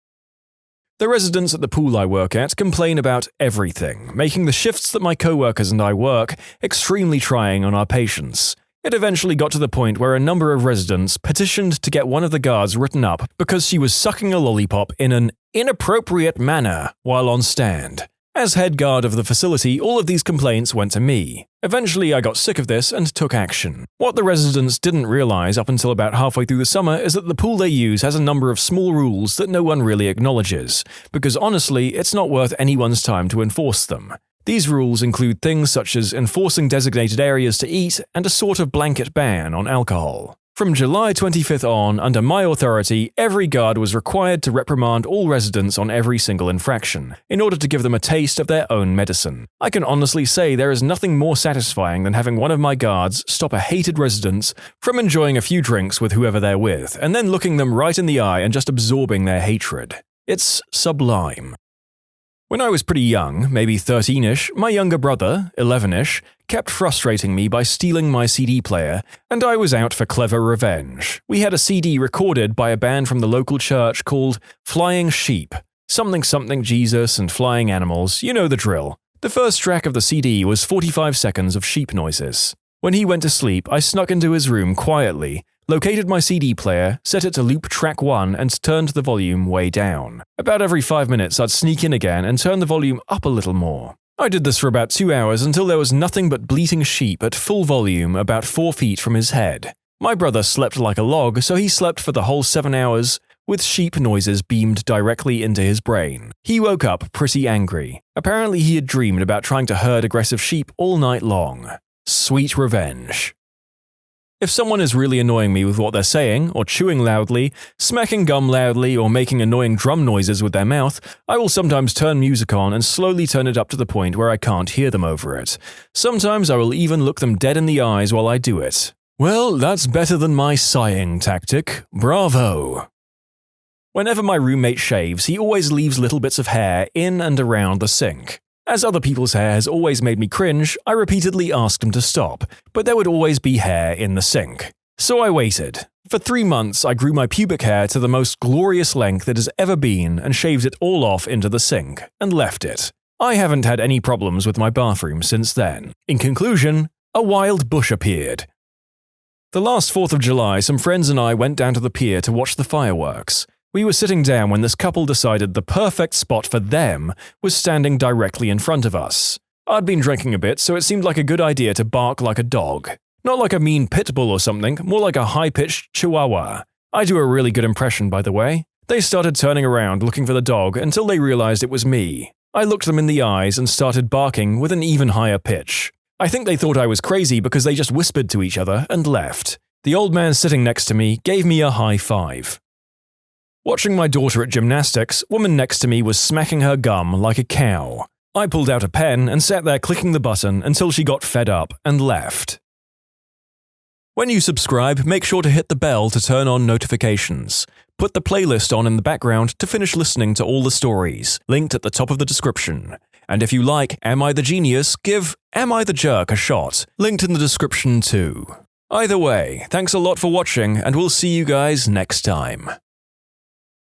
The residents at the pool I work at complain about everything, making the shifts that my co-workers and I work extremely trying on our patience. It eventually got to the point where a number of residents petitioned to get one of the guards written up because she was sucking a lollipop in an inappropriate manner while on stand. As head guard of the facility, all of these complaints went to me. Eventually, I got sick of this and took action. What the residents didn't realize up until about halfway through the summer is that the pool they use has a number of small rules that no one really acknowledges, because honestly, it's not worth anyone's time to enforce them. These rules include things such as enforcing designated areas to eat and a sort of blanket ban on alcohol. From July 25th on, under my authority, every guard was required to reprimand all residents on every single infraction, in order to give them a taste of their own medicine. I can honestly say there is nothing more satisfying than having one of my guards stop a hated resident from enjoying a few drinks with whoever they're with, and then looking them right in the eye and just absorbing their hatred. It's sublime. When I was pretty young, maybe 13-ish, my younger brother, 11-ish, kept frustrating me by stealing my CD player, and I was out for clever revenge. We had a CD recorded by a band from the local church called Flying Sheep. Something something Jesus and flying animals, you know the drill. The first track of the CD was 45 seconds of sheep noises. When he went to sleep, I snuck into his room quietly, located my CD player, set it to loop track 1 and turned the volume way down. About every 5 minutes I'd sneak in again and turn the volume up a little more. I did this for about 2 hours until there was nothing but bleating sheep at full volume about 4 feet from his head. My brother slept like a log, so he slept for the whole 7 hours, with sheep noises beamed directly into his brain. He woke up pretty angry. Apparently he had dreamed about trying to herd aggressive sheep all night long. Sweet revenge. If someone is really annoying me with what they're saying, or chewing loudly, smacking gum loudly, or making annoying drum noises with their mouth, I will sometimes turn music on and slowly turn it up to the point where I can't hear them over it. Sometimes I will even look them dead in the eyes while I do it. Well, that's better than my sighing tactic. Bravo! Whenever my roommate shaves, he always leaves little bits of hair in and around the sink. As other people's hair has always made me cringe, I repeatedly asked him to stop, but there would always be hair in the sink. So I waited. For 3 months, I grew my pubic hair to the most glorious length it has ever been and shaved it all off into the sink, and left it. I haven't had any problems with my bathroom since then. In conclusion, a wild bush appeared. The last 4th of July, some friends and I went down to the pier to watch the fireworks. We were sitting down when this couple decided the perfect spot for them was standing directly in front of us. I'd been drinking a bit, so it seemed like a good idea to bark like a dog. Not like a mean pit bull or something, more like a high-pitched chihuahua. I do a really good impression, by the way. They started turning around looking for the dog until they realized it was me. I looked them in the eyes and started barking with an even higher pitch. I think they thought I was crazy because they just whispered to each other and left. The old man sitting next to me gave me a high five. Watching my daughter at gymnastics, woman next to me was smacking her gum like a cow. I pulled out a pen and sat there clicking the button until she got fed up and left. When you subscribe, make sure to hit the bell to turn on notifications. Put the playlist on in the background to finish listening to all the stories, linked at the top of the description. And if you like Am I the Genius, give Am I the Jerk a shot, linked in the description too. Either way, thanks a lot for watching, and we'll see you guys next time.